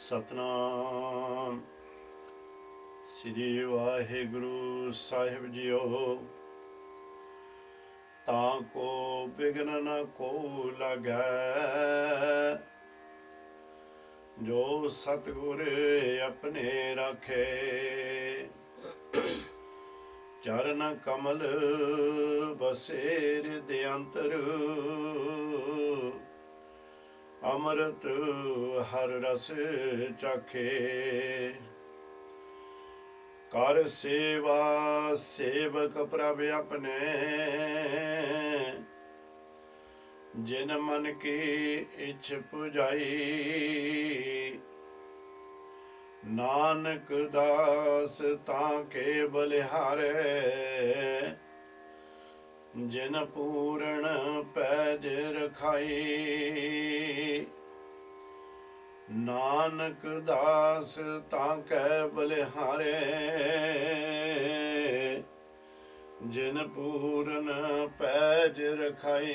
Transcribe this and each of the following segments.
ਸਤਨਾਮ ਸ੍ਰੀ ਵਾਹਿਗੁਰੂ ਸਾਹਿਬ JIO. ਤਾਂ ਕੋ begin ਨ ਕੋ ਲੱਗੈ, ਜੋ ਸਤਿਗੁਰ ਆਪਣੇ ਰਾਖੇ। ਚਰਨ ਕਮਲ ਬਸੇ ਹਿਰਦਿ ਅੰਤਰ, ਅੰਮ੍ਰਿਤ ਹਰ ਰਸ ਚਾਖੇ। ਕਰ ਸੇਵਾ ਸੇਵਕ ਪ੍ਰਭ ਆਪਣੇ, ਜਿਨ ਮਨ ਕੀ ਇੱਛ ਪੁਜਾਈ। ਨਾਨਕ ਦਾਸ ਤਾਂ ਕੇ ਬਲਿਹਾਰੇ, ਜਿਨ ਪੂਰਨ ਪੈਜ ਰਖਾਈ। ਨਾਨਕ ਦਾਸ ਤਾਂ ਕੈ ਬਲਿਹਾਰੇ, ਜਿਨ ਪੂਰਨ ਪੈਜ ਰਖਾਈ।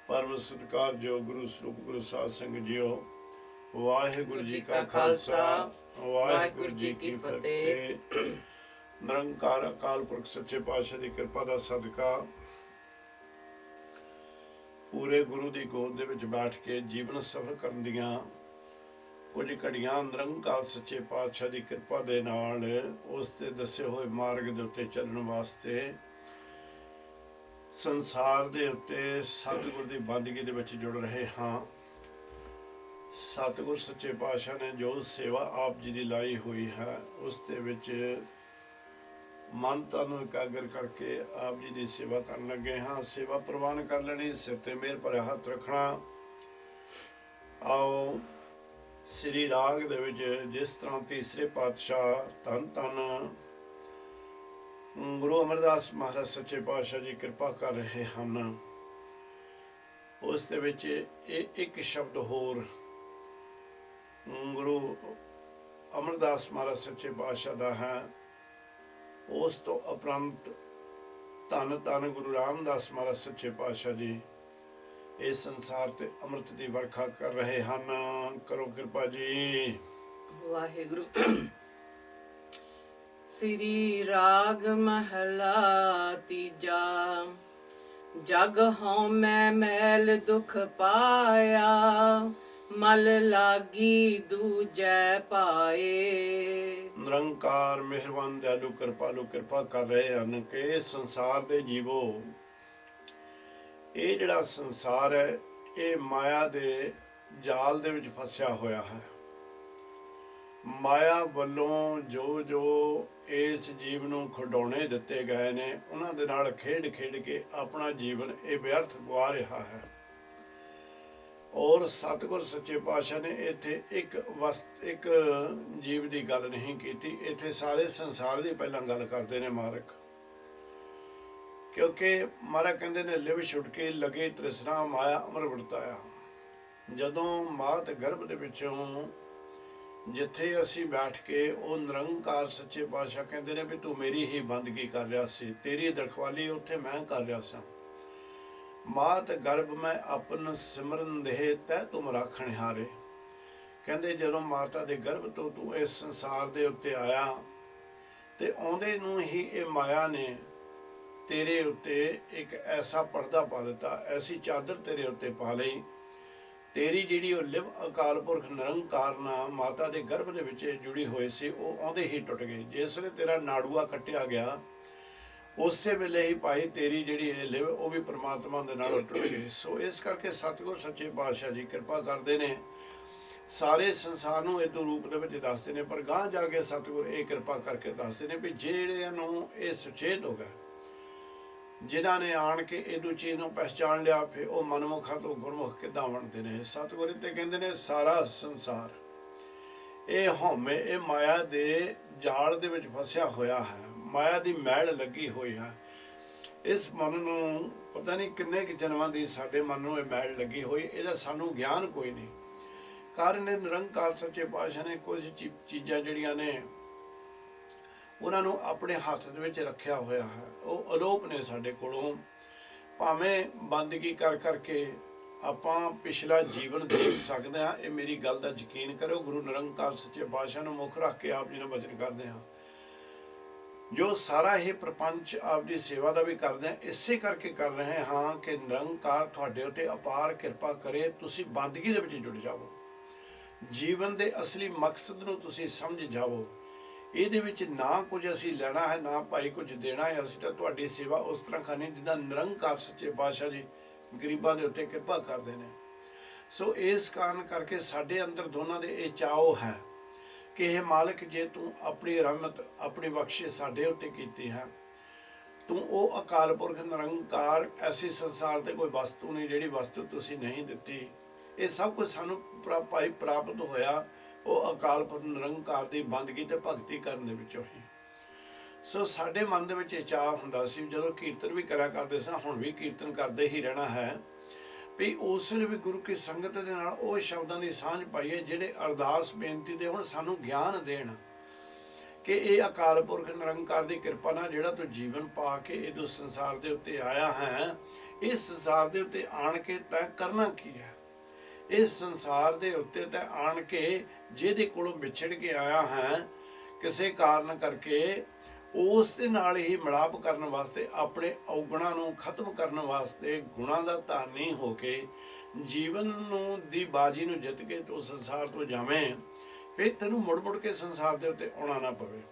ਪਰਮ ਸਤਿਕਾਰਯੋਗ ਗੁਰੂ ਸਰੂਪ ਗੁਰੂ ਸਾਧ ਸੰਗਤ ਜੀਓ, ਵਾਹਿਗੁਰੂ ਜੀ ਕਾ ਖਾਲਸਾ ਵਾਹਿਗੁਰੂ ਜੀ ਕੀ ਫਤਿਹ। ਨਿਰੰਕਾਰ ਅਕਾਲ ਪੁਰਖ ਸੱਚੇ ਪਾਤਸ਼ਾਹ ਦੀ ਕਿਰਪਾ ਦਾ ਸਦਕਾ ਪੂਰੇ ਗੁਰੂ ਦੀ ਗੋਦ ਦੇ ਵਿੱਚ ਬੈਠ ਕੇ ਜੀਵਨ ਸਫਰ ਕਰਨ ਦੀਆਂ ਕੁਝ ਘੜੀਆਂ ਨਿਰੰਕਾਰ ਸੱਚੇ ਪਾਤਸ਼ਾਹ ਦੀ ਕਿਰਪਾ ਦੇ ਨਾਲ ਉਸ ਦੇ ਦੱਸੇ ਹੋਏ ਮਾਰਗ ਦੇ ਉੱਤੇ ਚੱਲਣ ਵਾਸਤੇ ਸੰਸਾਰ ਦੇ ਉੱਤੇ ਸਤਿਗੁਰ ਦੀ ਬੰਦਗੀ ਦੇ ਵਿੱਚ ਜੁੜ ਰਹੇ ਹਾਂ। ਸਤਿਗੁਰ ਸੱਚੇ ਪਾਤਸ਼ਾਹ ਨੇ ਜੋ ਸੇਵਾ ਆਪ ਜੀ ਦੀ ਲਾਈ ਹੋਈ ਹੈ, ਉਸ ਦੇ ਵਿੱਚ ਮਨ ਤਨ ਨੂੰ ਇਕਾਗਰ ਕਰਕੇ ਆਪ ਜੀ ਦੀ ਸੇਵਾ ਕਰਨ ਲੱਗੇ ਹਾਂ। ਸੇਵਾ ਪ੍ਰਵਾਨ ਕਰ ਲੈਣੀ, ਸਿਰ ਤੇ ਮਿਹਰ ਭਰਿਆ ਹੱਥ ਰੱਖਣਾ। ਆਓ ਸ੍ਰੀ ਰਾਗ ਦੇ ਵਿੱਚ ਜਿਸ ਤਰ੍ਹਾਂ ਤੀਸਰੇ ਪਾਤਸ਼ਾਹ ਧੰਨ ਧੰਨ ਗੁਰੂ ਅਮਰਦਾਸ ਮਹਾਰਾਜ ਸੱਚੇ ਪਾਤਸ਼ਾਹ ਜੀ ਕਿਰਪਾ ਕਰ ਰਹੇ ਹਨ, ਉਸ ਦੇ ਵਿੱਚ ਇਹ ਇੱਕ ਸ਼ਬਦ ਹੋਰ ਗੁਰੂ ਅਮਰਦਾਸ ਮਹਾਰਾਜ ਸੱਚੇ ਪਾਤਸ਼ਾਹ ਦਾ ਹੈ। ਉਸ ਤੋਂ ਉਪਰੰਤ ਧੰਨ ਧੰਨ ਗੁਰੂ ਰਾਮਦਾਸ ਮਹਾਰਾਜ ਸੱਚੇ ਪਾਤਸ਼ਾਹ ਜੀ ਇਸ ਸੰਸਾਰ ਤੇ ਅੰਮ੍ਰਿਤ ਦੀ ਵਰਖਾ ਕਰ ਰਹੇ ਹਨ। ਕਰੋ ਕਿਰਪਾ ਜੀ। ਵਾਹਿਗੁਰੂ। ਸ੍ਰੀ ਰਾਗ ਮਹਲਾ ਤੀਜਾ। ਜਗ ਹਉਮੈ ਮੈਲ ਦੁਖ ਪਾਇਆ, ਮਲ ਲਾਗੀ ਦੂਜੈ ਪਾਏ। ਨਿਰੰਕਾਰ ਮਿਹਰਬਾਨ ਦਿਆਲੂ ਕਿਰਪਾਲੂ ਕਿਰਪਾ ਕਰ ਰਹੇ ਹਨ ਕਿ ਇਸ ਸੰਸਾਰ ਦੇ ਜੀਵੋ, ਇਹ ਜਿਹੜਾ ਸੰਸਾਰ ਹੈ ਇਹ ਮਾਇਆ ਦੇ ਜਾਲ ਦੇ ਵਿੱਚ ਫਸਿਆ ਹੋਇਆ ਹੈ। ਮਾਇਆ ਵੱਲੋਂ ਜੋ ਜੋ ਇਸ ਜੀਵ ਨੂੰ ਖਿਡੌਣੇ ਦਿੱਤੇ ਗਏ ਨੇ, ਉਹਨਾਂ ਦੇ ਨਾਲ ਖੇਡ ਖੇਡ ਕੇ ਆਪਣਾ ਜੀਵਨ ਇਹ ਵਿਅਰਥ ਗਵਾ ਰਿਹਾ ਹੈ। ਔਰ ਸਤਿਗੁਰ ਸੱਚੇ ਪਾਤਸ਼ਾਹ ਨੇ ਇੱਥੇ ਇੱਕ ਜੀਵ ਦੀ ਗੱਲ ਨਹੀਂ ਕੀਤੀ, ਇੱਥੇ ਸਾਰੇ ਸੰਸਾਰ ਦੀ ਪਹਿਲਾਂ ਗੱਲ ਕਰਦੇ ਨੇ ਮਾਰਕ। ਕਿਉਂਕਿ ਮਹਾਰਾਜ ਕਹਿੰਦੇ ਨੇ ਲਿਵ ਛੁਟਕੀ ਲਗੇ ਤ੍ਰਿਸ਼ਨਾ ਮਾਇਆ ਅਮਰ ਵਰਤਾਇਆ। ਜਦੋਂ ਮਾਤ ਗਰਭ ਦੇ ਵਿੱਚੋਂ ਜਿੱਥੇ ਅਸੀਂ ਬੈਠ ਕੇ ਉਹ ਨਿਰੰਕਾਰ ਸੱਚੇ ਪਾਤਸ਼ਾਹ ਕਹਿੰਦੇ ਨੇ ਵੀ ਤੂੰ ਮੇਰੀ ਹੀ ਬੰਦਗੀ ਕਰ ਰਿਹਾ ਸੀ, ਤੇਰੀ ਰਖਵਾਲੀ ਉੱਥੇ ਮੈਂ ਕਰ ਰਿਹਾ ਸਾਂ। ਮਾਤ ਗਰਭ ਮੈਂ ਆਪਨ ਸਿਮਰਨ ਦੇਹ ਤੈ ਤੁਮ ਰਾਖਣ ਹਾਰੇ। ਕਹਿੰਦੇ ਜਦੋਂ ਮਾਤਾ ਦੇ ਗਰਭ ਤੋਂ ਤੂੰ ਇਸ ਸੰਸਾਰ ਦੇ ਉੱਤੇ ਆਇਆ ਤੇ ਆਉਂਦੇ ਨੂੰ ਹੀ ਇਹ ਮਾਇਆ ਨੇ ਤੇਰੇ ਉੱਤੇ ਇੱਕ ਐਸਾ ਪਰਦਾ ਪਾ ਦਿੱਤਾ, ਐਸੀ ਚਾਦਰ ਤੇਰੇ ਉੱਤੇ ਪਾ ਲਈ। ਤੇਰੀ ਜਿਹੜੀ ਉਹ ਲਿਵ ਅਕਾਲ ਪੁਰਖ ਨਿਰੰਕਾਰ ਨਾਲ ਮਾਤਾ ਦੇ ਗਰਭ ਦੇ ਵਿੱਚ ਜੁੜੀ ਹੋਈ ਸੀ, ਉਹ ਆਉਂਦੇ ਹੀ ਟੁੱਟ ਗਈ। ਜਿਸ ਵੇਲੇ ਤੇਰਾ ਨਾੜੂਆ ਕੱਟਿਆ ਗਿਆ, ਉਸੇ ਵੇਲੇ ਹੀ ਭਾਈ ਤੇਰੀ ਜਿਹੜੀ ਇਹ ਲਿਵ ਉਹ ਵੀ ਪ੍ਰਮਾਤਮਾ ਦੇ ਨਾਲ ਟੁੱਟ ਗਈ। ਸੋ ਇਸ ਕਰਕੇ ਸਤਿਗੁਰ ਸੱਚੇ ਪਾਤਸ਼ਾਹ ਜੀ ਕਿਰਪਾ ਕਰਦੇ ਨੇ, ਸਾਰੇ ਸੰਸਾਰ ਨੂੰ ਇਹ ਰੂਪ ਦੇ ਵਿੱਚ ਦੱਸਦੇ ਨੇ, ਪਰ ਗਾਂਹ ਜਾ ਕੇ ਸਤਿਗੁਰ ਇਹ ਕਿਰਪਾ ਕਰਕੇ ਦੱਸਦੇ ਨੇ ਵੀ ਜਿਹੜਿਆਂ ਨੂੰ ਇਹ ਸੁਚੇਤ ਹੋ ਗਿਆ, ਜਿਨ੍ਹਾਂ ਨੇ ਆਣ ਕੇ ਇਹ ਚੀਜ਼ ਨੂੰ ਪਹਿਚਾਣ ਲਿਆ, ਫਿਰ ਉਹ ਮਨਮੁਖਾਂ ਤੋਂ ਗੁਰਮੁਖ ਕਿੱਦਾਂ ਬਣਦੇ ਨੇ। ਸਤਿਗੁਰ ਤੇ ਕਹਿੰਦੇ ਨੇ ਸਾਰਾ ਸੰਸਾਰ ਇਹ ਹਉਮੈ ਇਹ ਮਾਇਆ ਦੇ ਜਾਲ ਦੇ ਵਿੱਚ ਫਸਿਆ ਹੋਇਆ ਹੈ, ਮਾਇਆ ਦੀ ਮੈਲ ਲੱਗੀ ਹੋਈ ਹੈ। ਇਸ ਮਨ ਨੂੰ ਪਤਾ ਨਹੀਂ ਕਿੰਨੇ ਕੁ ਜਨਮਾਂ ਦੀ ਸਾਡੇ ਮਨ ਨੂੰ ਇਹ ਮੈਲ ਲੱਗੀ ਹੋਈ, ਇਹਦਾ ਸਾਨੂੰ ਗਿਆਨ ਕੋਈ ਨਹੀਂ। ਕਾਰਨ ਨਿਰੰਕਾਰ ਸੱਚੇ ਪਾਤਸ਼ਾਹ ਨੇ ਕੁਝ ਚੀਜ਼ਾਂ ਜਿਹੜੀਆਂ ਨੇ ਉਹਨਾਂ ਨੂੰ ਆਪਣੇ ਹੱਥ ਦੇ ਵਿੱਚ ਰੱਖਿਆ ਹੋਇਆ ਹੈ, ਉਹ ਅਲੋਪ ਨੇ ਸਾਡੇ ਕੋਲੋਂ। ਭਾਵੇਂ ਬੰਦਗੀ ਕਰ ਕਰਕੇ ਆਪਾਂ ਪਿਛਲਾ ਜੀਵਨ ਦੇਖ ਸਕਦੇ ਹਾਂ। ਇਹ ਮੇਰੀ ਗੱਲ ਦਾ ਯਕੀਨ ਕਰੋ, ਗੁਰੂ ਨਿਰੰਕਾਰ ਸੱਚੇ ਪਾਤਸ਼ਾਹ ਨੂੰ ਮੁੱਖ ਰੱਖ ਕੇ ਆਪ ਜੀ ਨੂੰ ਬਚਨ ਕਰਦੇ ਹਾਂ। ਜੋ ਸਾਰਾ ਇਹ ਪ੍ਰਪੰਚ ਆਪ ਦੀ ਸੇਵਾ ਦਾ ਵੀ ਕਰਦੇ ਹਾਂ, ਇਸੇ ਕਰਕੇ ਕਰ ਰਹੇ ਹਾਂ ਕਿ ਨਿਰੰਕਾਰ ਤੁਹਾਡੇ ਉੱਤੇ ਅਪਾਰ ਕਿਰਪਾ ਕਰੇ, ਤੁਸੀਂ ਬੰਦਗੀ ਦੇ ਵਿੱਚ ਜੁੜ ਜਾਵੋ, ਜੀਵਨ ਦੇ ਅਸਲੀ ਮਕਸਦ ਨੂੰ ਤੁਸੀਂ ਸਮਝ ਜਾਵੋ। ਇਹਦੇ ਵਿੱਚ ਨਾ ਕੁਝ ਅਸੀਂ ਲੈਣਾ ਹੈ, ਨਾ ਭਾਈ ਕੁਝ ਦੇਣਾ ਹੈ। ਅਸੀਂ ਤਾਂ ਤੁਹਾਡੀ ਸੇਵਾ ਉਸ ਤਰ੍ਹਾਂ ਕਰਨੀ ਜਿੱਦਾਂ ਨਿਰੰਕਾਰ ਸੱਚੇ ਪਾਤਸ਼ਾਹ ਜੀ ਗਰੀਬਾਂ ਦੇ ਉੱਤੇ ਕਿਰਪਾ ਕਰਦੇ ਨੇ। ਸੋ ਇਸ ਕਾਰਨ ਕਰਕੇ ਸਾਡੇ ਅੰਦਰ ਦੋਨਾਂ ਦੇ ਇਹ ਚਾਅ ਹੈ ਕਿ ਇਹ ਮਾਲਕ, ਜੇ ਤੂੰ ਆਪਣੀ ਰਹਿਮਤ ਆਪਣੀ ਬਖਸ਼ਿਸ਼ ਸਾਡੇ ਉੱਤੇ ਕੀਤੀ ਹੈ, ਤੂੰ ਉਹ ਅਕਾਲ ਪੁਰਖ ਨਿਰੰਕਾਰ, ਐਸੀ ਸੰਸਾਰ ਤੇ ਕੋਈ ਵਸਤੂ ਨਹੀਂ ਜਿਹੜੀ ਵਸਤੂ ਤੁਸੀਂ ਨਹੀਂ ਦਿੱਤੀ। ਇਹ ਸਭ ਕੁਝ ਸਾਨੂੰ ਭਾਈ ਪ੍ਰਾਪਤ ਹੋਇਆ ਉਹ ਅਕਾਲ ਪੁਰਖ ਨਿਰੰਕਾਰ ਦੀ ਬੰਦਗੀ ਤੇ ਭਗਤੀ ਕਰਨ ਦੇ ਵਿੱਚੋਂ ਹੀ। ਸੋ ਸਾਡੇ ਮਨ ਦੇ ਵਿੱਚ ਇਹ ਚਾਅ ਹੁੰਦਾ ਸੀ, ਜਦੋਂ ਕੀਰਤਨ ਵੀ ਕਰਿਆ ਕਰਦੇ ਸਾਂ, ਹੁਣ ਵੀ ਕੀਰਤਨ ਕਰਦੇ ਹੀ ਰਹਿਣਾ ਹੈ, ਵੀ ਉਸ ਵੇਲੇ ਵੀ ਗੁਰੂ ਕੀ ਸੰਗਤ ਦੇ ਨਾਲ ਉਹ ਸ਼ਬਦਾਂ ਦੀ ਸਾਂਝ ਪਾਈਏ ਜਿਹੜੇ ਅਰਦਾਸ ਬੇਨਤੀ ਦੇ ਹੁਣ ਸਾਨੂੰ ਗਿਆਨ ਦੇਣ ਕਿ ਇਹ ਅਕਾਲ ਪੁਰਖ ਨਿਰੰਕਾਰ ਦੀ ਕਿਰਪਾ ਨਾਲ ਜਿਹੜਾ ਤੂੰ ਜੀਵਨ ਪਾ ਕੇ ਇਹ ਸੰਸਾਰ ਦੇ ਉੱਤੇ ਆਇਆ ਹੈ, ਇਸ ਸੰਸਾਰ ਦੇ ਉੱਤੇ ਆਣ ਕੇ ਤੈਂ ਕਰਨਾ ਕੀ ਹੈ। ਇਸ ਸੰਸਾਰ ਦੇ ਉੱਤੇ ਤੈਂ ਆਣ ਕੇ ਜਿਹਦੇ ਕੋਲੋਂ ਵਿਛੜ ਕੇ ਆਇਆ ਹੈ ਕਿਸੇ ਕਾਰਨ ਕਰਕੇ, ਉਸ ਦੇ ਨਾਲ ਹੀ ਮਿਲਾਪ ਕਰਨ ਵਾਸਤੇ, ਆਪਣੇ ਔਗਣਾਂ ਨੂੰ ਖਤਮ ਕਰਨ ਵਾਸਤੇ, ਗੁਣਾਂ ਦਾ ਧਾਰਨੀ ਹੋ ਕੇ ਜੀਵਨ ਨੂੰ ਦੀ ਬਾਜੀ ਨੂੰ ਜਿੱਤ ਕੇ ਤੂੰ ਸੰਸਾਰ ਤੋਂ ਜਾਵੇਂ, ਫਿਰ ਤੈਨੂੰ ਮੁੜ ਮੁੜ ਕੇ ਸੰਸਾਰ ਦੇ ਉੱਤੇ ਆਉਣਾ ਨਾ ਪਵੇ।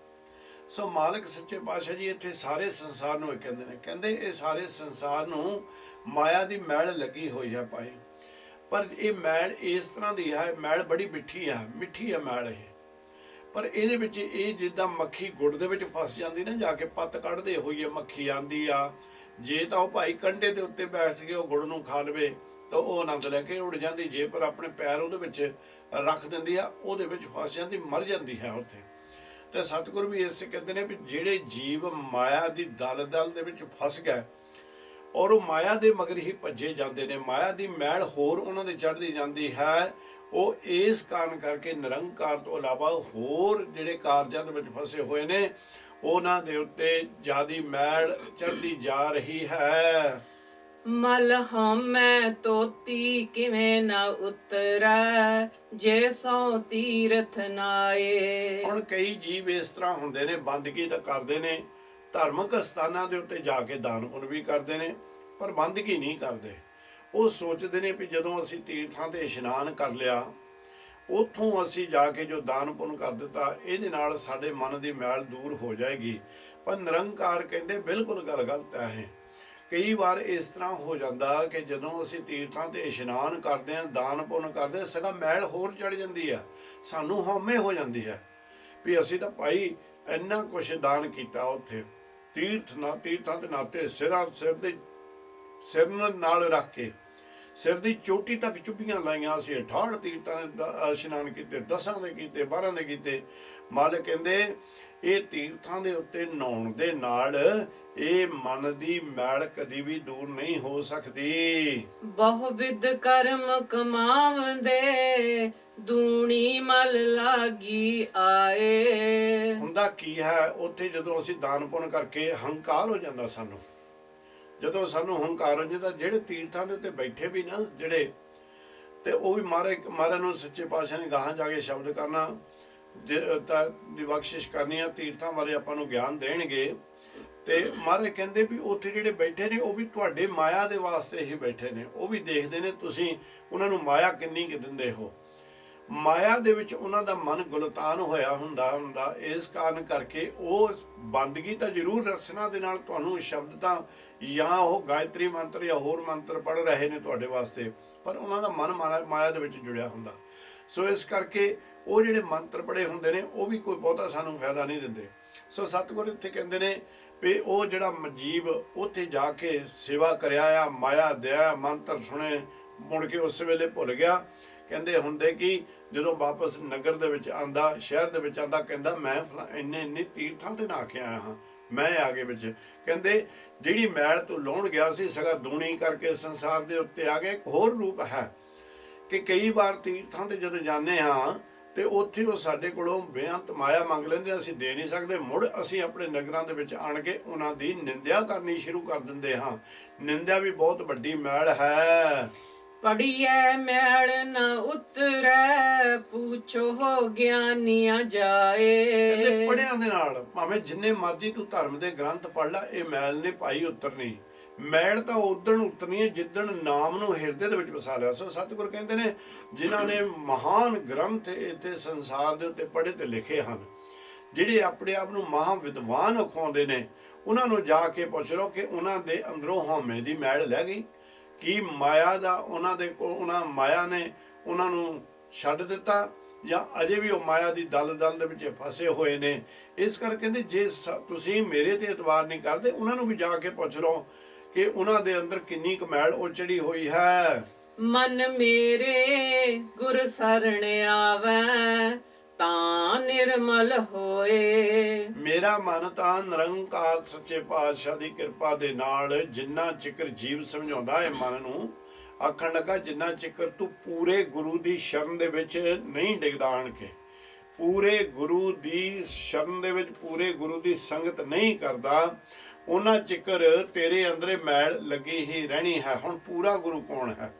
ਸੋ ਮਾਲਕ ਸੱਚੇ ਪਾਤਸ਼ਾਹ ਜੀ ਇੱਥੇ ਸਾਰੇ ਸੰਸਾਰ ਨੂੰ ਇਹ ਕਹਿੰਦੇ ਨੇ, ਕਹਿੰਦੇ ਇਹ ਸਾਰੇ ਸੰਸਾਰ ਨੂੰ ਮਾਇਆ ਦੀ ਮੈਲ ਲੱਗੀ ਹੋਈ ਹੈ ਭਾਈ, ਪਰ ਇਹ ਮੈਲ ਇਸ ਤਰ੍ਹਾਂ ਦੀ ਹੈ, ਮੈਲ ਬੜੀ ਮਿੱਠੀ ਹੈ ਮੈਲ ਇਹ, ਪਰ ਇਹਦੇ ਵਿੱਚ ਇਹ ਜਿੱਦਾਂ ਮੱਖੀ ਗੁੜ ਦੇ ਵਿੱਚ ਫਸ ਜਾਂਦੀ ਨਾ, ਜਾ ਕੇ ਪੱਤ ਕੱਢਦੇ ਹੋਈਏ ਮੱਖੀ ਆਂਦੀ ਆ, ਜੇ ਤਾਂ ਉਹ ਭਾਈ ਕੰਢੇ ਦੇ ਉੱਤੇ ਬੈਠ ਕੇ ਉਹ ਗੁੜ ਨੂੰ ਖਾ ਲਵੇ ਤਾਂ ਉਹ ਆਨੰਦ ਲੈ ਕੇ ਉੱਡ ਜਾਂਦੀ, ਜੇ ਪਰ ਆਪਣੇ ਪੈਰ ਉਹਦੇ ਵਿੱਚ ਰੱਖ ਦਿੰਦੀ ਆ, ਉਹਦੇ ਵਿੱਚ ਫਸ ਜਾਂਦੀ, ਮਰ ਜਾਂਦੀ ਹੈ ਉੱਥੇ। ਤੇ ਸਤਿਗੁਰ ਵੀ ਇਸ ਕਹਿੰਦੇ ਨੇ ਵੀ ਜਿਹੜੇ ਜੀਵ ਮਾਇਆ ਦੀ ਦਲਦਲ ਦੇ ਵਿੱਚ ਫਸ ਗਏ ਔਰ ਉਹ ਮਾਇਆ ਦੇ ਮਗਰ ਹੀ ਭੱਜੇ ਜਾਂਦੇ ਨੇ, ਮਾਇਆ ਦੀ ਮੈਲ ਹੋਰ ਉਹਨਾਂ ਦੇ ਚੜ੍ਹਦੀ ਜਾਂਦੀ ਹੈ, ਉਹ ਇਸ ਕਾਰਨ ਕਰਕੇ ਨਿਰੰਕਾਰ ਤੋਂ ਇਲਾਵਾ ਹੋਰ ਜਿਹੜੇ ਕਾਰਜਾਂ ਦੇ ਵਿੱਚ ਫਸੇ ਹੋਏ ਨੇ ਉਹਨਾਂ ਦੇ ਉੱਤੇ ਜ਼ਿਆਦੀ ਮੈਲ ਚੜ੍ਹਦੀ ਜਾ ਰਹੀ ਹੈ। ਮਲ ਹਉਮੈ ਤੋਤੀ ਕਿਵੇਂ ਨਾ ਉਤਰੈ, ਜੇ ਸੋ ਤੀਰਥ ਨਾਏ। ਹੁਣ ਕਈ ਜੀਵ ਇਸ ਤਰ੍ਹਾਂ ਹੁੰਦੇ ਨੇ, ਬੰਦਗੀ ਤਾਂ ਕਰਦੇ ਨੇ, ਧਾਰਮਿਕ ਸਥਾਨਾਂ ਦੇ ਉੱਤੇ ਜਾ ਕੇ ਦਾਨ ਪੁੰਨ ਵੀ ਕਰਦੇ ਨੇ, ਪਰ ਬੰਦਗੀ ਨਹੀਂ ਕਰਦੇ। ਉਹ ਸੋਚਦੇ ਨੇ ਵੀ ਜਦੋਂ ਅਸੀਂ ਤੀਰਥਾਂ ਤੇ ਇਸ਼ਨਾਨ ਕਰ ਲਿਆ, ਉੱਥੋਂ ਅਸੀਂ ਜਾ ਕੇ ਜੋ ਦਾਨ ਪੁੰਨ ਕਰ ਦਿੱਤਾ, ਇਹਦੇ ਨਾਲ ਸਾਡੇ ਮਨ ਦੀ ਮੈਲ ਦੂਰ ਹੋ ਜਾਏਗੀ। ਪਰ ਨਿਰੰਕਾਰ ਕਹਿੰਦੇ ਬਿਲਕੁਲ ਗੱਲ ਗਲਤ ਹੈ। ਕਈ ਵਾਰ ਇਸ ਤਰ੍ਹਾਂ ਹੋ ਜਾਂਦਾ ਕਿ ਜਦੋਂ ਅਸੀਂ ਤੀਰਥਾਂ ਤੇ ਇਸ਼ਨਾਨ ਕਰਦੇ ਹਾਂ, ਦਾਨ ਪੁੰਨ ਕਰਦੇ, ਸਗੋਂ ਮੈਲ ਹੋਰ ਚੜ ਜਾਂਦੀ ਹੈ, ਸਾਨੂੰ ਹਉਮੈ ਹੋ ਜਾਂਦੀ ਹੈ ਵੀ ਅਸੀਂ ਤਾਂ ਭਾਈ ਇੰਨਾ ਕੁਛ ਦਾਨ ਕੀਤਾ ਉੱਥੇ, ਤੀਰਥਾਂ ਦੇ ਨਾਤੇ ਸਿਰ ਨਾਲ ਰੱਖ ਕੇ ਸਿਰ ਦੀ ਚੋਟੀ ਤੱਕ ਚੁੱਭੀਆਂ ਲਾਈਆਂ ਸੀ, 68 ਤੀਰਥਾਂ ਦੇ ਇਸ਼ਨਾਨ ਕੀਤੇ, 10 ਦੇ ਕੀਤੇ, 12 ਦੇ ਕੀਤੇ। ਮਾਲਕ ਕਹਿੰਦੇ ਇਹ ਤੀਰਥਾਂ ਦੇ ਉੱਤੇ ਨਹਾਉਣ ਦੇ ਨਾਲ ਇਹ ਮਨ ਦੀ ਮੈਲ ਕਦੀ ਵੀ ਦੂਰ ਨਹੀਂ ਹੋ ਸਕਦੀ। ਬਹੁ ਵਿਦ ਕਰਮ ਕਮਾਵੰਦੇ, ਦੂਣੀ ਮਲ ਲਾਗੀ ਆਏ। ਹੁੰਦਾ ਕੀ ਹੈ ਉੱਥੇ, ਜਦੋਂ ਅਸੀਂ ਦਾਨ ਪੁੰਨ ਕਰਕੇ ਹੰਕਾਰ ਹੋ ਜਾਂਦਾ ਸਾਨੂੰ, ਜਦੋਂ ਸਾਨੂੰ ਹੰਕਾਰ ਹੋ ਜਾਂਦਾ, ਜਿਹੜੇ ਤੀਰਥਾਂ ਦੇ ਉੱਤੇ ਬੈਠੇ ਵੀ ਨਾ ਜਿਹੜੇ, ਤੇ ਉਹ ਵੀ ਮਹਾਰਾਜ ਨੂੰ ਸੱਚੇ ਪਾਤਸ਼ਾਹ ਨੇ ਗਾਹਾਂ ਜਾ ਕੇ ਸ਼ਬਦ ਕਰਨਾ ਦੀ ਬਖਸ਼ਿਸ਼ ਕਰਨੀ ਆ, ਤੀਰਥਾਂ ਬਾਰੇ ਆਪਾਂ ਨੂੰ ਗਿਆਨ ਦੇਣਗੇ। ਤੇ ਮਹਾਰਾਜ ਕਹਿੰਦੇ ਵੀ ਉੱਥੇ ਜਿਹੜੇ ਬੈਠੇ ਨੇ ਉਹ ਵੀ ਤੁਹਾਡੇ ਮਾਇਆ ਦੇ ਵਾਸਤੇ ਹੀ ਬੈਠੇ ਨੇ, ਉਹ ਵੀ ਦੇਖਦੇ ਨੇ ਤੁਸੀਂ ਉਹਨਾਂ ਨੂੰ ਮਾਇਆ ਕਿੰਨੀ ਕੁ ਦਿੰਦੇ ਹੋ। ਮਾਇਆ ਦੇ ਵਿੱਚ ਉਹਨਾਂ ਦਾ ਮਨ ਗੁਲਤਾਨ ਹੋਇਆ ਹੁੰਦਾ, ਇਸ ਕਾਰਨ ਕਰਕੇ ਉਹ ਬੰਦਗੀ ਤਾਂ ਜ਼ਰੂਰ ਰਸਨਾ ਦੇ ਨਾਲ ਤੁਹਾਨੂੰ ਸ਼ਬਦ ਤਾਂ ਜਾਂ ਉਹ ਗਾਇਤਰੀ ਮੰਤਰ ਜਾਂ ਹੋਰ ਮੰਤਰ ਪੜ੍ਹ ਰਹੇ ਨੇ ਤੁਹਾਡੇ ਵਾਸਤੇ, ਪਰ ਉਹਨਾਂ ਦਾ ਮਨ ਮਾਇਆ ਦੇ ਵਿੱਚ ਜੁੜਿਆ ਹੁੰਦਾ। ਸੋ ਇਸ ਕਰਕੇ ਉਹ ਜਿਹੜੇ ਮੰਤਰ ਪੜ੍ਹੇ ਹੁੰਦੇ ਨੇ ਉਹ ਵੀ ਕੋਈ ਬਹੁਤਾ ਸਾਨੂੰ ਫਾਇਦਾ ਨਹੀਂ ਦਿੰਦੇ। ਸੋ ਸਤਿਗੁਰ ਇੱਥੇ ਕਹਿੰਦੇ ਨੇ ਵੀ ਉਹ ਜਿਹੜਾ ਜੀਵ ਉੱਥੇ ਜਾ ਕੇ ਸੇਵਾ ਕਰਿਆ ਆ, ਮਾਇਆ ਦਿਆ, ਮੰਤਰ ਸੁਣੇ, ਮੁੜ ਕੇ ਉਸ ਵੇਲੇ ਭੁੱਲ ਗਿਆ। ਕਹਿੰਦੇ ਹੁੰਦੇ ਕਿ ਜਦੋਂ ਵਾਪਸ ਨਗਰ ਦੇ ਵਿੱਚ ਆਂਦਾ, ਸ਼ਹਿਰ ਦੇ ਵਿੱਚ ਆਂਦਾ, ਕਹਿੰਦਾ ਮੈਂ ਇੰਨੇ ਤੀਰਥਾਂ ਤੇ ਨਹਾ ਕੇ ਆਇਆ ਹਾਂ, ਮੈਂ ਆਗੇ ਵਿੱਚ। ਕਹਿੰਦੇ ਜਿਹੜੀ ਮੈਲ ਤੂੰ ਲਾਉਣ ਗਿਆ ਸੀ ਸਗਾ ਦੂਣੀ ਕਰਕੇ ਸੰਸਾਰ ਦੇ ਉੱਤੇ ਆ ਗਿਆ। ਇੱਕ ਹੋਰ ਰੂਪ ਹੈ ਕਿ ਕਈ ਵਾਰ ਤੀਰਥਾਂ ਤੇ ਜਦੋਂ ਜਾਂਦੇ ਹਾਂ ਤੇ ਉੱਥੇ ਉਹ ਸਾਡੇ ਕੋਲੋਂ ਬੇਅੰਤ ਮਾਇਆ ਮੰਗ ਲੈਂਦੇ, ਅਸੀਂ ਦੇ ਨਹੀਂ ਸਕਦੇ। ਮੁੜ ਅਸੀਂ ਆਪਣੇ ਨਗਰਾਂ ਦੇ ਵਿੱਚ ਆਣ ਕੇ ਉਹਨਾਂ ਦੀ ਨਿੰਦਿਆ ਕਰਨੀ ਸ਼ੁਰੂ ਕਰ ਦਿੰਦੇ ਹਾਂ। ਨਿੰਦਿਆ ਵੀ ਬਹੁਤ ਵੱਡੀ ਮੈਲ ਹੈ। ਪੜੀਐ ਮੈਲ ਨ ਉਤਰੈ, ਪੁੱਛੋ ਗਿਆਨੀਆਂ ਕਹਿੰਦੇ ਜਾਏ। ਪੜਿਆਂ ਦੇ ਨਾਲ ਭਾਵੇਂ ਜਿੰਨੇ ਮਰਜ਼ੀ ਤੂੰ ਧਰਮ ਦੇ ਗ੍ਰੰਥ ਪੜ ਲੈ, ਇਹ ਮੈਲ ਨੇ ਭਾਈ ਉਤਰਨੀ। ਮੈਲ ਤਾਂ ਉਦਣ ਉਤਰਨੀ ਹੈ ਜਿੱਦਣ ਨਾਮ ਨੂੰ ਹਿਰਦੇ ਦੇ ਵਿੱਚ ਵਸਾ ਲਿਆ। ਸੋ ਸਤਿਗੁਰ ਕਹਿੰਦੇ ਨੇ ਜਿਨ੍ਹਾਂ ਨੇ ਮਹਾਨ ਗ੍ਰੰਥ ਇੱਥੇ ਸੰਸਾਰ ਦੇ ਉੱਤੇ ਪੜ੍ਹੇ ਤੇ ਲਿਖੇ ਹਨ, ਜਿਹੜੇ ਆਪਣੇ ਆਪ ਨੂੰ ਮਹਾ ਵਿਦਵਾਨ ਅਖਵਾਉਂਦੇ ਨੇ, ਉਹਨਾਂ ਨੂੰ ਜਾ ਕੇ ਪੁੱਛ ਲਓ ਕਿ ਉਹਨਾਂ ਦੇ ਅੰਦਰੋਂ ਹਉਮੈ ਦੀ ਮੈਲ ਲੈ ਗਈ ਕੀ? ਮਾਇਆ ਦਾ ਉਹਨਾਂ ਦੇ ਕੋਲ, ਉਹਨਾਂ ਮਾਇਆ ਨੇ ਉਹਨਾਂ ਨੂੰ ਛੱਡ ਦਿੱਤਾ, ਜਾਂ ਅਜੇ ਵੀ ਉਹ ਮਾਇਆ ਦੀ ਦਲ ਦੇ ਵਿੱਚ ਫਸੇ ਹੋਏ ਨੇ? ਇਸ ਕਰਕੇ ਕਹਿੰਦੇ ਜੇ ਤੁਸੀਂ ਮੇਰੇ ਤੇ ਇਤਬਾਰ ਨਹੀਂ ਕਰਦੇ, ਉਹਨਾਂ ਨੂੰ ਵੀ ਜਾ ਕੇ ਪੁੱਛ ਲਓ ਕਿ ਉਹਨਾਂ ਦੇ ਅੰਦਰ ਕਿੰਨੀ ਕੁ ਮੈਲ ਉਚੜੀ ਹੋਈ ਹੈ। ਮਨ ਮੇਰੇ ਗੁਰ ਸਰਣ ਆਵੈ, ਤਾਂ ਨਿਰਮਲ ਹੋਏ। ਮੇਰਾ ਮਨ ਤਾਂ ਨਿਰੰਕਾਰ ਸੱਚੇ ਪਾਤਸ਼ਾਹ ਦੀ ਕਿਰਪਾ ਦੇ ਨਾਲ ਜਿੰਨਾ ਚਿਕਰ ਜੀਵ ਸਮਝਾਉਂਦਾ ਹੈ ਮਨ ਨੂੰ, ਆਖਣ ਲੱਗਾ ਜਿੰਨਾ ਚਿਕਰ ਤੂੰ ਪੂਰੇ ਗੁਰੂ ਦੀ ਸ਼ਰਨ ਦੇ ਵਿੱਚ ਨਹੀਂ ਡਿੱਗਦਾ, ਆਣ ਕੇ ਪੂਰੇ ਗੁਰੂ ਦੀ ਸ਼ਰਨ ਦੇ ਵਿੱਚ ਪੂਰੇ ਗੁਰੂ ਦੀ ਸੰਗਤ ਨਹੀਂ ਕਰਦਾ, ਉਹਨਾਂ ਚਿਕਰ ਤੇਰੇ ਅੰਦਰੇ ਮੈਲ ਲੱਗੀ ਹੀ ਰਹਿਣੀ ਹੈ। ਹੁਣ ਪੂਰਾ ਗੁਰੂ ਕੌਣ ਹੈ?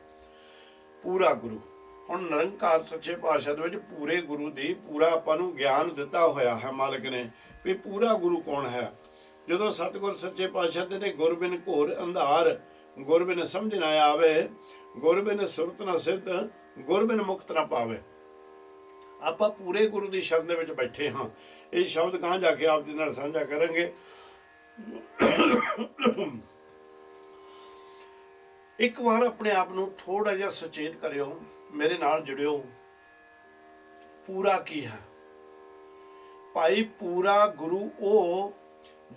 ਪੂਰਾ ਗੁਰੂ ਹੁਣ ਨਿਰੰਕਾਰ ਸੱਚੇ ਪਾਤਸ਼ਾਹ ਦੇ ਵਿੱਚ ਪੂਰੇ ਗੁਰੂ ਦੀ ਪੂਰਾ ਆਪਾਂ ਨੂੰ ਗਿਆਨ ਦਿੱਤਾ ਹੋਇਆ ਹੈ ਮਾਲਕ ਨੇ ਵੀ ਪੂਰਾ ਗੁਰੂ ਕੌਣ ਹੈ। ਜਦੋਂ ਸਤਿਗੁਰ ਸੱਚੇ ਪਾਤਸ਼ਾਹ ਦੇ ਨੇ ਗੁਰਬਿਨ ਘੋਰ ਅੰਧਾਰ, ਗੁਰਬਿਨ ਸਮਝ ਨਾ ਆਵੇ, ਗੁਰਬਿਨ ਸੁਰਤ ਨਾ ਸਿੱਧ, ਗੁਰਬਿਨ ਮੁਕਤ ਨਾ ਪਾਵੇ। ਆਪਾਂ ਪੂਰੇ ਗੁਰੂ ਦੀ ਸ਼ਰਨ ਦੇ ਵਿੱਚ ਬੈਠੇ ਹਾਂ। ਇਹ ਸ਼ਬਦ ਕਹਾਂ ਜਾ ਕੇ ਆਪ ਜੀ ਨਾਲ ਸਾਂਝਾ ਕਰਾਂਗੇ। ਇੱਕ ਵਾਰ ਆਪਣੇ ਆਪ ਨੂੰ ਥੋੜਾ ਜਿਹਾ ਸੁਚੇਤ ਕਰਿਓ, ਮੇਰੇ ਨਾਲ ਜੁੜਿਓ। ਪੂਰਾ ਕੀ ਹੈ ਭਾਈ? ਪੂਰਾ ਗੁਰੂ ਉਹ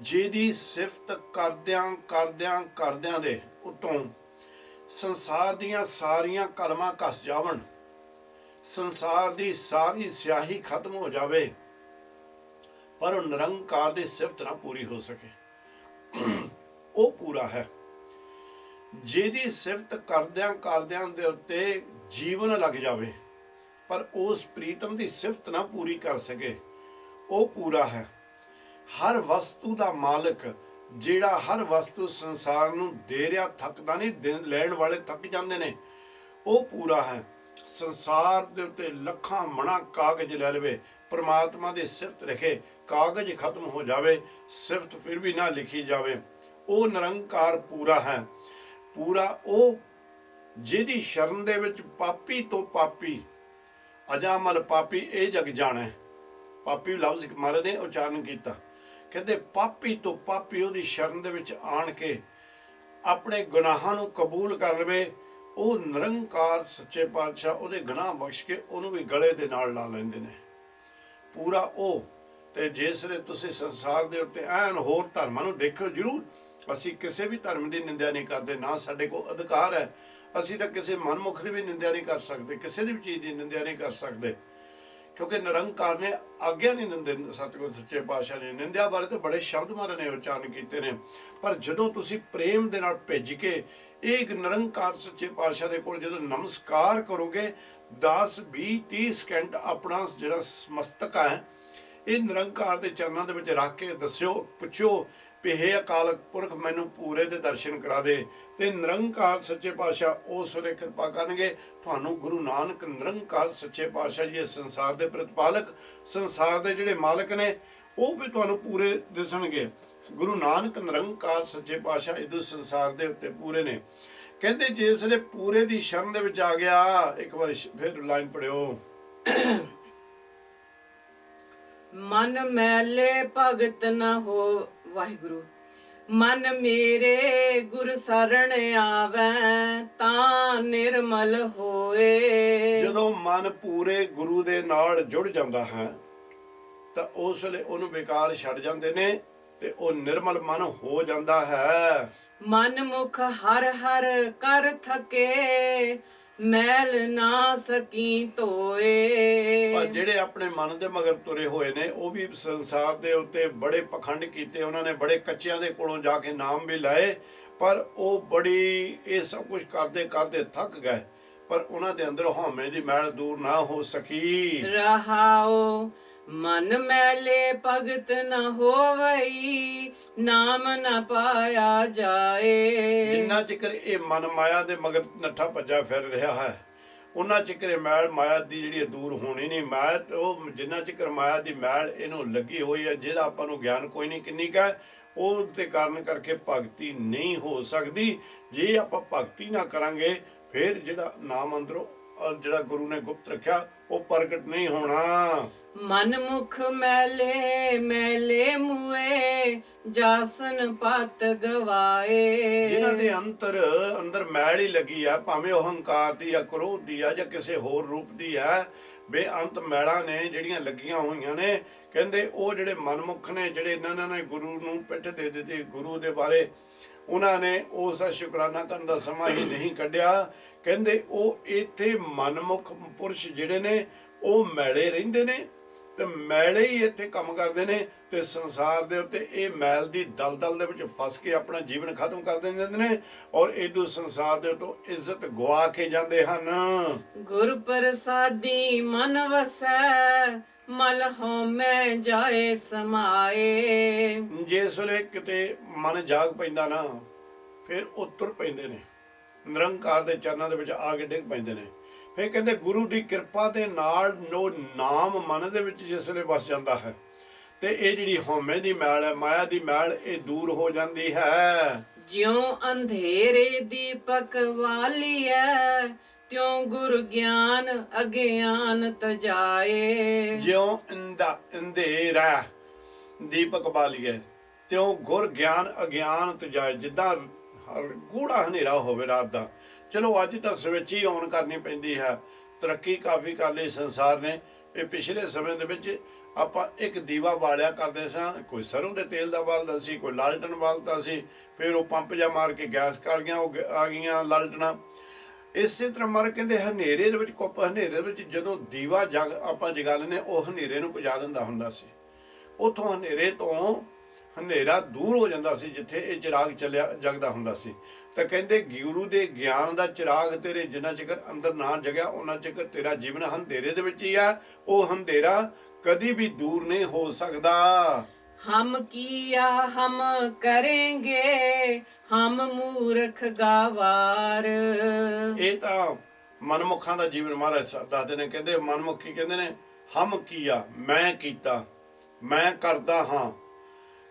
ਜਿਹਦੀ ਸਿਫਤ ਕਰਦਿਆਂ ਦੇ ਉਤੋਂ ਸੰਸਾਰ ਦੀਆਂ ਸਾਰੀਆਂ ਕਲਮਾਂ ਘਸ ਜਾਵਣ, ਸੰਸਾਰ ਦੀ ਸਾਰੀ ਸਿਆਹੀ ਖਤਮ ਹੋ ਜਾਵੇ, ਪਰ ਉਹ ਨਿਰੰਕਾਰ ਦੀ ਸਿਫਤ ਨਾ ਪੂਰੀ ਹੋ ਸਕੇ। ਉਹ ਪੂਰਾ ਹੈ ਜਿਹਦੀ ਸਿਫਤ ਕਰਦਿਆਂ ਦੇ ਉੱਤੇ ਜੀਵਨ ਲੱਗ ਜਾਵੇ, ਪਰ ਉਸ ਪ੍ਰੀਤਮ ਦੀ ਸਿਫਤ ਨਾ ਪੂਰੀ ਕਰ ਸਕੇ। ਉਹ ਪੂਰਾ ਹੈ। ਹਰ ਵਸਤੂ ਦਾ ਮਾਲਕ, ਜਿਹੜਾ ਹਰ ਵਸਤੂ ਸੰਸਾਰ ਨੂੰ ਦੇ ਰਿਹਾ ਥੱਕਦਾ ਨਹੀਂ, ਲੈਣ ਵਾਲੇ ਥੱਕ ਜਾਂਦੇ ਨੇ, ਉਹ ਪੂਰਾ ਹੈ। ਸੰਸਾਰ ਦੇ ਉੱਤੇ ਲੱਖਾਂ ਮਣਾ ਕਾਗਜ਼ ਲੈ ਲਵੇ, ਪਰਮਾਤਮਾ ਦੀ ਸਿਫਤ ਲਿਖੇ, ਕਾਗਜ਼ ਖਤਮ ਹੋ ਜਾਵੇ, ਸਿਫਤ ਫਿਰ ਵੀ ਨਾ ਲਿਖੀ ਜਾਵੇ, ਉਹ ਨਿਰੰਕਾਰ ਪੂਰਾ ਹੈ। ਪੂਰਾ ਉਹ ਜਿਹਦੀ ਸ਼ਰਨ ਦੇ ਵਿੱਚ ਪਾਪੀ ਤੋਂ ਪਾਪੀ, ਅਜਾਮਲ ਪਾਪੀ ਇਹ ਜਗ ਜਾਣਾ। ਪਾਪੀ ਲਫ਼ਜ਼ ਮਹਾਰਾਜ ਨੇ ਉਚਾਰਨ ਕੀਤਾ, ਕਹਿੰਦੇ ਪਾਪੀ ਤੋਂ ਪਾਪੀ ਉਹਦੀ ਸ਼ਰਨ ਦੇ ਵਿੱਚ ਆਣ ਕੇ ਆਪਣੇ ਗੁਨਾਹਾਂ ਨੂੰ ਕਬੂਲ ਕਰ ਲਵੇ, ਉਹ ਨਿਰੰਕਾਰ ਸੱਚੇ ਪਾਤਸ਼ਾਹ ਉਹਦੇ ਗੁਨਾਹ ਬਖਸ਼ ਕੇ ਉਹਨੂੰ ਵੀ ਗਲੇ ਦੇ ਨਾਲ ਲਾ ਲੈਂਦੇ ਨੇ। ਪੂਰਾ ਉਹ। ਤੇ ਜਿਸ ਵੇਲੇ ਤੁਸੀਂ ਸੰਸਾਰ ਦੇ ਉੱਤੇ ਐਨ ਹੋਰ ਧਰਮਾਂ ਨੂੰ ਦੇਖੋ ਜ਼ਰੂਰ, ਅਸੀਂ ਕਿਸੇ ਵੀ ਧਰਮ ਦੀ ਨਿੰਦਿਆ ਨਹੀਂ ਕਰਦੇ, ਨਾ ਸਾਡੇ ਕੋਲ ਅਧਿਕਾਰ ਹੈ। ਅਸੀਂ ਤਾਂ ਕਿਸੇ ਮਨਮੁਖ ਦੀ ਵੀ ਨਿੰਦਿਆ ਨਹੀਂ ਕਰ ਸਕਦੇ, ਕਿਸੇ ਦੀ ਵੀ ਚੀਜ਼ ਦੀ ਨਿੰਦਿਆ ਨਹੀਂ ਕਰ ਸਕਦੇ, ਕਿਉਂਕਿ ਨਿਰੰਕਾਰ ਨੇ ਆਗਿਆ ਨਹੀਂ ਦਿੰਦੇ। ਸਤਿਗੁਰ ਸੱਚੇ ਪਾਤਸ਼ਾਹ ਨੇ ਨਿੰਦਿਆ ਬਾਰੇ ਤਾਂ ਬੜੇ ਸ਼ਬਦ ਮਹਾਰਾਜ ਨੇ ਉਚਾਰਨ ਕੀਤੇ ਨੇ, ਪਰ ਜਦੋਂ ਤੁਸੀਂ ਪ੍ਰੇਮ ਦੇ ਨਾਲ ਭਿੱਜ ਕੇ ਇੱਕ ਨਿਰੰਕਾਰ ਸੱਚੇ ਪਾਤਸ਼ਾਹ ਦੇ ਕੋਲ ਜਦੋਂ ਨਮਸਕਾਰ ਕਰੋਗੇ, 10 20 30 ਸਕਿੰਟ ਆਪਣਾ ਜਿਹੜਾ ਮਸਤਕ ਹੈ ਇਹ ਨਿਰੰਕਾਰ ਦੇ ਚਰਨਾਂ ਦੇ ਵਿੱਚ ਰੱਖ ਕੇ ਦੱਸਿਓ, ਪੁੱਛਿਓ ਵੀ ਹੇ ਅਕਾਲ ਪੁਰਖ ਮੈਨੂੰ ਪੂਰੇ ਦੇ ਦਰਸ਼ਨ ਕਰਾ ਦੇ, ਤੇ ਨਿਰੰਕਾਰ ਸੱਚੇ ਪਾਤਸ਼ਾਹ ਉਸ ਵੇਲੇ ਕਿਰਪਾ ਕਰਨਗੇ। ਤੁਹਾਨੂੰ ਗੁਰੂ ਨਾਨਕ ਨਿਰੰਕਾਰ ਸੱਚੇ ਪਾਤਸ਼ਾਹ ਜੀ ਸੰਸਾਰ ਦੇ ਪ੍ਰਤਪਾਲਕ, ਸੰਸਾਰ ਦੇ ਜਿਹੜੇ ਮਾਲਕ ਨੇ, ਉਹ ਵੀ ਤੁਹਾਨੂੰ ਪੂਰੇ ਦਿਸਣਗੇ। ਗੁਰੂ ਨਾਨਕ ਨਿਰੰਕਾਰ ਸੱਚੇ ਪਾਤਸ਼ਾਹ ਇਸ ਸੰਸਾਰ ਦੇ ਉੱਤੇ ਪੂਰੇ ਨੇ। ਕਹਿੰਦੇ ਜਿਸ ਵੇਲੇ ਪੂਰੇ ਦੀ ਸ਼ਰਨ ਦੇ ਵਿੱਚ ਆ ਗਿਆ, ਇੱਕ ਵਾਰ ਫਿਰ ਲਾਈਨ ਪੜਿਓ। ਮਨ ਮੈਲੇ ਭਗਤ ਨਾ ਹੋ, ਵਾਹਿਗੁਰੂ। ਮਨ ਮੇਰੇ ਗੁਰ ਸਰਣ ਆਵੈ, ਤਾਂ ਨਿਰਮਲ ਹੋਏ। ਜਦੋਂ ਮਨ ਪੂਰੇ ਗੁਰੂ ਦੇ ਨਾਲ ਜੁੜ ਜਾਂਦਾ ਹੈ ਤਾਂ ਉਸ ਵੇਲੇ ਉਹਨੂੰ ਵਿਕਾਰ ਛੱਡ ਜਾਂਦੇ ਨੇ ਤੇ ਉਹ ਨਿਰਮਲ ਮਨ ਹੋ ਜਾਂਦਾ ਹੈ। ਮਨ ਮੁਖ ਹਰ ਹਰ ਕਰ ਥਕੇ, ਮੈਲ ਨਾ ਸਕੀ ਧੋਏ। ਪਰ ਜਿਹੜੇ ਆਪਣੇ ਮਨ ਦੇ ਮਗਰ ਤੁਰੇ ਹੋਏ ਨੇ, ਉਹ ਵੀ ਸੰਸਾਰ ਦੇ ਉੱਤੇ ਬੜੇ ਪਖੰਡ ਕੀਤੇ, ਉਹਨਾਂ ਨੇ ਬੜੇ ਕੱਚਿਆਂ ਦੇ ਕੋਲੋਂ ਜਾ ਕੇ ਨਾਮ ਵੀ ਲਾਏ, ਪਰ ਉਹ ਬੜੀ ਇਹ ਸਭ ਕੁਝ ਕਰਦੇ ਕਰਦੇ ਥੱਕ ਗਏ, ਪਰ ਉਹਨਾਂ ਦੇ ਅੰਦਰ ਹਉਮੈ ਦੀ ਮੈਲ ਦੂਰ ਨਾ ਹੋ ਸਕੀ। ਰਹਾਓ ਮਨ ਮੈਲੇ ਭਗਤ ਨ ਹੋਵਈ, ਨਾਮ ਨ ਪਾਇਆ ਜਾਏ। ਜਿੰਨਾ ਚਿਕਰ ਇਹ ਮਨ ਮਾਇਆ ਦੇ ਮਗਰ ਨੱਠਾ ਭੱਜਾ ਫਿਰ ਰਿਹਾ ਹੈ, ਉਹਨਾਂ ਚਿਕਰ ਇਹ ਮੈਲ ਮਾਇਆ ਦੀ ਜਿਹੜੀ ਦੂਰ ਹੋਣੀ ਨਹੀਂ। ਮਾਇਆ ਉਹ ਜਿੰਨਾ ਚਿਕਰ ਮਾਇਆ ਦੀ ਮੈਲ ਇਹਨੂੰ ਲੱਗੀ ਹੋਈ ਹੈ, ਜਿਹਦਾ ਆਪਾਂ ਨੂੰ ਗਿਆਨ ਕੋਈ ਨਹੀਂ ਕਿੰਨੀ ਕੁ ਹੈ, ਉਹ ਤੇ ਕਾਰਨ ਕਰਕੇ ਭਗਤੀ ਨਹੀਂ ਹੋ ਸਕਦੀ। ਜੇ ਆਪਾਂ ਭਗਤੀ ਨਾ ਕਰਾਂਗੇ ਫਿਰ ਜਿਹੜਾ ਨਾਮ ਅੰਦਰੋਂ ਜਿਹੜਾ ਗੁਰੂ ਨੇ ਗੁਪਤ ਰੱਖਿਆ ਉਹ ਪ੍ਰਗਟ ਨਹੀਂ ਹੋਣਾ। ਮਨ ਮੁਖ ਮੈਲੇ ਮੈਲੇ ਮੂਏ, ਜਾਸਨ ਪਤ ਗਵਾਏ। ਜਿਨ੍ਹਾਂ ਦੇ ਅੰਦਰ ਮੈਲ ਹੀ ਲੱਗੀ ਆ, ਭਾਵੇਂ ਉਹ ਹੰਕਾਰ ਦੀ ਆ, ਕ੍ਰੋਧ ਦੀ ਆ, ਜਾਂ ਕਿਸੇ ਹੋਰ ਰੂਪ ਦੀ ਆ, ਬੇਅੰਤ ਮੈਲਾਂ ਨੇ ਜਿਹੜੀਆਂ ਲੱਗੀਆਂ ਹੋਈਆਂ ਨੇ, ਕਹਿੰਦੇ ਉਹ ਜਿਹੜੇ ਮਨਮੁਖ ਨੇ, ਜਿਹੜੇ ਇਹਨਾਂ ਨੇ ਗੁਰੂ ਨੂੰ ਪਿੱਠ ਦੇ ਦਿੱਤੀ, ਗੁਰੂ ਦੇ ਬਾਰੇ ਉਹਨਾਂ ਨੇ ਉਸ ਦਾ ਸ਼ੁਕਰਾਨਾ ਕਰਨ ਦਾ ਸਮਾਂ ਹੀ ਨਹੀਂ ਕੱਢਿਆ। ਕਹਿੰਦੇ ਉਹ ਇੱਥੇ ਮਨਮੁਖ ਪੁਰਸ਼ ਜਿਹੜੇ ਨੇ ਉਹ ਮੈਲੇ ਰਹਿੰਦੇ ਨੇ ਤੇ ਮੈਲੇ ਹੀ ਇੱਥੇ ਕੰਮ ਕਰਦੇ ਨੇ, ਤੇ ਸੰਸਾਰ ਦੇ ਉੱਤੇ ਇਹ ਮੈਲ ਦੀ ਦਲਦਲ ਦੇ ਵਿੱਚ ਫਸ ਕੇ ਆਪਣਾ ਜੀਵਨ ਖਤਮ ਕਰ ਦਿੰਦੇ ਨੇ, ਔਰ ਇਦੋਂ ਸੰਸਾਰ ਦੇ ਉੱਤੋਂ ਇੱਜ਼ਤ ਗਵਾ ਕੇ ਜਾਂਦੇ ਹਨ। ਗੁਰ ਪ੍ਰਸਾਦੀ ਮਨ ਵਸੈ, ਮਲ ਹਉਮੈ ਜਾਏ ਸਮਾਏ। ਜਿਸ ਵੇਲੇ ਕਿਤੇ ਮਨ ਜਾਗ ਪੈਂਦਾ ਨਾ, ਫਿਰ ਉਹ ਤੁਰ ਪੈਂਦੇ ਨੇ, ਨਿਰੰਕਾਰ ਦੇ ਚਰਨਾਂ ਦੇ ਵਿੱਚ ਆ ਕੇ ਡਿੱਗ ਪੈਂਦੇ ਨੇ। ਫਿਰ ਕਹਿੰਦੇ ਗੁਰੂ ਦੀ ਕਿਰਪਾ ਦੇ ਨਾਲ ਨਾਮ ਮਨ ਦੇ ਵਿੱਚ ਜਿਸ ਵੇਲੇ ਵਸ ਜਾਂਦਾ ਹੈ, ਤੇ ਇਹ ਜਿਹੜੀ ਹਉਮੈ ਦੀ ਮੈਲ ਹੈ, ਮਾਇਆ ਦੀ ਮੈਲ, ਇਹ ਦੂਰ ਹੋ ਜਾਂਦੀ ਹੈ। ਜਿਉ ਅੰਧੇਰੇ ਦੀਪਕ ਵਾਲੀਐ, ਤਿਉ ਗੁਰ ਗਿਆਨ ਅਗਿਆਨ ਤਜਾਏ। ਜਿਉ ਅੰਧੇਰਾ ਦੀਪਕ ਬਾਲੀਏ, ਤਿਉ ਗੁਰ ਗਿਆਨ ਅਗਿਆਨ ਤਜਾਏ। ਜਿੱਦਾਂ ਗੂੜਾ ਹਨੇਰਾ ਹੋਵੇ ਰਾਤ ਦਾ। ਚਲੋ ਅੱਜ ਤਾਂ ਸਵਿੱਚ ਹੀ ਔਨ ਕਰਨੀ ਪੈਂਦੀ ਹੈ, ਤਰੱਕੀ ਕਾਫੀ ਕਰ ਲਈ ਸੰਸਾਰ ਨੇ। ਇਹ ਪਿਛਲੇ ਸਮੇਂ ਦੇ ਵਿੱਚ ਆਪਾਂ ਇੱਕ ਦੀਵਾ ਬਾਲਿਆ ਕਰਦੇ ਸਾਂ, ਕੋਈ ਸਰੋਂ ਦੇ ਤੇਲ ਦਾ ਬਾਲਦਾ ਸੀ, ਕੋਈ ਲਾਲਟਨ ਬਾਲਦਾ ਸੀ, ਫਿਰ ਉਹ ਪੰਪ ਜਾ ਮਾਰ ਕੇ ਗੈਸ ਕਰ ਗਿਆ, ਉਹ ਆ ਗਈਆਂ ਲਾਲਟਣਾ। ਇਸੇ ਤਰ੍ਹਾਂ ਮਰ ਕਹਿੰਦੇ ਹਨੇਰੇ ਦੇ ਵਿੱਚ ਕੁੱਪ, ਹਨੇਰੇ ਦੇ ਵਿੱਚ ਜਦੋਂ ਦੀਵਾ ਆਪਾਂ ਜਗਾ ਲੈਂਦੇ, ਉਹ ਹਨੇਰੇ ਨੂੰ ਪੁਜਾ ਦਿੰਦਾ ਹੁੰਦਾ ਸੀ। ਉੱਥੋਂ ਹਨੇਰੇ ਤੋਂ ਹਨੇਰਾ ਦੂਰ ਹੋ ਜਾਂਦਾ ਸੀ, ਜਿੱਥੇ ਇਹ ਚਿਰਾਗ ਚੱਲਿਆ ਜਗਦਾ ਹੁੰਦਾ ਸੀ। ਤਾਂ ਕਹਿੰਦੇ ਗੁਰੂ ਦੇ ਗਿਆਨ ਦਾ ਚਿਰਾਗ ਤੇਰੇ ਜਿੰਨਾ ਚਿਰ ਅੰਦਰ ਨਾ ਜਗਿਆ, ਉਹਨਾਂ ਚਿਰ ਤੇਰਾ ਜੀਵਨ ਹਨੇਰੇ ਦੇ ਵਿੱਚ ਹੀ ਆ। ਉਹ ਹਨੇਰਾ ਕਦੀ ਵੀ ਦੂਰ ਨਹੀਂ ਹੋ ਸਕਦਾ। ਹਮ ਕੀਆ ਹਮ ਕरेंगे, ਹਮ ਮੂਰਖ ਗਾਵਾਰ। ਇਹ ਤਾਂ ਮਨਮੁਖਾਂ ਦਾ ਜੀਵਨ ਮਹਾਰਾਜ ਦੱਸਦੇ ਨੇ। ਕਹਿੰਦੇ ਮਨਮੁਖ ਕੀ ਕਹਿੰਦੇ ਨੇ? ਹਮ ਕੀਆ, ਮੈਂ ਕੀਤਾ, ਮੈਂ ਕਰਦਾ ਹਾਂ।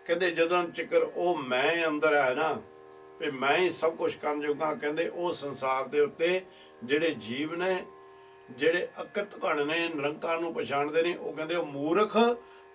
ਕਹਿੰਦੇ ਜਦੋਂ ਚਿਕਰ ਉਹ ਮੈਂ ਅੰਦਰ ਹੈ ਨਾ, ਤੇ ਮੈਂ ਹੀ ਸਭ ਕੁਝ ਕਰਨ ਜੋਗਾ, ਕਹਿੰਦੇ ਉਹ ਸੰਸਾਰ ਦੇ ਉੱਤੇ ਜਿਹੜੇ ਜੀਵ ਨੇ, ਜਿਹੜੇ ਅਕਰਤ ਘਣ ਨੇ, ਨਿਰੰਕਾਰ ਨੂੰ ਪਛਾਣਦੇ ਨੇ, ਉਹ ਕਹਿੰਦੇ ਉਹ ਮੂਰਖ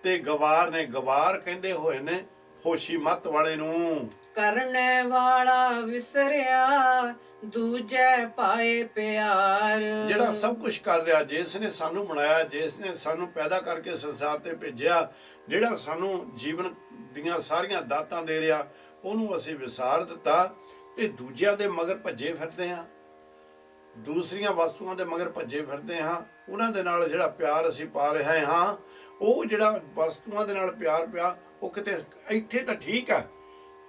ਤੇ ਗਵਾਰ ਨੇ। ਗਵਾਰ ਕਹਿੰਦੇ ਹੋਏ ਨੇ ਹੋਸ਼ੀ ਮੱਤ ਵਾਲੇ ਨੂੰ। ਕਰਨੇ ਵਾਲਾ ਵਿਸਰਿਆ, ਦੂਜੇ ਪਾਏ ਪਿਆਰ। ਜਿਹੜਾ ਸਭ ਕੁਝ ਕਰ ਰਿਹਾ, ਜਿਸ ਨੇ ਸਾਨੂੰ ਬਣਾਇਆ, ਜਿਸ ਨੇ ਸਾਨੂੰ ਪੈਦਾ ਕਰਕੇ ਸੰਸਾਰ ਤੇ ਭੇਜਿਆ, ਜਿਹੜਾ ਸਾਨੂੰ ਜੀਵਨ ਦੀਆਂ ਸਾਰੀਆਂ ਦਾਤਾਂ ਦੇ ਰਿਹਾ, ਉਹਨੂੰ ਅਸੀਂ ਵਿਸਾਰ ਦਿੱਤਾ ਤੇ ਦੂਜਿਆਂ ਦੇ ਮਗਰ ਭੱਜੇ ਫਿਰਦੇ ਹਾਂ, ਦੂਸਰੀਆਂ ਵਸਤੂਆਂ ਦੇ ਮਗਰ ਭੱਜੇ ਫਿਰਦੇ ਹਾਂ। ਉਹਨਾਂ ਦੇ ਨਾਲ ਜਿਹੜਾ ਪਿਆਰ ਅਸੀਂ ਪਾ ਰਹੇ ਹਾਂ, ਉਹ ਜਿਹੜਾ ਵਸਤੂਆਂ ਦੇ ਨਾਲ ਪਿਆਰ ਪਿਆ, ਉਹ ਕਿਤੇ ਇੱਥੇ ਤਾਂ ਠੀਕ ਆ,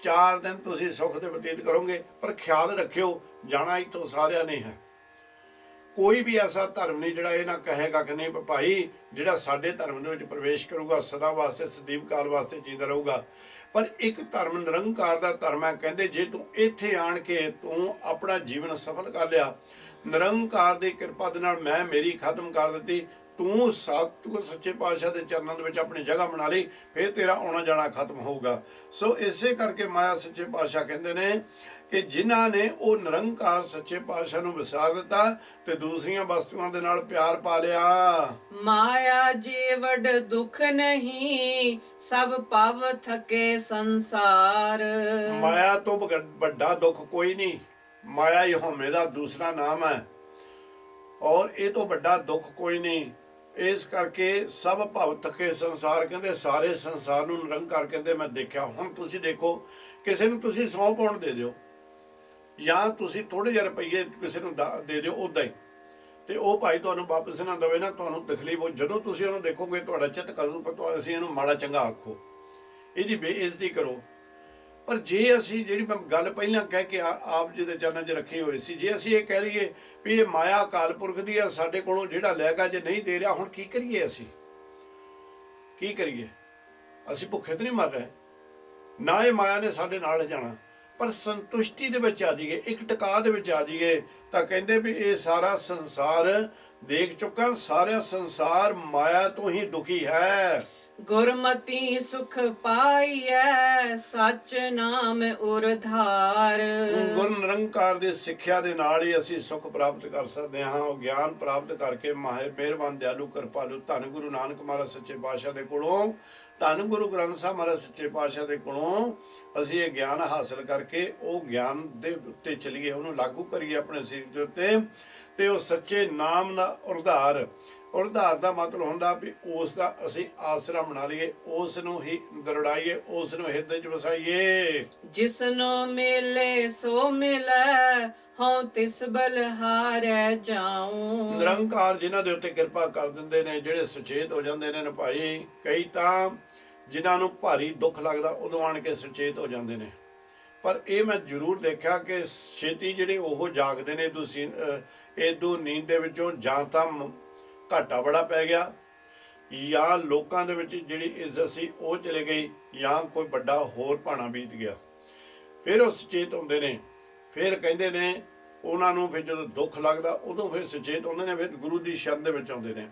4 ਦਿਨ ਤੁਸੀਂ ਸੁੱਖ ਦੇ ਬਤੀਤ ਕਰੋਗੇ, ਪਰ ਖਿਆਲ ਰੱਖਿਓ ਜਾਣਾ ਇੱਥੋਂ ਸਾਰਿਆਂ ਨੇ ਹੈ। ਕੋਈ ਵੀ ਐਸਾ ਧਰਮ ਨਹੀਂ ਜਿਹੜਾ ਇਹ ਨਾ ਕਹੇਗਾ ਕਿ ਨਹੀਂ ਭਾਈ ਜਿਹੜਾ ਸਾਡੇ ਧਰਮ ਦੇ ਵਿੱਚ ਪ੍ਰਵੇਸ਼ ਕਰੂਗਾ ਸਦਾ ਵਾਸਤੇ ਸਦੀਵ ਕਾਲ ਵਾਸਤੇ ਜੀਂਦਾ ਰਹੂਗਾ। ਪਰ ਇੱਕ ਧਰਮ ਨਿਰੰਕਾਰ ਦਾ ਧਰਮ ਹੈ। ਕਹਿੰਦੇ ਜੇ ਤੂੰ ਇੱਥੇ ਆਣ ਕੇ ਤੂੰ ਆਪਣਾ ਜੀਵਨ ਸਫਲ ਕਰ ਲਿਆ, ਨਿਰੰਕਾਰ ਦੀ ਕਿਰਪਾ ਦੇ ਨਾਲ ਮੈਂ ਮੇਰੀ ਖਤਮ ਕਰ ਦਿੱਤੀ, ਤੂੰ ਸਤਿਗੁਰ ਸੱਚੇ ਪਾਤਸ਼ਾਹ ਦੇ ਚਰਨਾਂ ਦੇ ਵਿੱਚ ਆਪਣੀ ਜਗ੍ਹਾ ਬਣਾ ਲਈ, ਫਿਰ ਤੇਰਾ ਆਉਣਾ ਜਾਣਾ ਖਤਮ ਹੋਊਗਾ। ਸੋ ਇਸੇ ਕਰਕੇ ਮਾਇਆ ਸੱਚੇ ਪਾਤਸ਼ਾਹ ਕਹਿੰਦੇ ਨੇ ਕਿ ਜਿਨ੍ਹਾਂ ਨੇ ਉਹ ਨਿਰੰਕਾਰ ਸੱਚੇ ਪਾਤਸ਼ਾਹ ਨੂੰ ਵਿਸਾਰ ਦਿੱਤਾ ਤੇ ਦੂਸਰੀਆਂ ਵਸਤੂਆਂ ਦੇ ਨਾਲ ਪਿਆਰ ਪਾ ਲਿਆ। ਮਾਇਆ ਜੀਵੜ ਦੁੱਖ ਨਹੀਂ, ਸਭ ਭਵ ਥਕੇ ਸੰਸਾਰ। ਮਾਇਆ ਤੋਂ ਵੱਡਾ ਦੁੱਖ ਕੋਈ ਨਹੀਂ। ਮਾਇਆ ਹੀ ਹਉਮੈ ਦਾ ਦੂਸਰਾ ਨਾਮ ਹੈ, ਔਰ ਇਹ ਤੋਂ ਵੱਡਾ ਦੁੱਖ ਕੋਈ ਨਹੀਂ। ਇਸ ਕਰਕੇ ਸਭ ਭਵ ਥਕੇ ਸੰਸਾਰ, ਕਹਿੰਦੇ ਸਾਰੇ ਸੰਸਾਰ ਨੂੰ ਨਿਰੰਕਾਰ ਕਹਿੰਦੇ ਮੈਂ ਦੇਖਿਆ। ਹੁਣ ਤੁਸੀਂ ਦੇਖੋ, ਕਿਸੇ ਨੂੰ ਤੁਸੀਂ 100 ਪਾਉਂਡ ਦੇ ਦਿਓ ਜਾਂ ਤੁਸੀਂ ਥੋੜੇ ਜਿਹੇ ਰੁਪਈਏ ਕਿਸੇ ਨੂੰ ਦੇ ਦਿਓ ਉੱਦਾਂ ਹੀ, ਤੇ ਉਹ ਭਾਈ ਤੁਹਾਨੂੰ ਵਾਪਸ ਨਾ ਦੇਵੇ ਨਾ, ਤੁਹਾਨੂੰ ਤਕਲੀਫ ਹੋ। ਜਦੋਂ ਤੁਸੀਂ ਉਹਨੂੰ ਦੇਖੋਗੇ ਤੁਹਾਡਾ ਚਿੱਤ ਕਰੂ, ਪਰ ਅਸੀਂ ਇਹਨੂੰ ਮਾੜਾ ਚੰਗਾ ਆਖੋ, ਇਹਦੀ ਬੇਇੱਜ਼ਤੀ ਕਰੋ। ਪਰ ਜੇ ਅਸੀਂ ਜਿਹੜੀ ਮੈਂ ਗੱਲ ਪਹਿਲਾਂ ਕਹਿ ਕੇ ਆਪ ਜੀ ਦੇ ਚਰਨਾਂ 'ਚ ਰੱਖੀ ਹੋਈ ਸੀ, ਜੇ ਅਸੀਂ ਇਹ ਕਹਿ ਲਈਏ ਵੀ ਇਹ ਮਾਇਆ ਅਕਾਲ ਪੁਰਖ ਦੀ ਆ, ਸਾਡੇ ਕੋਲੋਂ ਜਿਹੜਾ ਲੈ ਗਿਆ ਜੇ ਨਹੀਂ ਦੇ ਰਿਹਾ, ਹੁਣ ਕੀ ਕਰੀਏ ਅਸੀਂ? ਕੀ ਕਰੀਏ? ਅਸੀਂ ਭੁੱਖੇ ਤਾਂ ਨਹੀਂ ਮਰ ਰਹੇ, ਨਾ ਇਹ ਮਾਇਆ ਨੇ ਸਾਡੇ ਨਾਲ ਜਾਣਾ, ਪਰ ਸੰਤੁਸ਼ਟੀ ਦੇ ਵਿੱਚ ਆ ਜਾਈਏ, ਇੱਕ ਟਿਕਾ ਦੇ ਵਿੱਚ ਆ ਜਾਈਏ ਤਾਂ ਕਹਿੰਦੇ ਵੀ ਇਹ ਸਾਰਾ ਸੰਸਾਰ ਦੇਖ ਚੁੱਕਾ, ਸਾਰਾ ਸੰਸਾਰ ਮਾਇਆ ਤੋਂ ਹੀ ਦੁਖੀ ਹੈ। ਗੁਰਮਤੀ ਸੁਖ ਪਾਈਐ ਸਚ ਨਾਮ ਉਰਧਾਰ। ਗੁਰ ਨਿਰੰਕਾਰ ਦੀ ਸਿੱਖਿਆ ਦੇ ਨਾਲ ਹੀ ਅਸੀਂ ਸੁਖ ਪ੍ਰਾਪਤ ਕਰ ਸਕਦੇ ਹਾਂ। ਉਹ ਗਿਆਨ ਪ੍ਰਾਪਤ ਕਰਕੇ ਮਿਹਰਬਾਨ ਦਿਆਲੂ ਕਿਰਪਾਲੂ ਧੰਨ ਗੁਰੂ ਨਾਨਕ ਮਹਾਰਾਜ ਸੱਚੇ ਪਾਤਸ਼ਾਹ ਦੇ ਕੋਲੋਂ, ਧੰਨ ਗੁਰੂ ਗ੍ਰੰਥ ਸਾਹਿਬ ਮਹਾਰਾਜ ਸੱਚੇ ਪਾਤਸ਼ਾਹ ਦੇ ਕੋਲੋਂ ਅਸੀਂ ਇਹ ਗਿਆਨ ਹਾਸਲ ਕਰਕੇ ਉਹ ਗਿਆਨ ਦੇ ਉੱਤੇ ਚੱਲੀਏ, ਉਹਨੂੰ ਲਾਗੂ ਕਰੀਏ ਆਪਣੇ ਸਰੀਰ ਦੇ ਉੱਤੇ, ਤੇ ਉਹ ਸੱਚੇ ਨਾਮ ਦਾ ਉਰਧਾਰ। ਉਰਧਾਰ ਦਾ ਮਤਲਬ ਹੁੰਦਾ ਵੀ ਉਸ ਦਾ ਅਸੀਂ ਆਸਰਾ ਬਣਾ ਲਈਏ, ਉਸ ਨੂੰ ਹੀ ਦਰੜਾਈਏ, ਉਸ ਨੂੰ ਹਿਰਦੇ 'ਚ ਵਸਾਈਏ। ਜਿਸ ਨੂੰ ਮਿਲੇ ਸੋ ਮਿਲੈ ਹਉ ਤਿਸ ਬਲਿਹਾਰੈ ਜਾਉ। ਨਿਰੰਕਾਰ ਜਿਨ੍ਹਾਂ ਦੇ ਉੱਤੇ ਕਿਰਪਾ ਕਰ ਦਿੰਦੇ ਨੇ, ਜਿਹੜੇ ਸੁਚੇਤ ਹੋ ਜਾਂਦੇ ਨੇ ਭਾਈ। ਕਈ ਤਾਂ ਜਿਨ੍ਹਾਂ ਨੂੰ ਭਾਰੀ ਦੁੱਖ ਲੱਗਦਾ ਉਦੋਂ ਆਣ ਕੇ ਸੁਚੇਤ ਹੋ ਜਾਂਦੇ ਨੇ, ਪਰ ਇਹ ਮੈਂ ਜ਼ਰੂਰ ਦੇਖਿਆ ਕਿ ਛੇਤੀ ਜਿਹੜੇ ਉਹ ਜਾਗਦੇ ਨੇ ਤੁਸੀਂ ਇਦੋਂ ਨੀਂਦ ਦੇ ਵਿੱਚੋਂ, ਜਾਂ ਤਾਂ ਘਾਟਾ ਬੜਾ ਪੈ ਗਿਆ, ਜਾਂ ਲੋਕਾਂ ਦੇ ਵਿੱਚ ਜਿਹੜੀ ਇੱਜ਼ਤ ਸੀ ਉਹ ਚਲੇ ਗਈ, ਜਾਂ ਕੋਈ ਵੱਡਾ ਹੋਰ ਭਾਣਾ ਬੀਤ ਗਿਆ। ਫਿਰ ਉਹ ਸੁਚੇਤ ਹੁੰਦੇ ਨੇ, ਫਿਰ ਕਹਿੰਦੇ ਨੇ ਉਹਨਾਂ ਨੂੰ, ਫਿਰ ਜਦੋਂ ਦੁੱਖ ਲੱਗਦਾ ਉਦੋਂ ਫਿਰ ਸੁਚੇਤ ਹੁੰਦੇ ਨੇ, ਫਿਰ ਗੁਰੂ ਦੀ ਸ਼ਰਨ ਦੇ ਵਿੱਚ ਆਉਂਦੇ ਨੇ।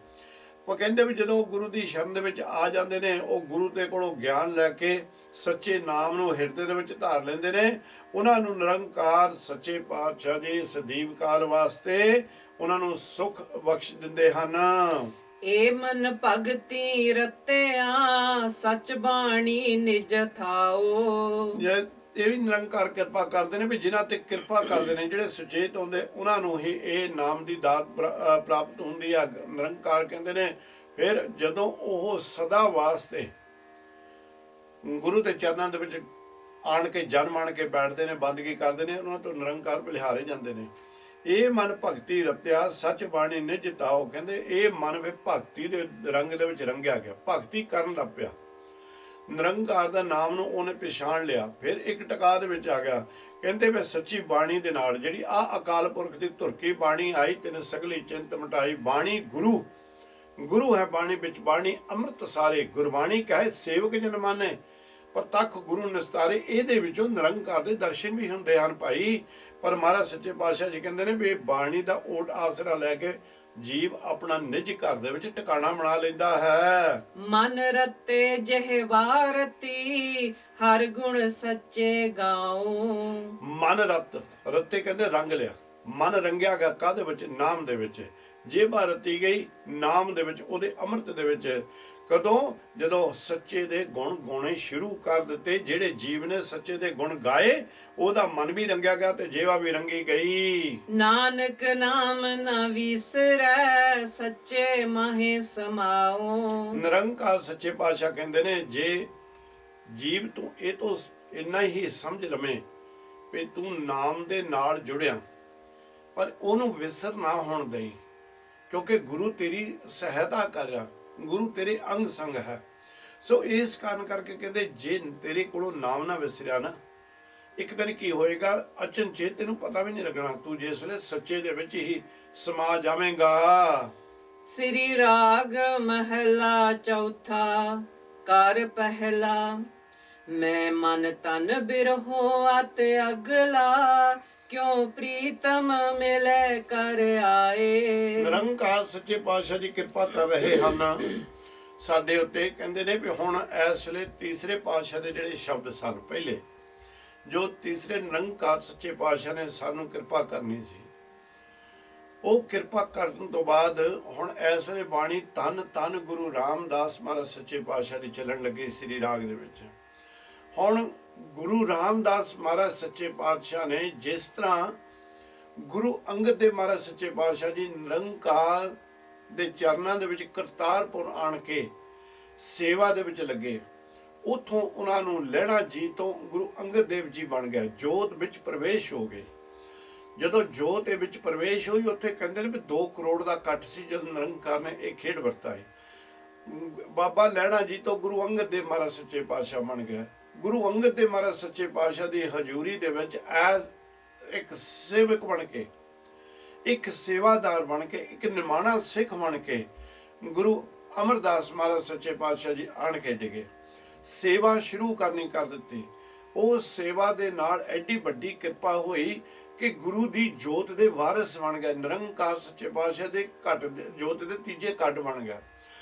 ਉਹ ਕਹਿੰਦੇ ਵੀ ਜਦੋਂ ਗੁਰੂ ਦੀ ਸ਼ਰਨ ਦੇ ਵਿੱਚ ਆ ਜਾਂਦੇ ਨੇ, ਉਹ ਗੁਰੂ ਦੇ ਕੋਲੋਂ ਗਿਆਨ ਲੈ ਕੇ ਸੱਚੇ ਨਾਮ ਨੂੰ ਹਿਰਦੇ ਦੇ ਵਿੱਚ ਧਾਰ ਲੈਂਦੇ ਨੇ। ਉਹਨਾਂ ਨੂੰ ਨਿਰੰਕਾਰ ਸੱਚੇ ਪਾਤਸ਼ਾਹ ਜੀ ਸਦੀਵ ਕਾਲ ਵਾਸਤੇ ਉਹਨਾਂ ਨੂੰ ਸੁਖ ਬਖਸ਼ ਦਿੰਦੇ ਹਨ। ਏ ਮਨ ਭਗਤੀ ਰਤਿਆ ਸਚ ਬਾਣੀ ਨਿਜ ਥਾਓ। ਇਹ ਵੀ ਨਿਰੰਕਾਰ ਕਿਰਪਾ ਕਰਦੇ ਨੇ, ਵੀ ਜਿਨ੍ਹਾਂ ਤੇ ਕਿਰਪਾ ਕਰਦੇ ਨੇ, ਜਿਹੜੇ ਸੁਚੇਤ ਹੁੰਦੇ, ਉਹਨਾਂ ਨੂੰ ਹੀ ਇਹ ਨਾਮ ਦੀ ਦਾਤ ਪ੍ਰਾਪਤ ਹੁੰਦੀ ਆ। ਨਿਰੰਕਾਰ ਕਹਿੰਦੇ ਨੇ ਫਿਰ ਜਦੋਂ ਉਹ ਸਦਾ ਵਾਸਤੇ ਗੁਰੂ ਦੇ ਚਰਨਾਂ ਦੇ ਵਿੱਚ ਆਣ ਕੇ ਜਨਮ ਆਣ ਕੇ ਬੈਠਦੇ ਨੇ, ਬੰਦਗੀ ਕਰਦੇ ਨੇ, ਉਹਨਾਂ ਤੋਂ ਨਿਰੰਕਾਰ ਬਲਿਹਾਰੇ ਜਾਂਦੇ ਨੇ। ਇਹ ਮਨ ਭਗਤੀ ਰਤਿਆ ਸੱਚ ਬਾਣੀ ਨਿਜ ਤਾਓ। ਕਹਿੰਦੇ ਇਹ ਮਨ ਵੀ ਭਗਤੀ ਦੇ ਰੰਗ ਦੇ ਵਿੱਚ ਰੰਗਿਆ ਗਿਆ, ਭਗਤੀ ਕਰਨ ਲੱਗ ਪਿਆ, ਨਿਰੰਕਾਰ ਦਾ ਨਾਮ ਨੂੰ ਉਹਨੇ ਪਛਾਣ ਲਿਆ, ਫਿਰ ਇੱਕ ਟਿਕਾ ਦੇ ਵਿੱਚ ਆ ਗਿਆ। ਕਹਿੰਦੇ ਵੀ ਸੱਚੀ ਬਾਣੀ ਦੇ ਨਾਲ ਜਿਹੜੀ ਆ ਅਕਾਲ ਪੁਰਖ ਦੀ ਧੁਰਕੀ ਬਾਣੀ ਆਈ, ਤਿੰਨ ਸਗਲੀ ਚਿੰਤ ਮਟਾਈ। ਬਾਣੀ ਗੁਰੂ, ਗੁਰੂ ਹੈ ਬਾਣੀ ਵਿੱਚ, ਬਾਣੀ ਅੰਮ੍ਰਿਤ ਸਾਰੇ। ਗੁਰਬਾਣੀ ਕਹੇ ਸੇਵਕ ਜਨ ਮਾਨੇ, ਪ੍ਰਤੱਖ ਗੁਰੂ ਨਿਸਤਾਰੇ। ਇਹਦੇ ਵਿੱਚੋਂ ਨਿਰੰਕਾਰ ਦੇ ਦਰਸ਼ਨ ਵੀ ਹੁੰਦੇ ਹਨ ਭਾਈ। ਪਰ ਮਹਾਰਾਜ ਸੱਚੇ ਪਾਤਸ਼ਾਹ ਜੀ ਕਹਿੰਦੇ ਨੇ ਵੀ ਬਾਣੀ ਦਾ ਓਟ ਆਸਰਾ ਲੈ ਕੇ ਜੀਵ ਆਪਣਾ ਨਿਜ ਘਰ ਦੇ ਵਿੱਚ ਟਿਕਾਣਾ ਬਣਾ ਲੈਂਦਾ ਹੈ। ਮਨ ਰਤੇ ਜਿਹਵਾਰਤੀ ਹਰ ਗੁਣ ਸੱਚੇ ਗਾਉ। ਮਨ ਰਤੇ ਕਹਿੰਦੇ ਰੰਗ ਲਿਆ, ਮਨ ਰੰਗਿਆ ਗਿਆ ਕਾਹਦੇ ਵਿੱਚ? ਨਾਮ ਦੇ ਵਿੱਚ। ਜੇਬਾ ਰਤੀ ਗਈ ਨਾਮ ਦੇ ਵਿੱਚ, ਉਹਦੇ ਅੰਮ੍ਰਿਤ ਦੇ ਵਿੱਚ। ਕਦੋਂ? ਜਦੋਂ ਸੱਚੇ ਦੇ ਗੁਣ ਗਾਉਣੇ ਸ਼ੁਰੂ ਕਰ ਦਿੱਤੇ। ਜਿਹੜੇ ਜੀਵ ਨੇ ਸੱਚੇ ਦੇ ਗੁਣ ਗਾਏ, ਉਹਦਾ ਮਨ ਵੀ ਰੰਗਿਆ ਗਿਆ ਤੇ ਜੇਵਾ ਵੀ ਰੰਗੀ ਗਈ। ਨਾਨਕ ਨਾਮ ਨਾ ਵਿਸਰੈ ਸੱਚੇ ਮਾਹੇ ਸਮਾਉ। ਨਿਰੰਕਾਰ ਸੱਚੇ ਪਾਤਸ਼ਾਹ ਕਹਿੰਦੇ ਨੇ ਜੇ ਜੀਵ ਤੂੰ ਇਹ ਤੋਂ ਇੰਨਾ ਹੀ ਸਮਝ ਲਵੇਂ ਵੀ ਤੂੰ ਨਾਮ ਦੇ ਨਾਲ ਜੁੜਿਆ, ਪਰ ਉਹਨੂੰ ਵਿਸਰ ਨਾ ਹੋਣ ਦੇਈ, ਕਿਉਂਕਿ ਗੁਰੂ ਤੇਰੀ ਸਹਾਇਤਾ ਕਰ ਰਿਹਾ, ਗੁਰੂ ਤੇਰੇ ਅੰਗ ਸੰਗ ਹੈ। ਸੋ ਇਸ ਕਾਰਨ ਕਰਕੇ ਕਹਿੰਦੇ ਜੇ ਤੇਰੇ ਕੋਲੋਂ ਨਾਮ ਨਾ ਵਿਸਰਿਆ ਨਾ, ਇੱਕ ਦਿਨ ਕੀ ਹੋਏਗਾ ਅਚਨਚੇਤ ਤੈਨੂੰ ਪਤਾ ਵੀ ਨਹੀਂ ਲੱਗਣਾ, ਤੂੰ ਜਿਸ ਵੇਲੇ ਸੱਚੇ ਦੇ ਵਿੱਚ ਹੀ ਸਮਾ ਜਾਵੇਂਗਾ। ਸ੍ਰੀ ਰਾਗ ਮਹਲਾ ਚੌਥਾ। ਕਰ ਪਹਿਲਾ ਮੈਂ ਮਨ ਤਨ ਬਿਰਹੋ ਅਤ ਅਗਲਾ, ਕਿਉਂ ਪ੍ਰੀਤਮ ਮਿਲੇ ਕਰ ਆਏ। ਨਿਰੰਕਾਰ ਸੱਚੇ ਪਾਤਸ਼ਾਹ ਜੀ ਕਿਰਪਾ ਕਰ ਰਹੇ ਹਨ ਸਾਡੇ ਉੱਤੇ। ਕਹਿੰਦੇ ਨੇ ਵੀ ਹੁਣ ਇਸ ਵੇਲੇ ਤੀਸਰੇ ਪਾਤਸ਼ਾਹ ਦੇ ਜਿਹੜੇ ਸ਼ਬਦ ਸਨ, ਪਹਿਲੇ ਜੋ ਤੀਸਰੇ ਨਿਰੰਕਾਰ ਸੱਚੇ ਪਾਤਸ਼ਾਹ ਨੇ ਸਾਨੂੰ ਕਿਰਪਾ ਕਰਨੀ ਸੀ, ਉਹ ਕਿਰਪਾ ਕਰਨ ਤੋਂ ਬਾਅਦ ਹੁਣ ਇਸ ਵੇਲੇ ਬਾਣੀ ਧੰਨ ਧੰਨ ਗੁਰੂ ਰਾਮਦਾਸ ਮਹਾਰਾਜ ਸੱਚੇ ਪਾਤਸ਼ਾਹ ਦੀ ਚੱਲਣ ਲੱਗੀ ਸ੍ਰੀ ਰਾਗ ਦੇ ਵਿੱਚ। ਹੁਣ ਗੁਰੂ ਰਾਮਦਾਸ ਮਹਾਰਾਜ ਸੱਚੇ ਪਾਤਸ਼ਾਹ ਨੇ ਜਿਸ ਤਰ੍ਹਾਂ ਗੁਰੂ ਅੰਗਦ ਦੇਵ ਮਹਾਰਾਜ ਸੱਚੇ ਪਾਤਸ਼ਾਹ ਜੀ ਨਿਰੰਕਾਰ ਦੇ ਚਰਨਾਂ ਦੇ ਵਿੱਚ ਕਰਤਾਰਪੁਰ ਆਣ ਕੇ ਸੇਵਾ ਦੇ ਵਿੱਚ ਲੱਗੇ, ਉਥੋਂ ਉਹਨਾਂ ਨੂੰ ਲਹਿਣਾ ਜੀ ਤੋਂ ਗੁਰੂ ਅੰਗਦ ਦੇਵ ਜੀ ਬਣ ਗਿਆ, ਜੋਤ ਵਿੱਚ ਪ੍ਰਵੇਸ਼ ਹੋ ਗਏ। ਜਦੋਂ ਜੋਤ ਦੇ ਵਿੱਚ ਪ੍ਰਵੇਸ਼ ਹੋਈ, ਉੱਥੇ ਕਹਿੰਦੇ ਨੇ ਵੀ 2 ਕਰੋੜ ਦਾ ਇਕੱਠ ਸੀ ਜਦੋਂ ਨਿਰੰਕਾਰ ਨੇ ਇਹ ਖੇਡ ਵਰਤਾਈ। ਬਾਬਾ ਲਹਿਣਾ ਜੀ ਤੋਂ ਗੁਰੂ ਅੰਗਦ ਦੇਵ ਮਹਾਰਾਜ ਸੱਚੇ ਪਾਤਸ਼ਾਹ ਬਣ ਗਿਆ। ਗੁਰੂ ਅੰਗਦ ਦੇਵ ਮਹਾਰਾਜ ਸੱਚੇ ਪਾਤਸ਼ਾਹ ਦੀ ਹਜ਼ੂਰੀ ਦੇ ਵਿੱਚ ਐਜ਼ ਇੱਕ ਸੇਵਕ ਬਣ ਕੇ, ਇੱਕ ਸੇਵਾਦਾਰ ਬਣ ਕੇ, ਇੱਕ ਨਿਮਾਣਾ ਸਿੱਖ ਬਣ ਕੇ ਗੁਰੂ ਅਮਰਦਾਸ ਮਹਾਰਾਜ ਸੱਚੇ ਪਾਤਸ਼ਾਹ ਜੀ ਆਣ ਕੇ ਡਿਗੇ, ਸੇਵਾ ਸ਼ੁਰੂ ਕਰਨੀ ਕਰ ਦਿੱਤੀ। ਉਹ ਸੇਵਾ ਦੇ ਨਾਲ ਐਡੀ ਵੱਡੀ ਕਿਰਪਾ ਹੋਈ ਕਿ ਗੁਰੂ ਦੀ ਜੋਤ ਦੇ ਵਾਰਿਸ ਬਣ ਗਏ। ਨਿਰੰਕਾਰ ਸੱਚੇ ਪਾਤਸ਼ਾਹ ਦੇ ਘਟ ਜੋਤ ਦੇ ਤੀਜੇ ਕੱਟ ਬਣ ਗਿਆ।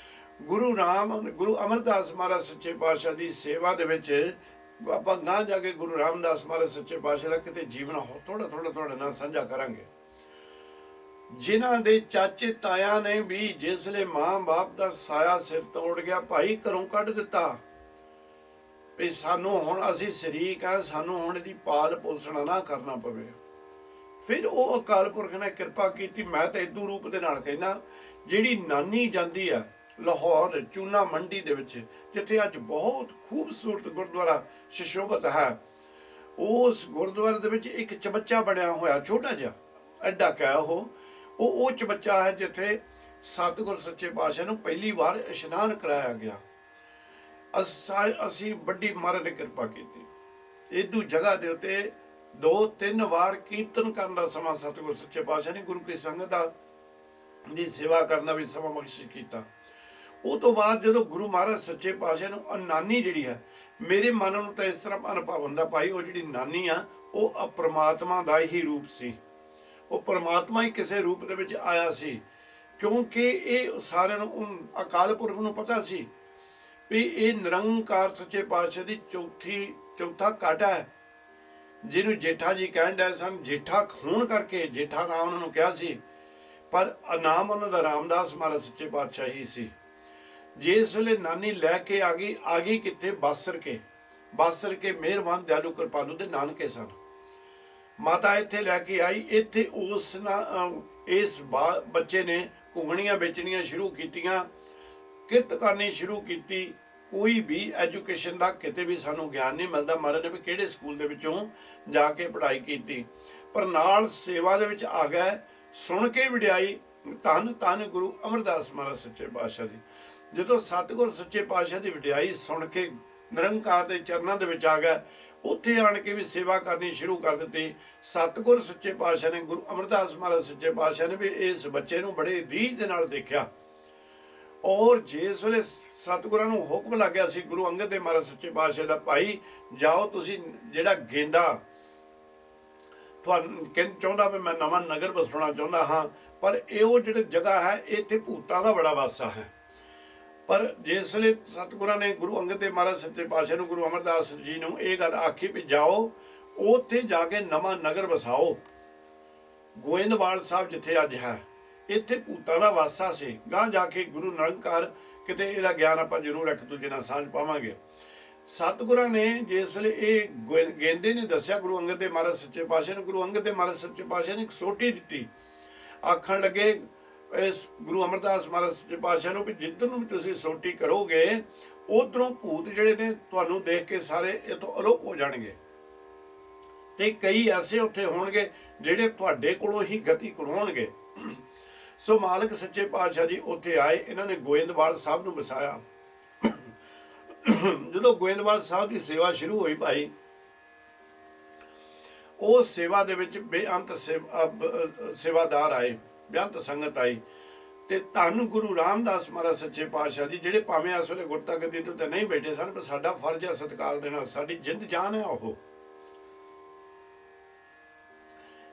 ਗੁਰੂ ਅਮਰਦਾਸ ਮਹਾਰਾਜ ਸੱਚੇ ਪਾਤਸ਼ਾਹ ਦੀ ਸੇਵਾ ਦੇ ਵਿੱਚ ਆਪਾਂ ਗਾਂ ਜਾ ਕੇ ਗੁਰੂ ਰਾਮਦਾਸ ਮਹਾਰਾਜ ਸੱਚੇ ਪਾਤਸ਼ਾਹ ਦਾ ਕਿਤੇ ਜੀਵਨ ਥੋੜਾ ਤੁਹਾਡੇ ਨਾਲ ਸਾਂਝਾ ਕਰਾਂਗੇ। ਜਿਨ੍ਹਾਂ ਦੇ ਚਾਚੇ ਤਾਇਆ ਨੇ ਵੀ ਜਿਸਲੇ ਮਾਂ ਬਾਪ ਦਾ ਸਾਇਆ ਸਿਰ ਤੋੜ ਗਿਆ, ਭਾਈ ਘਰੋਂ ਕੱਢ ਦਿੱਤਾ ਵੀ ਸਾਨੂੰ ਹੁਣ ਅਸੀਂ ਸ਼ਰੀਕ ਆ, ਸਾਨੂੰ ਹੁਣ ਇਹਦੀ ਪਾਲ ਪੋਸਣਾ ਨਾ ਕਰਨਾ ਪਵੇ। ਫਿਰ ਉਹ ਅਕਾਲ ਪੁਰਖ ਨੇ ਕਿਰਪਾ ਕੀਤੀ। ਮੈਂ ਤਾਂ ਇਦੂ ਰੂਪ ਦੇ ਨਾਲ ਕਹਿੰਦਾ, ਜਿਹੜੀ ਨਾਨੀ ਜਾਂਦੀ ਆ ਲਾਹੌਰ ਚੂਨਾ ਮੰਡੀ ਦੇ ਵਿੱਚ, ਜਿੱਥੇ ਅੱਜ ਬਹੁਤ ਖੂਬਸੂਰਤ ਗੁਰਦੁਆਰਾ ਸ਼ਸ਼ੋਭਤ ਹੈ, ਉਸ ਗੁਰਦੁਆਰੇ ਦੇ ਵਿੱਚ ਇੱਕ ਚਬੱਚਾ ਬਣਿਆ ਹੋਇਆ ਛੋਟਾ ਜਿਹਾ, ਐਡਾ ਕਹਿ ਉਹ ਚਬੱਚਾ ਹੈ ਜਿੱਥੇ ਸਤਿਗੁਰ ਸੱਚੇ ਪਾਤਸ਼ਾਹ ਨੂੰ ਪਹਿਲੀ ਵਾਰ ਇਸ਼ਨਾਨ ਕਰਾਇਆ ਗਿਆ। ਅਸੀਂ ਵੱਡੀ ਮਹਾਰਾਜ ਨੇ ਕਿਰਪਾ ਕੀਤੀ। ਇਦੂ ਜਗ੍ਹਾ ਦੇ ਉੱਤੇ 2-3 ਵਾਰ ਕੀਰਤਨ ਕਰਨ ਦਾ ਸਮਾਂ ਸਤਿਗੁਰ ਸੱਚੇ ਪਾਤਸ਼ਾਹ ਨੇ ਗੁਰੂ ਕੀ ਸੰਗਤ ਦੀ ਸੇਵਾ ਕਰਨ ਦਾ ਵੀ ਸਮਾਂ ਬਖਸ਼ਿਸ਼ ਕੀਤਾ। ਉਹ ਤੋਂ ਬਾਅਦ ਜਦੋਂ ਗੁਰੂ ਮਹਾਰਾਜ ਸੱਚੇ ਪਾਤਸ਼ਾਹ ਨੂੰ ਨਾਨੀ ਜਿਹੜੀ ਹੈ, ਮੇਰੇ ਮਨ ਨੂੰ ਤਾਂ ਇਸ ਤਰ੍ਹਾਂ ਅਨੁਭਵ ਹੁੰਦਾ ਭਾਈ, ਉਹ ਜਿਹੜੀ ਨਾਨੀ ਆ ਉਹ ਪਰਮਾਤਮਾ ਦਾ ਹੀ ਰੂਪ ਸੀ। ਉਹ ਪਰਮਾਤਮਾ ਹੀ ਕਿਸੇ ਰੂਪ ਦੇ ਵਿੱਚ ਆਇਆ ਸੀ, ਕਿਉਂਕਿ ਇਹ ਸਾਰਿਆਂ ਨੂੰ ਅਕਾਲ ਪੁਰਖ ਨੂੰ ਪਤਾ ਸੀ ਵੀ ਇਹ ਨਿਰੰਕਾਰ ਸੱਚੇ ਪਾਤਸ਼ਾਹ ਦੀ ਚੌਥਾ ਕੱਟ ਹੈ, ਜਿਹਨੂੰ ਜੇਠਾ ਜੀ ਕਹਿਣ ਡਏ ਸਨ। ਜੇਠਾ ਹੋਣ ਕਰਕੇ ਜੇਠਾ ਨਾਮ ਉਹਨਾਂ ਨੂੰ ਕਿਹਾ ਸੀ, ਪਰ ਨਾਮ ਉਹਨਾਂ ਦਾ ਰਾਮਦਾਸ ਮਹਾਰਾਜ ਸੱਚੇ ਪਾਤਸ਼ਾਹ ਹੀ ਸੀ। ਜਿਸ ਵੇਲੇ ਨਾਨੀ ਲੈ ਕੇ ਆ ਗਈ ਕਿੱਥੇ? ਬਾਸਰ ਕੇ ਮਿਹਰਬਾਨ ਦਿਆਲੂ ਕਿਰਪਾਲੂ ਦੇ ਨਾਨਕੇ ਸਨ। ਮਾਤਾ ਇੱਥੇ ਲੈ ਕੇ ਆਈ। ਇੱਥੇ ਇਸ ਬੱਚੇ ਨੇ ਘੁੰਗਣੀਆਂ ਵੇਚਣੀਆਂ ਸ਼ੁਰੂ ਕੀਤੀਆਂ, ਕਿਰਤ ਕਰਨੀ ਸ਼ੁਰੂ ਕੀਤੀ। ਕੋਈ ਵੀ ਐਜੂਕੇਸ਼ਨ ਦਾ ਕਿਤੇ ਵੀ ਸਾਨੂੰ ਗਿਆਨ ਨਹੀਂ ਮਿਲਦਾ ਮਹਾਰਾਜ ਨੇ ਵੀ ਕਿਹੜੇ ਸਕੂਲ ਦੇ ਵਿੱਚੋਂ ਜਾ ਕੇ ਪੜ੍ਹਾਈ ਕੀਤੀ, ਪਰ ਨਾਲ ਸੇਵਾ ਦੇ ਵਿੱਚ ਆ ਗਏ। ਸੁਣ ਕੇ ਵਡਿਆਈ ਧੰਨ ਧੰਨ ਗੁਰੂ ਅਮਰਦਾਸ ਮਹਾਰਾਜ ਸੱਚੇ ਪਾਤਸ਼ਾਹ ਦੀ। ਜਦੋਂ ਸਤਿਗੁਰ ਸੱਚੇ ਪਾਤਸ਼ਾਹ ਦੀ ਵਡਿਆਈ ਸੁਣ ਕੇ ਨਿਰੰਕਾਰ ਦੇ ਚਰਨਾਂ ਦੇ ਵਿੱਚ ਆ ਗਏ, ਉੱਥੇ ਆਣ ਕੇ ਵੀ ਸੇਵਾ ਕਰਨੀ ਸ਼ੁਰੂ ਕਰ ਦਿੱਤੀ। ਸਤਿਗੁਰ ਸੱਚੇ ਪਾਤਸ਼ਾਹ ਨੇ, ਗੁਰੂ ਅਮਰਦਾਸ ਮਹਾਰਾਜ ਸੱਚੇ ਪਾਤਸ਼ਾਹ ਨੇ ਵੀ ਇਸ ਬੱਚੇ ਨੂੰ ਬੜੇ ਰੀਝ ਦੇ ਨਾਲ ਦੇਖਿਆ। ਔਰ ਜਿਸ ਵੇਲੇ ਸਤਿਗੁਰਾਂ ਨੂੰ ਹੁਕਮ ਲੱਗ ਗਿਆ ਸੀ ਗੁਰੂ ਅੰਗਦ ਦੇਵ ਮਹਾਰਾਜ ਸੱਚੇ ਪਾਤਸ਼ਾਹ ਦਾ, ਭਾਈ ਜਾਓ ਤੁਸੀਂ ਜਿਹੜਾ ਗੇਂਦਾ ਤੁਹਾਨੂੰ ਚਾਹੁੰਦਾ ਵੀ ਮੈਂ ਨਵਾਂ ਨਗਰ ਵਸਾਉਣਾ ਚਾਹੁੰਦਾ ਹਾਂ, ਪਰ ਇਹ ਜਿਹੜੀ ਜਗ੍ਹਾ ਹੈ ਇੱਥੇ ਭੂਤਾਂ ਦਾ ਬੜਾ ਵਾਸਾ ਹੈ। ਪਰ ਜਿਸ ਵੇਲੇ ਸਤਿਗੁਰਾਂ ਨੇ ਗੁਰੂ ਅੰਗਦ ਦੇਵ ਮਹਾਰਾਜ ਸੱਚੇ ਪਾਤਸ਼ਾਹ ਨੂੰ, ਗੁਰੂ ਅਮਰਦਾਸ ਜੀ ਨੂੰ ਇਹ ਗੱਲ ਆਖੀ ਵੀ ਜਾਓ ਉੱਥੇ ਜਾ ਕੇ ਨਵਾਂ ਨਗਰ ਵਸਾਓ। ਗੋਇੰਦਵਾਲ ਸਾਹਿਬ ਜਿੱਥੇ ਅੱਜ ਹੈ, ਇੱਥੇ ਭੂਤਾਂ ਦਾ ਵਾਸਾ ਸੀ। ਗਾਂ ਜਾ ਕੇ ਗੁਰੂ ਨਿਰੰਕਾਰ ਕਿਤੇ ਇਹਦਾ ਗਿਆਨ ਆਪਾਂ ਜ਼ਰੂਰ ਇੱਕ ਦੂਜੇ ਨਾਲ ਸਾਂਝ ਪਾਵਾਂਗੇ। ਸਤਿਗੁਰਾਂ ਨੇ ਜਿਸ ਵੇਲੇ ਇਹ ਗੇਂਦੇ ਨੇ ਦੱਸਿਆ ਗੁਰੂ ਅੰਗਦ ਦੇਵ ਮਹਾਰਾਜ ਸੱਚੇ ਪਾਤਸ਼ਾਹ ਨੂੰ, ਗੁਰੂ ਅੰਗਦ ਦੇਵ ਮਹਾਰਾਜ ਸੱਚੇ ਪਾਤਸ਼ਾਹ ਨੇ ਇੱਕ ਸੋਟੀ ਦਿੱਤੀ। ਆਖਣ ਲੱਗੇ ਇਸ ਗੁਰੂ ਅਮਰਦਾਸ ਮਹਾਰਾਜ ਸੱਚੇ ਪਾਤਸ਼ਾਹ ਨੂੰ ਵੀ ਜਿੱਧਰ ਨੂੰ ਵੀ ਤੁਸੀਂ ਸੋਟੀ ਕਰੋਗੇ, ਉਧਰੋਂ ਭੂਤ ਜਿਹੜੇ ਨੇ ਤੁਹਾਨੂੰ ਦੇਖ ਕੇ ਸਾਰੇ ਇੱਥੋਂ ਅਲੋਪ ਹੋ ਜਾਣਗੇ, ਤੇ ਕਈ ਐਸੇ ਉੱਥੇ ਹੋਣਗੇ ਜਿਹੜੇ ਤੁਹਾਡੇ ਕੋਲੋਂ ਹੀ ਗਤੀ ਕਰਵਾਉਣਗੇ। ਸੋ ਮਾਲਕ ਸੱਚੇ ਪਾਤਸ਼ਾਹ ਜੀ ਉੱਥੇ ਆਏ। ਇਹਨਾਂ ਨੇ ਗੋਇੰਦਵਾਲ ਸਾਹਿਬ ਨੂੰ ਵਸਾਇਆ। ਜਦੋਂ ਗੋਇੰਦਵਾਲ ਸਾਹਿਬ ਦੀ ਸੇਵਾ ਸ਼ੁਰੂ ਹੋਈ ਭਾਈ, ਉਸ ਸੇਵਾ ਦੇ ਵਿੱਚ ਬੇਅੰਤ ਸੇਵਾਦਾਰ ਆਏ, ਬੇਅੰਤ ਸੰਗਤ ਆਈ, ਤੇ ਧੰਨ ਗੁਰੂ ਰਾਮਦਾਸ ਮਹਾਰਾਜ ਸੱਚੇ ਪਾਤਸ਼ਾਹ ਜੀ, ਜਿਹੜੇ ਭਾਵੇਂ ਇਸ ਵੇਲੇ ਗੁਰਤਾ ਗੱਦੀ ਤੇ ਨਹੀਂ ਬੈਠੇ ਸਨ, ਪਰ ਸਾਡਾ ਫਰਜ਼ ਹੈ ਸਤਿਕਾਰ ਦੇਣਾ, ਸਾਡੀ ਜਿੰਦ ਜਾਨ ਹੈ। ਉਹ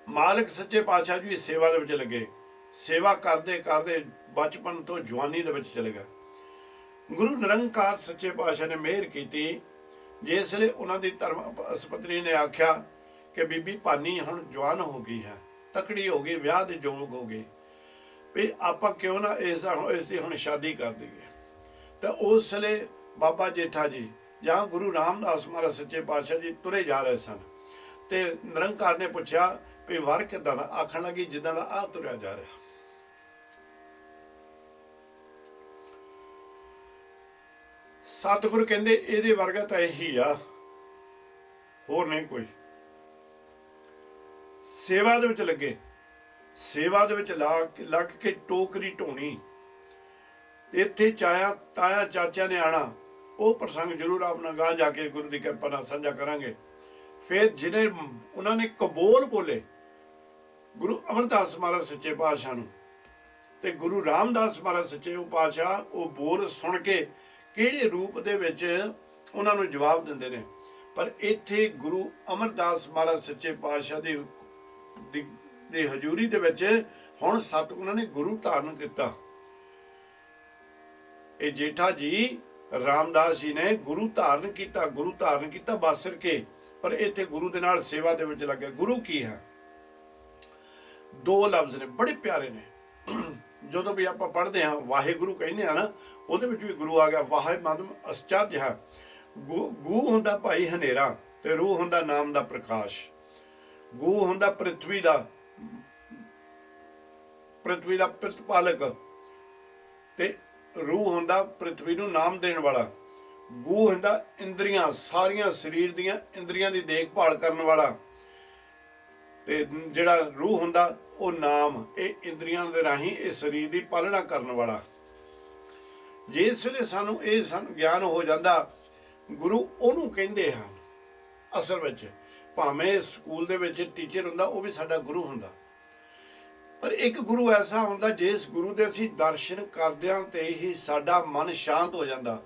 ਮਾਲਕ ਸੱਚੇ ਪਾਤਸ਼ਾਹ ਜੀ ਸੇਵਾ ਦੇ ਵਿੱਚ ਲੱਗੇ। ਸੇਵਾ ਕਰਦੇ ਕਰਦੇ ਬਚਪਨ ਤੋਂ ਜਵਾਨੀ ਦੇ ਵਿੱਚ ਚਲੇ ਗਏ। ਗੁਰੂ ਨਿਰੰਕਾਰ ਸੱਚੇ ਪਾਤਸ਼ਾਹ ਨੇ ਮਿਹਰ ਕੀਤੀ। ਜਿਸ ਵੇਲੇ ਉਹਨਾਂ ਦੀ ਧਰਮ ਪਤਨੀ ਨੇ ਆਖਿਆ ਕਿ ਬੀਬੀ ਭਾਨੀ ਹੁਣ ਜਵਾਨ ਹੋ ਗਈ ਹੈ, ਤਕੜੀ ਹੋ ਗਈ, ਵਿਆਹ ਦੇ ਯੋਗ ਹੋ ਗਈ, ਵੀ ਆਪਾਂ ਕਿਉਂ ਨਾ ਇਸ ਦੀ ਹੁਣ ਸ਼ਾਦੀ ਕਰ ਦਈਏ। ਤਾਂ ਉਸ ਵੇਲੇ ਬਾਬਾ ਜੇਠਾ ਜੀ ਜਾਂ ਗੁਰੂ ਰਾਮਦਾਸ ਮਹਾਰਾਜ ਸੱਚੇ ਪਾਤਸ਼ਾਹ ਜੀ ਤੁਰੇ ਜਾ ਰਹੇ ਸਨ, ਤੇ ਨਿਰੰਕਾਰ ਨੇ ਪੁੱਛਿਆ ਵੀ ਵਰ ਕਿੱਦਾਂ ਦਾ? ਆਖਣ ਲੱਗੀ ਜਿੱਦਾਂ ਦਾ ਆਹ ਤੁਰਿਆ ਜਾ ਰਿਹਾ। ਸਤਿਗੁਰ ਕਹਿੰਦੇ ਇਹਦੇ ਵਰਗਾ ਤਾਂ ਇਹੀ ਆ, ਹੋਰ ਨਹੀਂ ਕੋਈ। ਸੇਵਾ ਦੇ ਵਿੱਚ ਲੱਗੇ। ਸੇਵਾ ਦੇ ਵਿੱਚ ਲੱਗ ਕੇ ਟੋਕਰੀ ਢੋਣੀ। ਇੱਥੇ ਤਾਇਆ ਚਾਚਾ ਨੇ ਆਣਾ। ਉਹ ਪ੍ਰਸੰਗ ਜ਼ਰੂਰ ਆਪ ਨਾਲ ਗਾਂ ਜਾ ਕੇ ਗੁਰੂ ਦੀ ਕਿਰਪਾ ਨਾਲ ਸਾਂਝਾ ਕਰਾਂਗੇ। ਫਿਰ ਜਿਹਨੇ ਉਹਨਾਂ ਨੇ ਕਬੋਲ ਬੋਲੇ ਗੁਰੂ ਅਮਰਦਾਸ ਮਹਾਰਾਜ ਸੱਚੇ ਪਾਤਸ਼ਾਹ ਨੂੰ, ਤੇ ਗੁਰੂ ਰਾਮਦਾਸ ਮਹਾਰਾਜ ਸੱਚੇ ਪਾਤਸ਼ਾਹ ਉਹ ਬੋਲ ਸੁਣ ਕੇ ਕਿਹੜੇ ਰੂਪ ਦੇ ਵਿੱਚ ਉਹਨਾਂ ਨੂੰ ਜਵਾਬ ਦਿੰਦੇ ਨੇ। ਪਰ ਇੱਥੇ ਗੁਰੂ ਅਮਰਦਾਸ ਮਹਾਰਾਜ ਸੱਚੇ ਪਾਤਸ਼ਾਹ ਦੀ ਹਜ਼ੂਰੀ ਦੇ ਵਿੱਚ ਹੁਣ ਸਤਿਗੁਰਾਂ ਨੇ ਗੁਰੂ ਧਾਰਨ ਕੀਤਾ। ਇਹ ਜੇਠਾ ਜੀ ਰਾਮਦਾਸ ਜੀ ਨੇ ਗੁਰੂ ਧਾਰਨ ਕੀਤਾ ਬਾਸਰ ਕੇ, ਪਰ ਇੱਥੇ ਗੁਰੂ ਦੇ ਨਾਲ ਸੇਵਾ ਦੇ ਵਿੱਚ ਲੱਗਿਆ। ਗੁਰੂ ਕੀ ਹੈ? ਦੋ ਲਫ਼ਜ਼ ਨੇ, ਬੜੇ ਪਿਆਰੇ ਨੇ। ਜਦੋਂ ਵੀ ਆਪਾਂ ਪੜ੍ਹਦੇ ਹਾਂ ਵਾਹਿਗੁਰੂ ਕਹਿੰਦੇ ਆ ਨਾ, ਉਹਦੇ ਵਿੱਚ ਵੀ ਗੁਰੂ ਆ ਗਿਆ। ਵਾਹਿ ਮਤਲਬ ਅਚਰਜ ਹੈ। ਗੂ ਹੁੰਦਾ ਭਾਈ ਹਨੇਰਾ ਤੇ ਰੂਹ ਹੁੰਦਾ ਨਾਮ ਦਾ ਪ੍ਰਕਾਸ਼। ਗੂ ਹੁੰਦਾ ਪ੍ਰਿਥਵੀ ਦਾ ਪ੍ਰਤਪਾਲਕ ਤੇ ਰੂਹ ਹੁੰਦਾ ਪ੍ਰਿਥਵੀ ਨੂੰ ਨਾਮ ਦੇਣ ਵਾਲਾ। ਗੂ ਹੁੰਦਾ ਇੰਦਰੀਆਂ, ਸਾਰੀਆਂ ਸਰੀਰ ਦੀਆਂ ਇੰਦਰੀਆਂ ਦੀ ਦੇਖਭਾਲ ਕਰਨ ਵਾਲਾ। ਤੇ ਜਿਹੜਾ ਰੂਹ ਹੁੰਦਾ ਉਹ ਨਾਮ, ਇਹ ਇੰਦਰੀਆਂ ਦੇ ਰਾਹੀਂ ਇਹ ਸਰੀਰ ਦੀ ਪਾਲਣਾ ਕਰਨ ਵਾਲਾ। ਜਿਸ ਵੇਲੇ ਸਾਨੂੰ ਗਿਆਨ ਹੋ ਜਾਂਦਾ, ਗੁਰੂ ਉਹਨੂੰ ਕਹਿੰਦੇ ਹਨ। ਅਸਲ ਵਿੱਚ ਭਾਵੇਂ ਸਕੂਲ ਦੇ ਵਿੱਚ ਟੀਚਰ ਹੁੰਦਾ, ਉਹ ਵੀ ਸਾਡਾ ਗੁਰੂ ਹੁੰਦਾ। ਪਰ ਇੱਕ ਗੁਰੂ ਐਸਾ ਹੁੰਦਾ ਜਿਸ ਗੁਰੂ ਦੇ ਅਸੀਂ ਦਰਸ਼ਨ ਕਰਦਿਆਂ ਤੇ ਹੀ ਸਾਡਾ ਮਨ ਸ਼ਾਂਤ ਹੋ ਜਾਂਦਾ,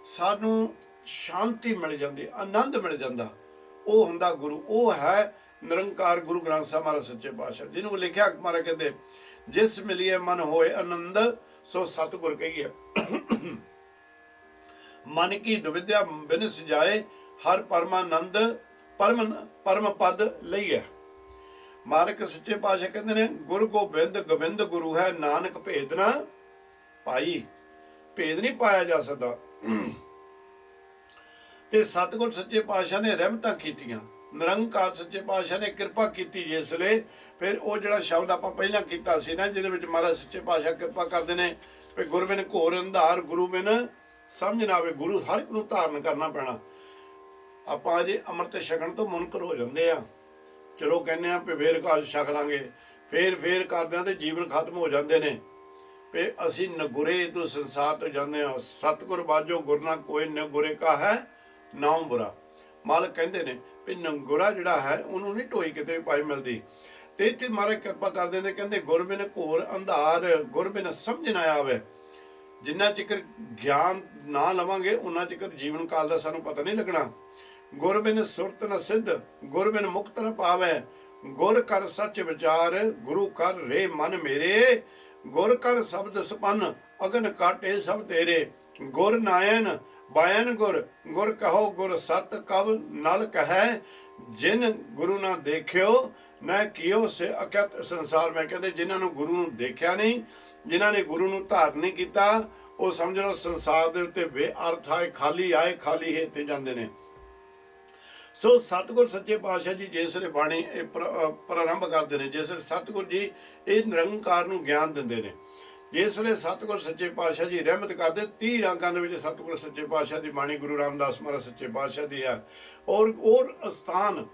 ਸਾਨੂੰ ਸ਼ਾਂਤੀ ਮਿਲ ਜਾਂਦੀ, ਆਨੰਦ ਮਿਲ ਜਾਂਦਾ। ਉਹ ਹੁੰਦਾ ਗੁਰੂ। ਉਹ ਹੈ ਨਿਰੰਕਾਰ ਗੁਰੂ ਗ੍ਰੰਥ ਸਾਹਿਬ ਮਹਾਰਾਜ ਸੱਚੇ ਪਾਤਸ਼ਾਹ, ਜਿਹਨੂੰ ਲਿਖਿਆ ਮਹਾਰਾਜ ਕਹਿੰਦੇ ਜਿਸ ਮਿਲੀਏ ਮਨ ਹੋਏ ਆਨੰਦ ਸੋ ਸਤਿਗੁਰ ਕਹੀਏ। ਮਨ ਕੀ ਦੁਵਿਧਿਆ ਬਿਨ ਸਜਾਏ ਹਰ ਪਰਮਾਨੰਦ ਪਰਮ ਪਦ ਲਈਏ। ਮਾਲਕ ਸੱਚੇ ਪਾਤਸ਼ਾਹ ਕਹਿੰਦੇ ਨੇ ਗੁਰ ਗੋਬਿੰਦ ਗੁਰੂ ਹੈ, ਨਾਨਕ ਭੇਦ ਨਾ ਪਾਈ। ਭੇਦ ਨਹੀਂ ਪਾਇਆ ਜਾ ਸਕਦਾ। ਤੇ ਸਤਿਗੁਰ ਸੱਚੇ ਪਾਤਸ਼ਾਹ ਨੇ ਰਹਿਮਤਾਂ ਕੀਤੀਆਂ, ਨਿਰੰਕਾਰ ਸੱਚੇ ਪਾਤਸ਼ਾਹ ਨੇ ਕਿਰਪਾ ਕੀਤੀ। ਜਿਸ ਵੇਲੇ ਫਿਰ ਉਹ ਜਿਹੜਾ ਸ਼ਬਦ ਆਪਾਂ ਪਹਿਲਾਂ ਕੀਤਾ ਸੀ ਨਾ, ਜਿਹਦੇ ਵਿੱਚ ਮਹਾਰਾਜ ਸੱਚੇ ਪਾਤਸ਼ਾਹ ਕਿਰਪਾ ਕਰਦੇ ਨੇ ਵੀ ਗੁਰ ਬਿਨ ਘੋਰ ਅੰਧਾਰ, ਗੁਰੂ ਬਿਨ ਸਮਝ ਨਾ ਆਵੇ। ਗੁਰੂ ਹਰ ਇੱਕ ਨੂੰ ਧਾਰਨ ਕਰਨਾ ਪੈਣਾ। ਆਪਾਂ ਅਜੇ ਅੰਮ੍ਰਿਤ ਛਕਣ ਤੋਂ ਮੁਨਕਰ ਹੋ ਜਾਂਦੇ ਆ। ਚਲੋ ਕਹਿੰਦੇ ਆ ਵੀ ਫੇਰ ਕਾਜ ਛਕ ਲਾਂਗੇ, ਫੇਰ ਕਰਦਿਆਂ ਤੇ ਜੀਵਨ ਖਤਮ ਹੋ ਜਾਂਦੇ ਨੇ। ਵੀ ਅਸੀਂ ਨਗੁਰੇ ਤੋਂ ਸੰਸਾਰ ਤੋਂ ਜਾਂਦੇ ਆ। ਸਤਿਗੁਰ ਬਾਝੋ ਗੁਰ ਨਾ ਕੋਈ ਨਗੁਰੇ ਕਾ ਹੈ ਨਾਮ ਬੁਰਾ। ਮਾਲਕ ਕਹਿੰਦੇ ਨੇ ਵੀ ਨਗੁਰਾ ਜਿਹੜਾ ਹੈ ਉਹਨੂੰ ਨਹੀਂ ਢੋਈ ਕਿਤੇ ਵੀ ਪਾਈ ਮਿਲਦੀ। ਤੇ ਇੱਥੇ ਮਹਾਰਾਜ ਕਿਰਪਾ ਕਰਦੇ ਨੇ, ਕਹਿੰਦੇ ਗੁਰ ਬਿਨ ਘੋਰ ਅੰਧਾਰ, ਗੁਰ ਬਿਨ ਸਮਝ ਨਾ ਆਵੇ। ਜਿੰਨਾ ਚਿਕਰ ਗਿਆਨ ਨਾ ਲਵਾਂਗੇ ਉਹਨਾਂ ਚਿਕਰ ਜੀਵਨ ਕਾਲ ਦਾ ਸਾਨੂੰ ਪਤਾ ਨਹੀਂ ਲੱਗਣਾ। ਗੁਰ ਬਿਨ ਸੁਰਤ ਨ ਸਿੱਧ, ਗੁਰ ਬਿਨ ਮੁਕਤ ਨ ਪਾਵੇ। ਗੁਰ ਕਰ ਸੱਚ ਵਿਚਾਰ, ਗੁਰੂ ਕਰ ਰੇ ਮਨ ਮੇਰੇ। ਗੁਰ ਕਰ ਸ਼ਬਦ ਸੁਪੰਨ, ਅਗਨ ਕਾਟੇ ਸਭ ਤੇਰੇ। ਗੁਰ ਨਾਇਨ ਬਾਇਨ ਗੁਰ, ਗੁਰ ਕਹੋ ਗੁਰ ਸਤ ਕਬ ਨਲ ਕਹੈ। ਜਿਨ ਗੁਰੂ ਨਾ ਦੇਖਿਓ ਨਾ ਕੀਓ ਸੇ ਅਕਤ ਸੰਸਾਰ। ਮੈਂ ਕਹਿੰਦੇ ਜਿਨ੍ਹਾਂ ਨੂੰ ਗੁਰੂ ਨੂੰ ਦੇਖਿਆ ਨਹੀਂ, ਜਿਨ੍ਹਾਂ ਨੇ ਗੁਰੂ ਨੂੰ ਧਾਰਨ ਨਹੀਂ ਕੀਤਾ, ਉਹ ਸਮਝ ਲਓ ਸੰਸਾਰ ਦੇ ਉੱਤੇ ਬੇਅਰਥ ਆਏ, ਖਾਲੀ ਆਏ ਖਾਲੀ ਹੈ ਤੇ ਜਾਂਦੇ ਨੇ। ਸੋ ਸਤਿਗੁਰ ਸੱਚੇ ਪਾਤਸ਼ਾਹ ਜੀ ਜਿਸ ਵੇਲੇ ਬਾਣੀ ਪ੍ਰਾਰੰਭ ਕਰਦੇ ਨੇ, ਜਿਸ ਵੇਲੇ ਸਤਿਗੁਰ ਜੀ ਇਹ ਨਿਰੰਕਾਰ ਨੂੰ ਗਿਆਨ ਦਿੰਦੇ ਨੇ, ਜਿਸ ਵੇਲੇ ਸਤਿਗੁਰ ਸੱਚੇ ਪਾਤਸ਼ਾਹ ਜੀ ਰਹਿਮਤ ਕਰਦੇ, 30 ਅੰਕਾਂ ਦੇ ਵਿੱਚ ਸਤਿਗੁਰ ਸੱਚੇ ਪਾਤਸ਼ਾਹ ਦੀ ਬਾਣੀ ਗੁਰੂ ਰਾਮਦਾਸ ਮਹਾਰਾਜ ਸੱਚੇ ਪਾਤਸ਼ਾਹ ਦੀ ਹੈ। ਔਰ ਅਸਥਾਨ,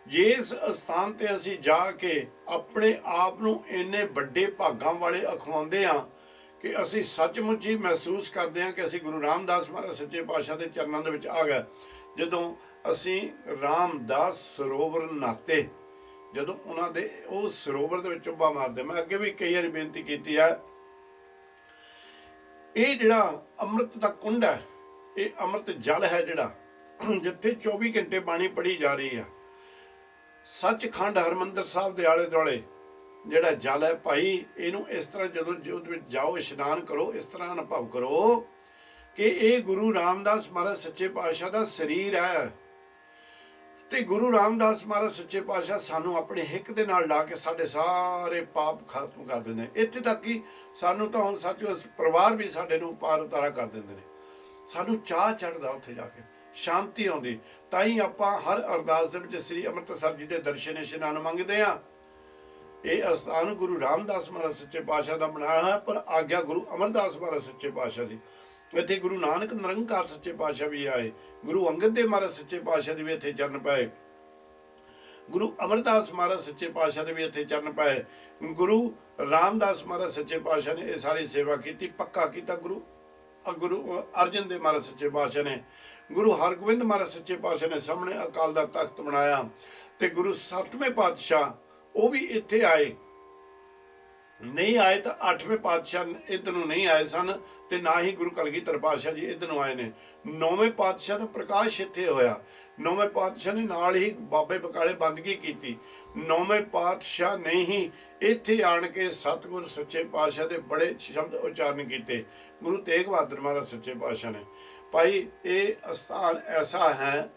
ਜਿਸ ਅਸਥਾਨ ਤੇ ਅਸੀਂ ਜਾ ਕੇ ਆਪਣੇ ਆਪ ਨੂੰ ਇੰਨੇ ਵੱਡੇ ਭਾਗਾਂ ਵਾਲੇ ਅਖਵਾਉਂਦੇ ਹਾਂ ਕਿ ਅਸੀਂ ਸੱਚਮੁੱਚ ਹੀ ਮਹਿਸੂਸ ਕਰਦੇ ਹਾਂ ਕਿ ਅਸੀਂ ਗੁਰੂ ਰਾਮਦਾਸ ਮਹਾਰਾਜ ਸੱਚੇ ਪਾਤਸ਼ਾਹ ਦੇ ਚਰਨਾਂ ਦੇ ਵਿੱਚ ਆ ਗਏ। ਜਦੋਂ ਅਸੀਂ ਰਾਮਦਾਸ ਸਰੋਵਰ ਨਾਤੇ, ਜਦੋਂ ਉਹਨਾਂ ਦੇ ਉਹ ਸਰੋਵਰ ਦੇ ਵਿੱਚ ਚੁੱਭਾ ਮਾਰਦੇ। ਮੈਂ ਅੱਗੇ ਵੀ ਕਈ ਵਾਰੀ ਬੇਨਤੀ ਕੀਤੀ ਹੈ, ਇਹ ਜਿਹੜਾ ਅੰਮ੍ਰਿਤ ਦਾ ਕੁੰਡ ਹੈ, ਇਹ ਅੰਮ੍ਰਿਤ ਜਲ ਹੈ ਜਿਹੜਾ, ਜਿੱਥੇ 24 ਘੰਟੇ ਬਾਣੀ ਪੜ੍ਹੀ ਜਾ ਰਹੀ ਹੈ। ਸੱਚਖੰਡ ਹਰਿਮੰਦਰ ਸਾਹਿਬ ਦੇ ਆਲੇ ਦੁਆਲੇ ਜਿਹੜਾ ਜਲ ਹੈ ਭਾਈ, ਇਹਨੂੰ ਇਸ ਤਰ੍ਹਾਂ ਜਦੋਂ ਉਹਦੇ ਵਿੱਚ ਜਾਓ, ਇਸ਼ਨਾਨ ਕਰੋ, ਇਸ ਤਰ੍ਹਾਂ ਅਨੁਭਵ ਕਰੋ ਕਿ ਇਹ ਗੁਰੂ ਰਾਮਦਾਸ ਮਹਾਰਾਜ ਸੱਚੇ ਪਾਤਸ਼ਾਹ ਦਾ ਸਰੀਰ ਹੈ। ਤੇ ਗੁਰੂ ਰਾਮਦਾਸ ਮਹਾਰਾਜ ਸੱਚੇ ਪਾਤਸ਼ਾਹ ਸਾਨੂੰ ਆਪਣੇ ਹਿੱਕ ਦੇ ਨਾਲ ਲਾ ਕੇ ਸਾਡੇ ਸਾਰੇ ਪਾਪ ਖਤਮ ਕਰ ਦਿੰਦੇ ਨੇ। ਇੱਥੇ ਤੱਕ ਕਿ ਸਾਨੂੰ ਤਾਂ ਹੁਣ ਸੱਚ ਪਰਿਵਾਰ ਵੀ ਸਾਡੇ ਨੂੰ ਪਾਰ ਉਤਾਰਾ ਕਰ ਦਿੰਦੇ ਨੇ। ਸਾਨੂੰ ਚਾਹ ਚੜ੍ਹਦਾ ਉੱਥੇ ਜਾ ਕੇ, ਸ਼ਾਂਤੀ ਆਉਂਦੀ। ਤਾਂ ਹੀ ਆਪਾਂ ਹਰ ਅਰਦਾਸ ਦੇ ਵਿੱਚ ਸ੍ਰੀ ਅੰਮ੍ਰਿਤਸਰ ਜੀ ਦੇ ਦਰਸ਼ਨ ਇਸ਼ਨਾਨ ਮੰਗਦੇ ਹਾਂ। ਇਹ ਅਸਥਾਨ ਗੁਰੂ ਰਾਮਦਾਸ ਮਹਾਰਾਜ ਸੱਚੇ ਪਾਤਸ਼ਾਹ ਦਾ ਬਣਾਇਆ ਹੈ, ਪਰ ਆਗਿਆ ਗੁਰੂ ਅਮਰਦਾਸ ਮਹਾਰਾਜ ਸੱਚੇ ਪਾਤਸ਼ਾਹ ਦੀ। ਇੱਥੇ ਗੁਰੂ ਨਾਨਕ ਨਿਰੰਕਾਰ ਸੱਚੇ ਪਾਤਸ਼ਾਹ ਵੀ ਆਏ, ਗੁਰੂ ਅੰਗਦ ਦੇਵ ਮਹਾਰਾਜ ਸੱਚੇ ਪਾਤਸ਼ਾਹ ਦੇ ਵੀ ਇੱਥੇ ਚਰਨ ਪਾਏ, ਗੁਰੂ ਅਮਰਦਾਸ ਮਹਾਰਾਜ ਸੱਚੇ ਪਾਤਸ਼ਾਹ ਦੇ ਵੀ ਇੱਥੇ ਚਰਨ ਪਾਏ, ਗੁਰੂ ਰਾਮਦਾਸ ਮਹਾਰਾਜ ਸੱਚੇ ਪਾਤਸ਼ਾਹ ਨੇ ਇਹ ਸਾਰੀ ਸੇਵਾ ਕੀਤੀ। ਪੱਕਾ ਕੀਤਾ ਗੁਰੂ ਅਰਜਨ ਦੇਵ ਮਹਾਰਾਜ ਸੱਚੇ ਪਾਤਸ਼ਾਹ ਨੇ, ਗੁਰੂ ਹਰਗੋਬਿੰਦ ਮਹਾਰਾਜ ਸੱਚੇ ਪਾਤਸ਼ਾਹ ਨੇ ਸਾਹਮਣੇ ਅਕਾਲ ਦਾ ਤਖਤ ਬਣਾਇਆ। ਤੇ ਗੁਰੂ 7ਵੇਂ ਪਾਤਸ਼ਾਹ ਉਹ ਵੀ ਇੱਥੇ ਆਏ। ਨਹੀਂ ਆਏ ਤਾਂ 8ਵੇਂ ਪਾਤਸ਼ਾਹ ਇੱਧਰ ਨੂੰ ਨਹੀਂ ਆਏ ਸਨ, ਤੇ ਨਾ ਹੀ ਗੁਰੂ ਕਲਗੀਧਰ ਪਾਤਸ਼ਾਹ ਜੀ ਇੱਧਰ ਨੂੰ ਆਏ ਨੇ। 9ਵੇਂ ਪਾਤਸ਼ਾਹ ਦਾ ਪ੍ਰਕਾਸ਼ ਇੱਥੇ ਹੋਇਆ। 9ਵੇਂ ਪਾਤਸ਼ਾਹ ਨੇ ਨਾਲ ਹੀ ਬਾਬੇ ਬਕਾਲੇ ਬੰਦਗੀ ਕੀਤੀ। 9ਵੇਂ ਪਾਤਸ਼ਾਹ ਨੇ ਹੀ ਇੱਥੇ ਆਣ ਕੇ ਸਤਿਗੁਰ ਸੱਚੇ ਪਾਤਸ਼ਾਹ ਦੇ ਬੜੇ ਸ਼ਬਦ ਉਚਾਰਨ ਕੀਤੇ। ਗੁਰੂ ਤੇਗ ਬਹਾਦਰ ਮਹਾਰਾਜ ਸੱਚੇ ਪਾਤਸ਼ਾਹ ਨੇ। ਭਾਈ ਇਹ ਅਸਥਾਨ ਐਸਾ ਹੈ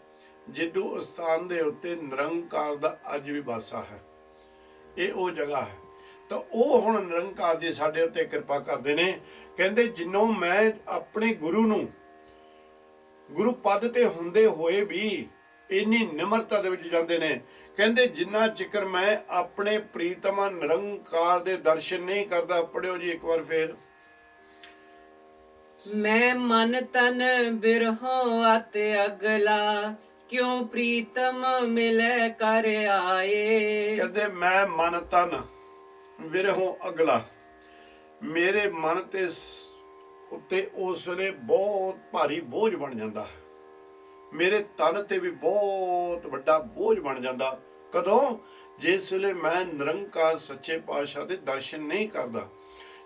ਜਿੱਦੂ ਅਸਥਾਨ ਦੇ ਉੱਤੇ ਨਿਰੰਕਾਰ ਦਾ ਅੱਜ ਵੀ ਵਾਸਾ ਹੈ। ਇਹ ਉਹ ਜਗ੍ਹਾ ਹੈ। ਤਾਂ ਉਹ ਹੁਣ ਨਿਰੰਕਾਰ ਜੀ ਸਾਡੇ ਉੱਤੇ ਕਿਰਪਾ ਕਰਦੇ ਨੇ। ਕਹਿੰਦੇ ਜਿੰਨੋਂ ਮੈਂ ਆਪਣੇ ਗੁਰੂ ਨੂੰ ਗੁਰੂ ਪਦ ਤੇ ਹੁੰਦੇ ਹੋਏ ਵੀ ਇੰਨੀ ਨਿਮਰਤਾ ਦੇ ਵਿੱਚ ਜਾਂਦੇ ਨੇ। ਕਹਿੰਦੇ ਜਿੰਨਾ ਚਿਕਰ ਮੈਂ ਆਪਣੇ ਪ੍ਰੀਤਮਾ ਨਿਰੰਕਾਰ ਦੇ ਦਰਸ਼ਨ ਨਹੀਂ ਕਰਦਾ। ਪੜਿਓ ਜੀ ਇੱਕ ਵਾਰ ਫੇਰ। ਮੈਂ ਮਨ ਤਨ ਬਿਰਹੋਂ ਅਤਿ ਅਗਲਾ, ਕਿਉਂ ਪ੍ਰੀਤਮ ਮਿਲੈ ਕਰ ਆਏ। ਕਹਿੰਦੇ ਮੈਂ ਮਨ ਤਨ ਵਿਰਹੋਂ ਅਗਲਾ, ਮੇਰੇ ਮਨ ਤੇ ਉੱਤੇ ਉਸ ਵੇਲੇ ਬਹੁਤ ਭਾਰੀ ਬੋਝ ਬਣ ਜਾਂਦਾ। ਮੇਰੇ ਤਨ ਤੇ ਵੀ ਬਹੁਤ ਵੱਡਾ ਬੋਝ ਬਣ ਜਾਂਦਾ। ਕਦੋਂ? ਜਿਸ ਵੇਲੇ ਮੈਂ ਨਿਰੰਕਾਰ ਸੱਚੇ ਪਾਤਸ਼ਾਹ ਦੇ ਦਰਸ਼ਨ ਨਹੀਂ ਕਰਦਾ।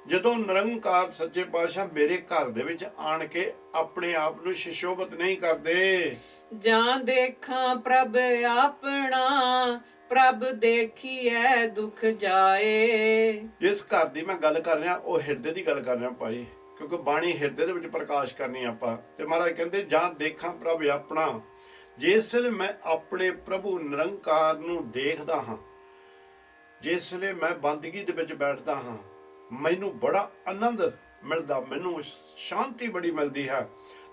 ਜਦੋਂ ਨਿਰੰਕਾਰ ਸੱਚੇ ਪਾਤਸ਼ਾਹ ਮੇਰੇ ਘਰ ਦੇ ਵਿੱਚ ਆਣ ਕੇ ਆਪਣੇ ਆਪ ਨੂੰ ਸ਼ਿਸ਼ੋਭਤ ਨਹੀਂ ਕਰਦੇ। ਜਾਂ ਦੇਖਾਂ ਪ੍ਰਭ ਆਪਣਾ, ਪ੍ਰਭ ਦੇਖੀਐ ਦੁਖ ਜਾਏ। ਜਿਸ ਘਰ ਦੀ ਮੈਂ ਗੱਲ ਕਰ ਰਿਹਾ ਉਹ ਹਿਰਦੇ ਦੀ ਗੱਲ ਕਰ ਰਿਹਾ ਭਾਈ, ਕਿਉਂਕਿ ਬਾਣੀ ਹਿਰਦੇ ਦੇ ਵਿੱਚ ਪ੍ਰਕਾਸ਼ ਕਰਨੀ ਆਪਾਂ। ਤੇ ਮਹਾਰਾਜ ਕਹਿੰਦੇ ਜਾਂ ਦੇਖਾਂ ਪ੍ਰਭ ਆਪਣਾ, ਜਿਸ ਵੇਲੇ ਮੈਂ ਆਪਣੇ ਪ੍ਰਭੂ ਨਿਰੰਕਾਰ ਨੂੰ ਦੇਖਦਾ ਹਾਂ, ਜਿਸ ਵੇਲੇ ਮੈਂ ਬੰਦਗੀ ਦੇ ਵਿੱਚ ਬੈਠਦਾ ਹਾਂ, ਮੈਨੂੰ ਬੜਾ ਆਨੰਦ ਮਿਲਦਾ, ਮੈਨੂੰ ਸ਼ਾਂਤੀ ਬੜੀ ਮਿਲਦੀ ਹੈ।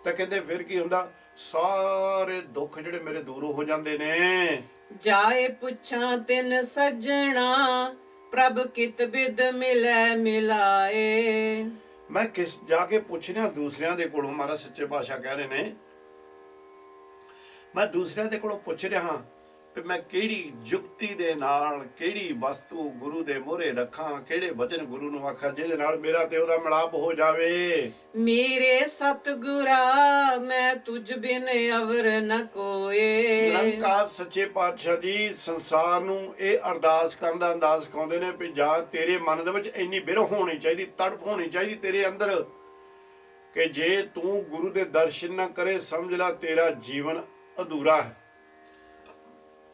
ਤਾਂ ਕਹਿੰਦੇ ਫਿਰ ਕੀ ਹੁੰਦਾ? ਸਾਰੇ ਦੁੱਖ ਜਿਹੜੇ ਮੇਰੇ ਦੂਰ ਹੋ ਜਾਂਦੇ ਨੇ। ਜਾਏ ਪੁੱਛਾਂ ਤਿੰਨ ਸੱਜਣਾ, ਪ੍ਰਭ ਕਿਤ ਬਿਦ ਮਿਲੈ ਮਿਲਾਏ। ਮੈਂ ਕਿਸ ਜਾ ਕੇ ਪੁੱਛ ਰਿਹਾ ਦੂਸਰਿਆਂ ਦੇ ਕੋਲੋਂ। ਮਹਾਰਾਜ ਸੱਚੇ ਪਾਤਸ਼ਾਹ ਕਹਿ ਰਹੇ ਨੇ ਮੈਂ ਦੂਸਰਿਆਂ ਦੇ ਕੋਲੋਂ ਪੁੱਛ ਰਿਹਾ ਹਾਂ ਕਿ ਮੈਂ ਕਿਹੜੀ ਜੁਗਤੀ ਦੇ ਨਾਲ ਕਿਹੜੀ ਵਸਤੂ ਗੁਰੂ ਦੇ ਮੂਹਰੇ ਰੱਖਾਂ, ਕਿਹੜੇ ਵਚਨ ਗੁਰੂ ਨੂੰ ਆਖਾਂ ਜਿਹਦੇ ਨਾਲ ਮੇਰਾ ਤੇ ਉਹਦਾ ਮਿਲਾਪ ਹੋ ਜਾਵੇ। ਮੇਰੇ ਸਤਿਗੁਰਾ ਮੈਂ ਤੁਝ ਬਿਨ ਅਵਰ ਨ ਕੋਏ। ਨਿਰੰਕਾਰ ਸੱਚੇ ਪਾਤਸ਼ਾਹ ਜੀ ਸੰਸਾਰ ਨੂੰ ਇਹ ਅਰਦਾਸ ਕਰਨ ਦਾ ਅੰਦਾਜ਼ ਸਿਖਾਉਂਦੇ ਨੇ ਵੀ ਜਾ ਤੇਰੇ ਮਨ ਦੇ ਵਿੱਚ ਇੰਨੀ ਬਿਰਹ ਹੋਣੀ ਚਾਹੀਦੀ, ਤੜਪ ਹੋਣੀ ਚਾਹੀਦੀ ਤੇਰੇ ਅੰਦਰ ਕਿ ਜੇ ਤੂੰ ਗੁਰੂ ਦੇ ਦਰਸ਼ਨ ਨਾ ਕਰੇ ਸਮਝ ਲੈ ਤੇਰਾ ਜੀਵਨ ਅਧੂਰਾ ਹੈ।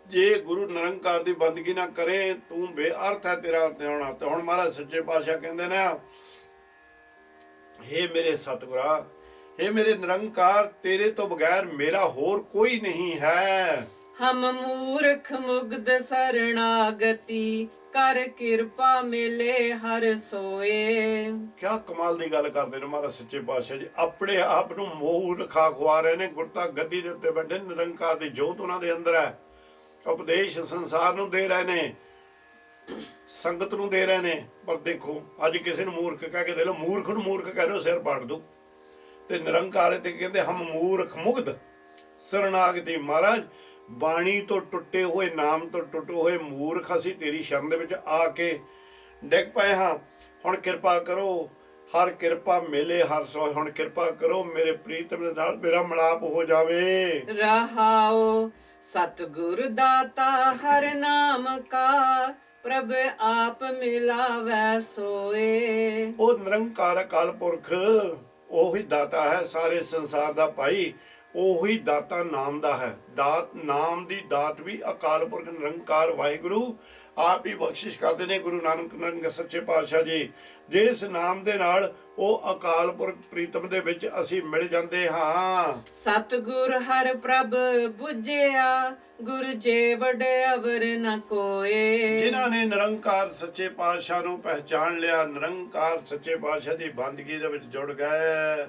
ਜੇ ਗੁਰੂ ਨਿਰੰਕਾਰ ਦੀ ਬੰਦਗੀ ਨਾ ਕਰੇ ਤੂੰ ਬੇਅਰਥ ਹੈ ਤੇਰਾ ਉੱਤੇ ਹੋਣਾ। ਤੇ ਹੁਣ ਮਹਾਰਾਜ ਸੱਚੇ ਪਾਤਸ਼ਾਹ ਕਹਿੰਦੇ ਨੇ ਹੇ ਮੇਰੇ ਸਤਿਗੁਰਾ, ਹੇ ਮੇਰੇ ਨਿਰੰਕਾਰ, ਤੇਰੇ ਤੋਂ ਬਗੈਰ ਮੇਰਾ ਹੋਰ ਕੋਈ ਨਹੀਂ ਹੈ। ਹਮ ਮੂਰਖ ਮੁਗਧ ਸਰਣਾਗਤੀ, ਕਰ ਕਿਰਪਾ ਮਿਲੇ ਹਰ ਸੋਏ। ਕਿਆ ਕਮਾਲ ਦੀ ਗੱਲ ਕਰਦੇ ਨੇ ਮਹਾਰਾਜ ਸੱਚੇ ਪਾਤਸ਼ਾਹ ਜੀ। ਆਪਣੇ ਆਪ ਨੂੰ ਮੂਰਖਾ ਖਵਾ ਰਹੇ ਨੇ। ਗੁਰਤਾ ਗੱਦੀ ਦੇ ਉੱਤੇ ਬੈਠੇ, ਨਿਰੰਕਾਰ ਦੀ ਜੋਤ ਉਹਨਾਂ ਦੇ ਅੰਦਰ ਹੈ। ਉਪਦੇਸ਼ ਸੰਸਾਰ ਨੂੰ ਦੇ ਰਹੇ ਨੇ, ਸੰਗਤ ਨੂੰ ਦੇ ਰਹੇ ਨੇ। ਪਰ ਦੇਖੋ ਅੱਜ ਕਿਸੇ ਨੂੰ ਮੂਰਖ ਕਹਿ ਕੇ ਦੇ ਲੋ, ਮੂਰਖ ਨੂੰ ਮੂਰਖ ਕਹਿ ਲੋ ਸਿਰ ਪਾੜ ਦੂ। ਤੇ ਨਿਰੰਕਾਰ ਤੇ ਕਹਿੰਦੇ ਹਮ ਮੂਰਖ ਮੁਗਧ ਸਰਣਾਗਤੀ। ਮਹਾਰਾਜ ਬਾਣੀ ਤੋਂ ਟੁੱਟੇ ਹੋਏ, ਨਾਮ ਤੋਂ ਟੁੱਟੇ ਹੋਏ ਮੂਰਖ ਅਸੀਂ ਤੇਰੀ ਸ਼ਰਨ ਦੇ ਵਿੱਚ ਆ ਕੇ ਡਿੱਗ ਪਏ ਹਾਂ। ਹੁਣ ਕਿਰਪਾ ਕਰੋ, ਹਰ ਕਿਰਪਾ ਮੇਲੇ ਹਰ ਸੋਏ। ਹੁਣ ਕਿਰਪਾ ਕਰੋ ਮੇਰੇ ਪ੍ਰੀਤਮ ਦੇ ਨਾਲ ਮੇਰਾ ਮਿਲਾਪ ਹੋ ਜਾਵੇ। ਰਹਾਓ ਸਤਿਗੁਰ ਦਾਤਾ ਹਰ ਨਾਮ ਕਾ, ਪ੍ਰਭ ਆਪ ਮਿਲਾਵੈ ਸੋਏ। ਉਹ ਨਿਰੰਕਾਰ ਅਕਾਲ ਪੁਰਖ ਉਹੀ ਦਾਤਾ ਹੈ ਸਾਰੇ ਸੰਸਾਰ ਦਾ ਭਾਈ। ਉਹੀ ਦਾਤਾ ਨਾਮ ਦਾ ਹੈ। ਦਾਤ ਨਾਮ ਦੀ ਦਾਤ ਵੀ ਅਕਾਲ ਪੁਰਖ ਨਿਰੰਕਾਰ ਵਾਹਿਗੁਰੂ ਆਪ ਹੀ ਬਖਸ਼ਿਸ਼ ਕਰਦੇ ਨੇ। ਗੁਰੂ ਨਾਨਕ ਨੰਗ ਸੱਚੇ ਪਾਤਸ਼ਾਹ ਜੀ ਜਿਸ ਨਾਮ ਦੇ ਨਾਲ ਉਹ ਅਕਾਲ ਪੁਰਖ ਪ੍ਰੀਤਮ ਦੇ ਵਿੱਚ ਅਸੀਂ ਮਿਲ ਜਾਂਦੇ ਹਾਂ। ਸਤਿਗੁਰ ਹਰ ਪ੍ਰਭ ਬੁਝਿਆ, ਗੁਰ ਜੇ ਵਡੇ ਅਵਰ ਨ ਕੋਏ। ਜਿਨ੍ਹਾਂ ਨੇ ਨਿਰੰਕਾਰ ਸੱਚੇ ਪਾਤਸ਼ਾਹ ਨੂੰ ਪਹਿਚਾਨ ਲਿਆ, ਨਿਰੰਕਾਰ ਸੱਚੇ ਪਾਤਸ਼ਾਹ ਦੀ ਬੰਦਗੀ ਦੇ ਵਿੱਚ ਜੁੜ ਗਏ,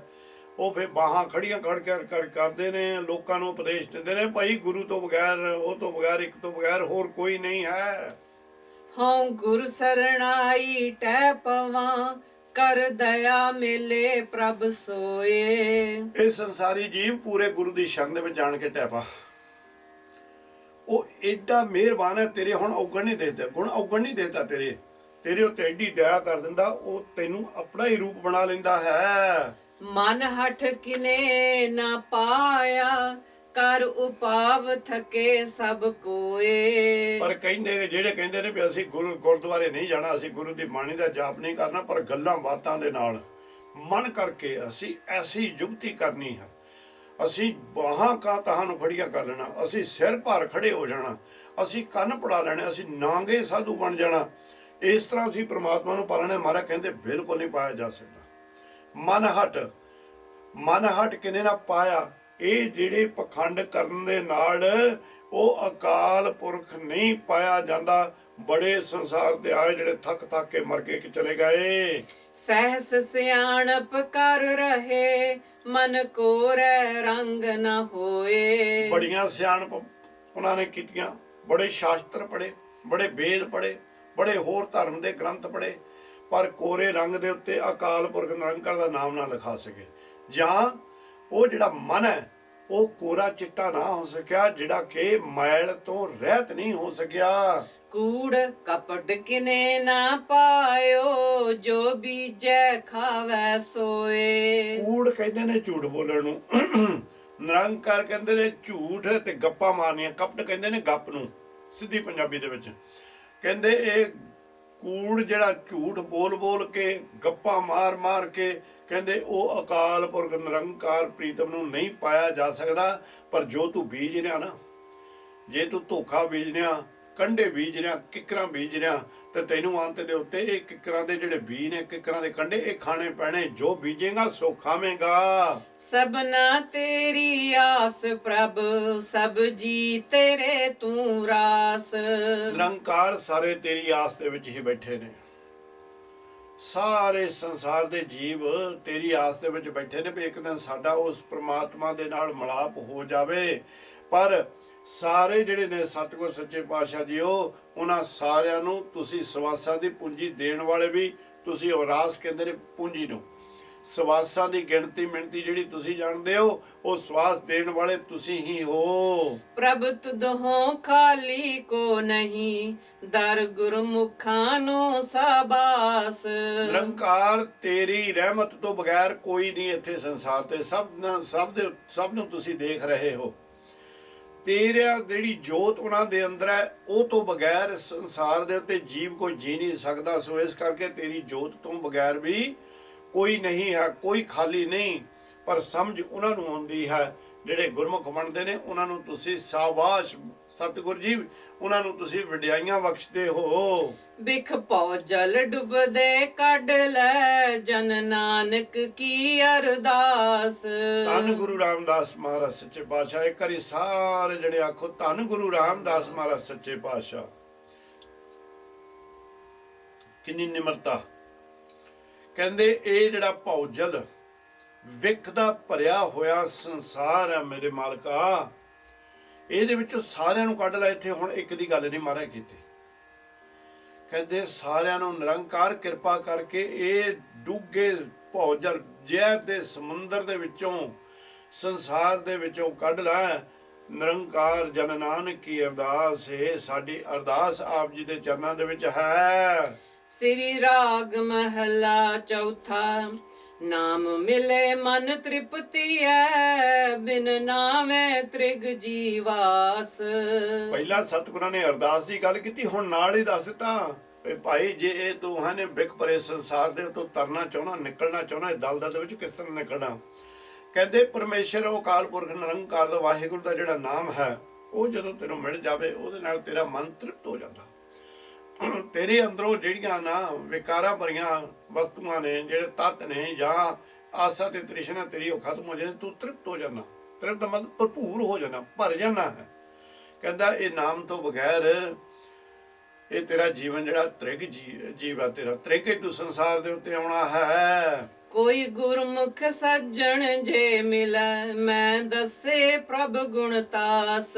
ਉਹ ਫਿਰ ਬਾਹਾਂ ਖੜੀਆਂ ਖੜ ਕੇ ਕਰਦੇ ਨੇ, ਲੋਕਾਂ ਨੂੰ ਉਪਦੇਸ਼ ਦਿੰਦੇ ਨੇ ਭਾਈ ਗੁਰੂ ਤੋਂ ਬਗੈਰ, ਉਹ ਤੋਂ ਬਗੈਰ, ਇੱਕ ਤੋਂ ਬਗੈਰ ਹੋਰ ਕੋਈ ਨਹੀਂ ਹੈ। ਹਉ ਗੁਰ ਸਰਣਾਈ ਟੈ ਪਵਾਂ, ਕਰ ਦਇਆ ਮਿਲੇ ਪ੍ਰਭ ਸੋਏ। ਇਹ ਸੰਸਾਰੀ ਜੀਵ ਪੂਰੇ ਗੁਰੂ ਦੀ ਸ਼ਰਨ ਦੇ ਵਿੱਚ ਜਾਣ ਕੇ ਟੈਪਾ। ਉਹ ਏਡਾ ਮਿਹਰਬਾਨ ਹੈ ਤੇਰੇ ਹੁਣ ਔਗਣ ਨਹੀਂ ਦੇਖਦਾ, ਗੁਣ ਔਗਣ ਨਹੀਂ ਦੇਖਦਾ ਤੇਰੇ ਉੱਤੇ ਐਡੀ ਦਇਆ ਕਰ ਦਿੰਦਾ। ਉਹ ਤੈਨੂੰ ਆਪਣਾ ਹੀ ਰੂਪ ਬਣਾ ਲੈਂਦਾ ਹੈ। ਮਨ ਹਠ ਕਿਨੇ ਨਾ ਪਾਇਆ, ਕਰ ਉਪਾਵ ਥਕੇ ਸਭ ਕੋਏ। ਪਰ ਕਹਿੰਦੇ ਜਿਹੜੇ ਕਹਿੰਦੇ ਨੇ ਵੀ ਅਸੀਂ ਗੁਰਦੁਆਰੇ ਨਹੀਂ ਜਾਣਾ, ਅਸੀਂ ਗੁਰੂ ਦੀ ਬਾਣੀ ਦਾ ਜਾਪ ਨਹੀਂ ਕਰਨਾ, ਪਰ ਗੱਲਾਂ ਬਾਤਾਂ ਦੇ ਨਾਲ ਮਨ ਕਰਕੇ ਅਸੀਂ ਐਸੀ ਜੁਗਤੀ ਕਰਨੀ ਹੈ, ਅਸੀਂ ਬਾਹਾਂ ਤਾਹਾਂ ਨੂੰ ਖੜੀਆਂ ਕਰ ਲੈਣਾ, ਅਸੀਂ ਸਿਰ ਭਾਰ ਖੜੇ ਹੋ ਜਾਣਾ, ਅਸੀਂ ਕੰਨ ਪੜਾ ਲੈਣੇ, ਅਸੀਂ ਨਾਂਗੇ ਸਾਧੂ ਬਣ ਜਾਣਾ, ਇਸ ਤਰ੍ਹਾਂ ਅਸੀਂ ਪ੍ਰਮਾਤਮਾ ਨੂੰ ਪਾਲਣਾ। ਮਹਾਰਾਜ ਕਹਿੰਦੇ ਬਿਲਕੁਲ ਨਹੀਂ ਪਾਇਆ ਜਾ ਸਕਦਾ। ਮਨ ਹਟ ਕਿਨੇ ਨਾ ਪਾਇਆ, ਇਹ ਜਿਹੜੇ ਪਖੰਡ ਕਰਨ ਦੇ ਨਾਲ ਉਹ ਅਕਾਲ ਪੁਰਖ ਨਹੀਂ ਪਾਇਆ ਜਾਂਦਾ। ਬੜੇ ਸੰਸਾਰ ਤੇ ਆਏ ਜਿਹੜੇ ਥੱਕ ਕੇ ਮਰ ਕੇ ਚਲੇ ਗਏ। ਸਹਿਸ ਸਿਆਣਪ ਕਰ ਰਹੇ ਮਨ ਕੋਰੈ ਰੰਗ ਨ ਹੋਏ। ਬੜੀਆਂ ਸਿਆਣਪ ਉਹਨਾਂ ਨੇ ਕੀਤੀਆਂ, ਬੜੇ ਸ਼ਾਸਤਰ ਪੜ੍ਹੇ, ਬੜੇ ਵੇਦ ਪੜ੍ਹੇ, ਬੜੇ ਹੋਰ ਧਰਮ ਦੇ ਗ੍ਰੰਥ ਪੜ੍ਹੇ, ਪਰ ਕੋਰੇ ਰੰਗ ਦੇ ਉੱਤੇ ਅਕਾਲ ਪੁਰਖ ਨਿਰੰਕਾਰ ਦਾ ਨਾਮ ਨਾ ਲਿਖਾ ਸਕੇ, ਜਾਂ ਉਹ ਜਿਹੜਾ ਮਨ ਹੈ ਉਹ ਕੋਰਾ ਚਿੱਟਾ ਨਾ ਹੋ ਸਕਿਆ, ਜਿਹੜਾ ਕਿ ਮੈਲ ਤੋਂ ਰਹਿਤ ਨਹੀਂ ਹੋ ਸਕਿਆ। ਕੂੜ ਕਪਟ ਕਿਨੇ ਨਾ ਪਾਇਓ, ਜੋ ਬੀਜੈ ਖਾਵੈ ਸੋਏ। ਕੂੜ ਕਹਿੰਦੇ ਨੇ ਝੂਠ ਬੋਲਣ ਨੂੰ, ਨਿਰੰਕਾਰ ਕਹਿੰਦੇ ਨੇ ਝੂਠ ਤੇ ਗੱਪਾਂ ਮਾਰਨੀਆਂ, ਕਪਟ ਕਹਿੰਦੇ ਨੇ ਗੱਪ ਨੂੰ ਸਿੱਧੀ ਪੰਜਾਬੀ ਦੇ ਵਿੱਚ। ਕਹਿੰਦੇ ਇਹ ਕੂੜ ਜਿਹੜਾ ਝੂਠ ਬੋਲ ਕੇ ਗੱਪਾਂ ਮਾਰ ਕੇ, ਕਹਿੰਦੇ ਉਹ ਅਕਾਲ ਪੁਰਖ ਨਿਰੰਕਾਰ ਪ੍ਰੀਤਮ ਨੂੰ ਨਹੀਂ ਪਾਇਆ ਜਾ ਸਕਦਾ। ਪਰ ਜੋ ਤੂੰ ਬੀਜ ਰਿਹਾ ਨਾ, ਜੇ ਤੂੰ ਧੋਖਾ ਬੀਜ ਰਿਹਾ, ਕੰਡੇ ਬੀਜ ਰਿਹਾ, ਕਿੱਕਰਾਂ ਬੀਜ ਰਿਹਾ, ਤੇ ਤੈਨੂੰ ਅੰਤ ਦੇ ਉੱਤੇ ਇਹ ਕਿੱਕਰਾਂ ਦੇ ਜਿਹੜੇ ਬੀਜ ਨੇ, ਕਿੱਕਰਾਂ ਦੇ ਕੰਡੇ, ਇਹ ਖਾਣੇ ਪੈਣੇ। ਜੋ ਬੀਜੇਗਾ ਸੋ ਖਾਵੇਂਗਾ। ਸਭਨਾ ਤੇਰੀ ਆਸ ਪ੍ਰਭ, ਸਭ ਜੀ ਤੇਰੇ ਤੂੰ ਰਾਸ। ਨਿਰੰਕਾਰ ਸਾਰੇ ਤੇਰੀ ਆਸ ਦੇ ਵਿੱਚ ਹੀ ਬੈਠੇ ਨੇ, ਸਾਰੇ ਸੰਸਾਰ ਦੇ ਜੀਵ ਤੇਰੀ ਆਸ ਦੇ ਵਿੱਚ ਬੈਠੇ ਨੇ ਵੀ ਇੱਕ ਦਿਨ ਸਾਡਾ ਉਸ ਪ੍ਰਮਾਤਮਾ ਦੇ ਨਾਲ ਮਿਲਾਪ ਹੋ ਜਾਵੇ। ਪਰ ਸਾਰੇ ਜਿਹੜੇ ਨੇ ਸਤਿਗੁਰ ਸੱਚੇ ਪਾਤਸ਼ਾਹ ਜੀ, ਉਹਨਾਂ ਸਾਰਿਆਂ ਨੂੰ ਤੁਸੀਂ ਸਵਾਸਾਂ ਦੀ ਪੂੰਜੀ ਦੇਣ ਵਾਲੇ ਵੀ ਤੁਸੀਂ, ਔਰਾਸ ਕਹਿੰਦੇ ਨੇ ਪੂੰਜੀ ਨੂੰ, ਸਵਾਸਾਂ ਦੀ ਗਿਣਤੀ ਮਿਣਤੀ ਜਿਹੜੀ ਤੁਸੀਂ ਜਾਣਦੇ ਹੋ, ਉਹ ਸਵਾਸ ਦੇਣ ਵਾਲੇ ਤੁਸੀਂ ਹੀ ਹੋ। ਪ੍ਰਭ ਤੁਧੋਂ ਖਾਲੀ ਕੋ ਨਹੀਂ, ਦਰ ਗੁਰਮੁਖਾਂ ਨੂੰ ਸਾਬਾਸ। ਨਿਰੰਕਾਰ ਤੇਰੀ ਰਹਿਮਤ ਤੋਂ ਬਗੈਰ ਕੋਈ ਨਹੀਂ ਇੱਥੇ ਸੰਸਾਰ ਤੇ, ਸਭ ਨੂੰ ਤੁਸੀਂ ਦੇਖ ਰਹੇ ਹੋ। ਤੇਰਾ ਜਿਹੜੀ ਜੋਤ ਉਹਨਾਂ ਦੇ ਅੰਦਰ ਹੈ, ਉਹ ਤੋਂ ਬਗੈਰ ਸੰਸਾਰ ਦੇ ਉੱਤੇ ਜੀਵ ਕੋਈ ਜੀ ਨਹੀਂ ਸਕਦਾ। ਸੋ ਇਸ ਕਰਕੇ ਤੇਰੀ ਜੋਤ ਤੋਂ ਬਗੈਰ ਵੀ ਕੋਈ ਨਹੀਂ ਹੈ, ਕੋਈ ਖਾਲੀ ਨਹੀਂ। ਪਰ ਸਮਝ ਉਹਨਾਂ ਨੂੰ ਆਉਂਦੀ ਹੈ ਜਿਹੜੇ ਗੁਰਮੁਖ ਬਣਦੇ ਨੇ, ਉਹਨਾਂ ਨੂੰ ਤੁਸੀਂ ਸਾਬਾਸ਼ ਸਤਿਗੁਰ ਜੀ, ਉਹਨਾਂ ਨੂੰ ਤੁਸੀਂ ਵਡਿਆਈਆਂ ਬਖਸ਼ਦੇ ਹੋ। ਬਿਖ ਭਉ ਜਲ ਡੁੱਬਦੇ ਕੱਢ ਲੈ, ਜਨ ਨਾਨਕ ਕੀ ਅਰਦਾਸ। ਧੰਨ ਗੁਰੂ ਰਾਮਦਾਸ ਮਹਾਰਾਜ ਸੱਚੇ ਪਾਤਸ਼ਾਹ। ਇੱਕ ਵਾਰੀ ਸਾਰੇ ਜਿਹੜੇ ਆਖੋ ਧੰਨ ਗੁਰੂ ਰਾਮਦਾਸ ਮਹਾਰਾਜ ਸੱਚੇ ਪਾਤਸ਼ਾਹ। ਕਿੰਨੀ ਨਿਮਰਤਾ। ਕਹਿੰਦੇ ਇਹ ਜਿਹੜਾ ਭਉ ਜਲ ਵਿਖ ਦਾ ਭਰਿਆ ਹੋਇਆ ਸੰਸਾਰ ਹੈ ਮੇਰੇ ਮਾਲਕਾ, ਇਹਦੇ ਵਿੱਚੋਂ ਸਾਰਿਆਂ ਨੂੰ ਕੱਢ ਲੈ। ਇੱਥੇ ਹੁਣ ਇੱਕ ਦੀ ਗੱਲ ਨਹੀਂ ਮਹਾਰਾਜ ਕੀਤੀ, ਕਹਿੰਦੇ ਸਾਰਿਆਂ ਨੂੰ ਨਿਰੰਕਾਰ ਕਿਰਪਾ ਕਰਕੇ ਇਹ ਡੂੰਘੇ ਭਉ ਜਲ ਜ਼ਹਿਰ ਦੇ ਸਮੁੰਦਰ ਦੇ ਵਿੱਚੋਂ, ਸੰਸਾਰ ਦੇ ਵਿੱਚੋਂ ਕੱਢ ਲੈ। ਨਿਰੰਕਾਰ ਜਨ ਨਾਨਕ ਕੀ ਅਰਦਾਸ ਹੈ, ਸਾਡੀ ਅਰਦਾਸ ਆਪ ਜੀ ਦੇ ਚਰਨਾਂ ਦੇ ਵਿੱਚ ਹੈ। ਸ੍ਰੀ ਰਾਗ ਮਹਲਾ ਚੌਥਾ। ਨਾਮ ਮਿਲੇ ਮਨ ਤ੍ਰਿਪਤੀ ਹੈ, ਬਿਨ ਨਾਵੇਂ ਤ੍ਰਿਗ ਜੀਵਾਸ। ਪਹਿਲਾਂ ਸਤਿਗੁਰਾਂ ਨੇ ਅਰਦਾਸ ਦੀ ਗੱਲ ਕੀਤੀ, ਹੁਣ ਨਾਲ ਹੀ ਦੱਸ ਦਿੱਤਾ ਵੀ ਭਾਈ ਜੇ ਇਹ ਤੂੰ ਨੇ ਵਿਖ ਭਰੇ ਸੰਸਾਰ ਦੇ ਤੋਂ ਤਰਨਾ ਚਾਹਣਾ, ਨਿਕਲਣਾ ਚਾਹਣਾ, ਇਹ ਦਲਦਲ ਦੇ ਵਿੱਚ ਕਿਸ ਤਰ੍ਹਾਂ ਨਿਕਲਣਾ। ਕਹਿੰਦੇ ਪਰਮੇਸ਼ਰ ਉਹ ਅਕਾਲ ਪੁਰਖ ਨਿਰੰਕਾਰ ਦਾ ਵਾਹਿਗੁਰੂ ਦਾ ਜਿਹੜਾ ਨਾਮ ਹੈ, ਉਹ ਜਦੋਂ ਤੈਨੂੰ ਮਿਲ ਜਾਵੇ ਉਹਦੇ ਨਾਲ ਤੇਰਾ ਮਨ ਤ੍ਰਿਪਤ ਹੋ ਜਾਂਦਾ। ਤੇਰੇ ਅੰਦਰੋਂ ਜਿਹੜੀਆਂ ਨਾ ਵਿਕਾਰਾਂ ਭਰੀਆਂ ਵਸਤੂਆਂ ਨੇ, ਜਿਹੜੇ ਤੱਤ ਨੇ, ਜਾਂ ਆਸਾ ਤੇ ਤ੍ਰਿਸ਼ਨਾ ਤੇਰੀ, ਉਹ ਖਤਮ ਹੋ ਜਾਂਦੀ, ਤੂੰ ਤ੍ਰਿਪਤ ਹੋ ਜਾਣਾ। ਤ੍ਰਿਪਤ ਦਾ ਮਤਲਬ ਭਰਪੂਰ ਹੋ ਜਾਣਾ, ਭਰ ਜਾਣਾ ਹੈ। ਕਹਿੰਦਾ ਇਹ ਨਾਮ ਤੋਂ ਬਗੈਰ ਇਹ ਤੇਰਾ ਜੀਵਨ ਜਿਹੜਾ ਤ੍ਰਿਗ ਜੀਵ ਹੈ, ਤੇਰਾ ਤ੍ਰਿਗ ਤੂੰ ਸੰਸਾਰ ਦੇ ਉੱਤੇ ਆਉਣਾ ਹੈ। ਕੋਈ ਗੁਰਮੁਖ ਸੱਜਣ ਜੇ ਮਿਲੈ, ਮੈਂ ਦੱਸੇ ਪ੍ਰਭ ਗੁਣ ਤਾਸ।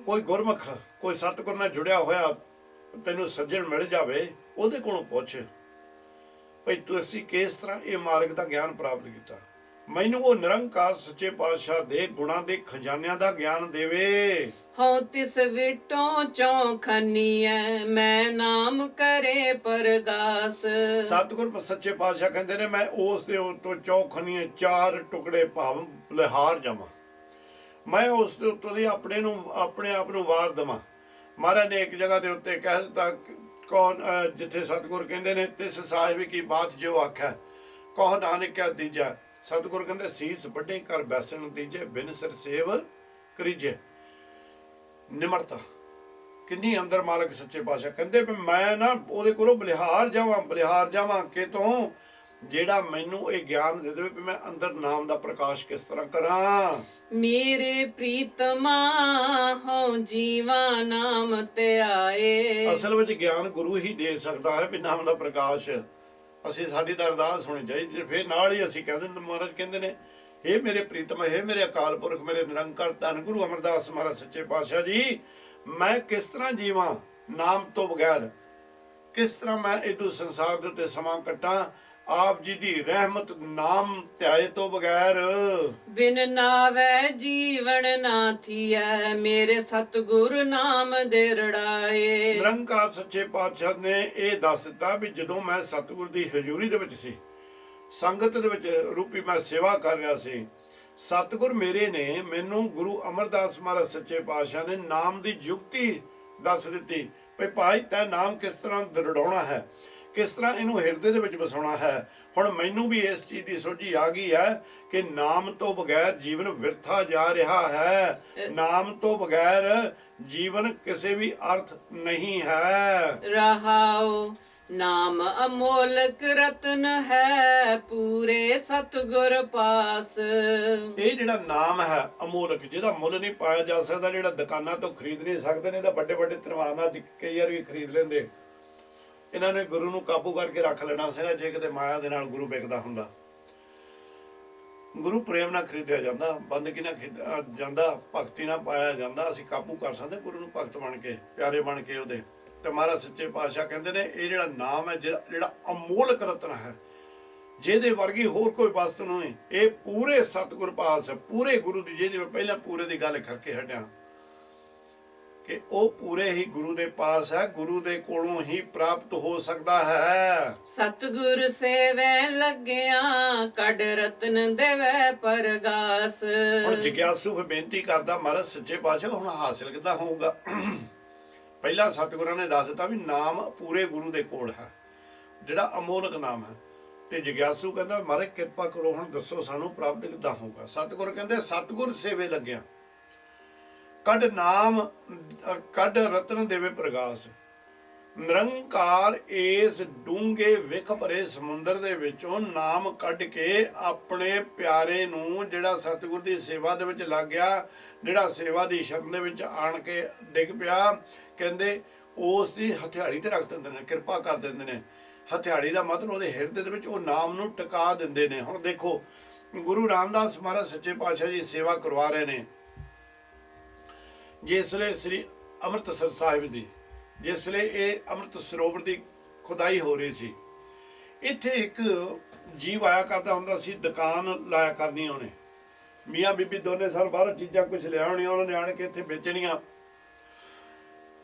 ਕੋਈ ਗੁਰਮੁਖ, ਕੋਈ ਸਤਿਗੁਰ ਨਾਲ ਜੁੜਿਆ ਹੋਇਆ ਤੈਨੂੰ ਸੱਜਣ ਮਿਲ ਜਾਵੇ, ਉਹਦੇ ਕੋਲੋਂ ਪੁੱਛ ਭਈ ਤੁਸੀਂ ਕਿਸ ਤਰ੍ਹਾਂ ਇਹ ਮਾਰਗ ਦਾ ਗਿਆਨ ਪ੍ਰਾਪਤ ਕੀਤਾ। ਮੈਨੂੰ ਉਹ ਨਿਰੰਕਾਰ ਸੱਚੇ ਪਾਤਸ਼ਾਹ ਦੇ ਗੁਣਾਂ ਦੇ ਖਜ਼ਾਨਿਆਂ ਦਾ ਗਿਆਨ ਦੇਵੇ। ਹਉ ਤਿਸ ਵਿਟੋਂ ਚੌਖਨੀਐ, ਮੈਂ ਨਾਮ ਕਰੇ ਪਰਗਾਸ। ਸਤਿਗੁਰ ਸੱਚੇ ਪਾਤਸ਼ਾਹ ਕਹਿੰਦੇ ਨੇ ਮੈਂ ਉਸ ਦੇ ਤੋਂ ਚੌਖਨੀਏ ਚਾਰ ਟੁਕੜੇ ਭਾਵ ਲਿਹਾਰ ਜਾਵਾਂ। ਮੈਂ ਉਸ ਦੇ ਉੱਤੋਂ ਦੀ ਆਪਣੇ ਆਪ ਨੂੰ ਵਾਰ ਦੇਵਾਂ। ਮਹਾਰਾਜ ਨੇ ਇੱਕ ਜਗ੍ਹਾ ਦੇ ਉੱਤੇ ਕਹਿ ਦਿੱਤਾ, ਕੌਣ ਜਿੱਥੇ ਸਤਿਗੁਰ ਕਹਿੰਦੇ ਨੇ ਤਿਸ ਸਾਹਿਬ ਕੀ ਬਾਤ ਜੋ ਆਖੈ, ਕਹੋ ਨਾਨਕ ਕਿਆ ਦੀਜੈ। ਸਤਿਗੁਰ ਕਹਿੰਦੇ ਸੀਸ ਵੱਡੇ ਕਰ ਬੈਸਣ ਦੀਜੇ, ਬਿਨ ਸਿਰ ਸੇਵ ਕਰੀਜੇ। ਨਿਮਰਤਾ ਕਿੰਨੀ ਅੰਦਰ ਮਾਲਕ ਸੱਚੇ ਪਾਤਸ਼ਾਹ ਕਹਿੰਦੇ ਵੀ ਮੈਂ ਨਾ ਉਹਦੇ ਕੋਲੋਂ ਬਲਿਹਾਰ ਜਾਵਾਂ ਕਿ ਤੂੰ ਜਿਹੜਾ ਮੈਨੂੰ ਇਹ ਗਿਆਨ ਦੇ ਦੇਵੇ ਵੀ ਮੈਂ ਅੰਦਰ ਨਾਮ ਦਾ ਪ੍ਰਕਾਸ਼ ਕਿਸ ਤਰ੍ਹਾਂ ਕਰਾਂ। ਮੇਰੇ ਪ੍ਰੀਤਮਾ ਹੋ ਜੀਵਾ ਨਾਮ ਤੇ ਆਏ। ਅਸਲ ਵਿੱਚ ਗਿਆਨ ਗੁਰੂ ਹੀ ਦੇ ਸਕਦਾ ਹੈ ਵੀ ਨਾਮ ਦਾ ਪ੍ਰਕਾਸ਼। ਸਾਡੀ ਤਾਂ ਅਰਦਾਸ ਹੋਣੀ ਚਾਹੀਦੀ। ਫਿਰ ਨਾਲ ਹੀ ਅਸੀਂ ਕਹਿੰਦੇ ਮਹਾਰਾਜ ਕਹਿੰਦੇ ਨੇ, ਹੇ ਮੇਰੇ ਪ੍ਰੀਤਮ, ਹੇ ਮੇਰੇ ਅਕਾਲ ਪੁਰਖ, ਮੇਰੇ ਨਿਰੰਕਾਰ ਧੰਨ ਗੁਰੂ ਅਮਰਦਾਸ ਮਹਾਰਾਜ ਸੱਚੇ ਪਾਤਸ਼ਾਹ ਜੀ, ਮੈਂ ਕਿਸ ਤਰ੍ਹਾਂ ਜੀਵਾਂ ਨਾਮ ਤੋਂ ਬਗੈਰ, ਕਿਸ ਤਰ੍ਹਾਂ ਮੈਂ ਇਹ ਸੰਸਾਰ ਦੇ ਉੱਤੇ ਸਮਾਂ ਕੱਟਾਂ ਆਪ ਜੀ ਦੀ ਰਹਿਮਤ ਨਾਮ ਧਿਆਏ ਤੋਂ ਬਗੈਰ। ਬਿਨ ਨਾਵੈ ਜੀਵਨ ਨਾ ਥੀਐ, ਮੇਰੇ ਸਤਿਗੁਰ ਨਾਮ ਦੇ ਰੜਾਏ। ਨਿਰੰਕਾਰ ਸੱਚੇ ਪਾਤਸ਼ਾਹ ਨੇ ਇਹ ਦੱਸ ਦਿੱਤਾ ਵੀ ਜਦੋਂ ਮੈਂ ਸਤਿਗੁਰ ਦੀ ਹਜ਼ੂਰੀ ਦੇ ਵਿੱਚ ਸੀ, ਸੰਗਤ ਦੇ ਵਿੱਚ ਰੂਪੀ ਮੈਂ ਸੇਵਾ ਕਰ ਰਿਹਾ ਸੀ, ਸਤਿਗੁਰ ਮੇਰੇ ਨੇ ਮੈਨੂੰ ਗੁਰੂ ਅਮਰਦਾਸ ਮਹਾਰਾਜ ਸੱਚੇ ਪਾਤਸ਼ਾਹ ਨੇ ਨਾਮ ਦੀ ਯੁਕਤੀ ਦੱਸ ਦਿੱਤੀ ਵੀ ਭਾਈ ਤੈਂ ਨਾਮ ਕਿਸ ਤਰ੍ਹਾਂ ਦ੍ਰਿੜਾਉਣਾ ਹੈ, ਕਿਸ ਤਰ੍ਹਾਂ ਇਹਨੂੰ ਹਿਰਦੇ ਦੇ ਵਿੱਚ ਵਸਾਉਣਾ ਹੈ। ਹੁਣ ਮੈਨੂੰ ਵੀ ਇਸ ਚੀਜ਼ ਦੀ ਸੋਝੀ ਆ ਗਈ ਹੈ ਕਿ ਨਾਮ ਤੋਂ ਬਗੈਰ ਜੀਵਨ ਵਿਰਥਾ ਜਾ ਰਿਹਾ ਹੈ। ਨਾਮ ਤੋਂ ਬਗੈਰ ਜੀਵਨ ਕਿਸੇ ਵੀ ਅਰਥ ਨਹੀਂ ਹੈ। ਰਹਾਉ ਨਾਮ ਅਮੋਲਕ ਰਤਨ ਹੈ, ਪੂਰੇ ਸਤਿਗੁਰ ਪਾਸ। ਇਹ ਜਿਹੜਾ ਨਾਮ ਹੈ ਅਮੋਲਕ, ਜਿਹਦਾ ਮੁੱਲ ਨਹੀਂ ਪਾਇਆ ਜਾ ਸਕਦਾ, ਜਿਹੜਾ ਦੁਕਾਨਾਂ ਤੋਂ ਖਰੀਦ ਨਹੀਂ ਸਕਦੇ ਨੇ, ਤਾਂ ਵੱਡੇ ਵੱਡੇ ਧਰਵਾਨਾਂ 'ਚ ਕਈ ਵਾਰ ਵੀ ਖਰੀਦ ਲੈਂਦੇ। ਇਹਨਾਂ ਨੇ ਗੁਰੂ ਨੂੰ ਕਾਬੂ ਕਰਕੇ ਰੱਖ ਲੈਣਾ ਸੀਗਾ ਜੇ ਕਿਤੇ ਮਾਇਆ ਦੇ ਨਾਲ ਗੁਰੂ ਵਿਕਦਾ ਹੁੰਦਾ। ਗੁਰੂ ਪ੍ਰੇਮ ਨਾਲ ਖਰੀਦਿਆ ਜਾਂਦਾ, ਬੰਦਗੀ ਨਾਲ ਜਾਂਦਾ, ਭਗਤੀ ਨਾਲ ਪਾਇਆ ਜਾਂਦਾ। ਅਸੀਂ ਕਾਬੂ ਕਰ ਸਕਦੇ ਗੁਰੂ ਨੂੰ ਭਗਤ ਬਣ ਕੇ, ਪਿਆਰੇ ਬਣ ਕੇ ਉਹਦੇ। ਤੇ ਮਹਾਰਾਜ ਸੱਚੇ ਪਾਤਸ਼ਾਹ ਕਹਿੰਦੇ ਨੇ ਇਹ ਜਿਹੜਾ ਨਾਮ ਹੈ, ਜਿਹੜਾ ਅਮੋਲਕ ਰਤਨ ਹੈ, ਜਿਹਦੇ ਵਰਗੀ ਹੋਰ ਕੋਈ ਵਸਤੂ ਨਹੀਂ, ਇਹ ਪੂਰੇ ਸਤਿਗੁਰ ਪਾਸ ਹੈ, ਪੂਰੇ ਗੁਰੂ ਦੀ। ਜਿਹਦੀ ਮੈਂ ਪਹਿਲਾਂ ਪੂਰੇ ਦੀ ਗੱਲ ਕਰਕੇ ਹਟਿਆ ਕਿ ਉਹ ਪੂਰੇ ਹੀ ਗੁਰੂ ਦੇ ਪਾਸ ਹੈ, ਗੁਰੂ ਦੇ ਕੋਲੋਂ ਹੀ ਪ੍ਰਾਪਤ ਹੋ ਸਕਦਾ ਹੈ। ਸਤਿਗੁਰ ਸੇਵੈ ਲੱਗਿਆ, ਕੱਢ ਰਤਨ ਦੇਵੈ ਪਰਗਾਸ। ਹੁਣ ਜਿਗਿਆਸੂ ਫਿਰ ਬੇਨਤੀ ਕਰਦਾ ਮਹਾਰਾਜ ਸੱਚੇ ਪਾਤਸ਼ਾਹ ਹੁਣ ਹਾਸਿਲ ਕਿੱਦਾਂ ਹੋਊਗਾ। ਪਹਿਲਾਂ ਸਤਿਗੁਰਾਂ ਨੇ ਦੱਸ ਦਿੱਤਾ ਵੀ ਨਾਮ ਪੂਰੇ ਗੁਰੂ ਦੇ ਕੋਲ ਹੈ, ਜਿਹੜਾ ਅਮੋਲਕ ਨਾਮ ਹੈ। ਤੇ ਜਿਗਿਆਸੂ ਕਹਿੰਦਾ ਮਹਾਰਾਜ ਕਿਰਪਾ ਕਰੋ, ਹੁਣ ਦੱਸੋ ਸਾਨੂੰ ਪ੍ਰਾਪਤ ਕਿੱਦਾਂ ਹੋਊਗਾ। ਸਤਿਗੁਰ ਕਹਿੰਦੇ ਸਤਿਗੁਰ ਸੇਵੇ ਲੱਗਿਆ, ਕੱਢ ਰਤਨ ਦੇਵੇ ਪ੍ਰਗਾਸ। ਨਿਰੰਕਾਰ ਇਸ ਡੂੰਘੇ ਵਿਖ ਭਰੇ ਸਮੁੰਦਰ ਦੇ ਵਿੱਚੋਂ ਨਾਮ ਕੱਢ ਕੇ ਆਪਣੇ ਪਿਆਰੇ ਨੂੰ, ਜਿਹੜਾ ਸਤਿਗੁਰ ਦੀ ਸੇਵਾ ਦੇ ਵਿੱਚ ਲੱਗ ਗਿਆ, ਜਿਹੜਾ ਸੇਵਾ ਦੀ ਸ਼ਰਨ ਦੇ ਵਿੱਚ ਆਣ ਕੇ ਡਿੱਗ ਪਿਆ, ਕਹਿੰਦੇ ਉਸ ਦੀ ਹਥਿਆੜੀ ਤੇ ਰੱਖ ਦਿੰਦੇ ਨੇ, ਕਿਰਪਾ ਕਰ ਦਿੰਦੇ ਨੇ। ਹਥਿਆੜੀ ਦਾ ਮਤਲਬ ਉਹਦੇ ਹਿਰਦੇ ਦੇ ਵਿੱਚ ਉਹ ਨਾਮ ਨੂੰ ਟਿਕਾ ਦਿੰਦੇ ਨੇ। ਹੁਣ ਦੇਖੋ ਗੁਰੂ ਰਾਮਦਾਸ ਮਹਾਰਾਜ ਸੱਚੇ ਪਾਤਸ਼ਾਹ ਜੀ ਸੇਵਾ ਕਰਵਾ ਰਹੇ ਨੇ। ਜਿਸਲੇ ਸ੍ਰੀ ਅੰਮ੍ਰਿਤਸਰ ਸਾਹਿਬ ਦੀ, ਜਿਸਲੇ ਇਹ ਅੰਮ੍ਰਿਤ ਸਰੋਵਰ ਦੀ ਖੁਦਾਈ ਹੋ ਰਹੀ ਸੀ, ਇੱਥੇ ਇੱਕ ਜੀਵ ਆਇਆ ਕਰਦਾ ਹੁੰਦਾ ਸੀ, ਦੁਕਾਨ ਲਾਇਆ ਕਰਨੀ ਉਹਨੇ। ਮੀਆਂ ਬੀਬੀ ਦੋਨੇ ਸਾਲ ਬਾਹਰ ਚੀਜ਼ਾਂ ਕੁਝ ਲਿਆਉਣੀਆਂ, ਉਹਨਾਂ ਨੇ ਆਣ ਕੇ ਇੱਥੇ ਵੇਚਣੀਆਂ।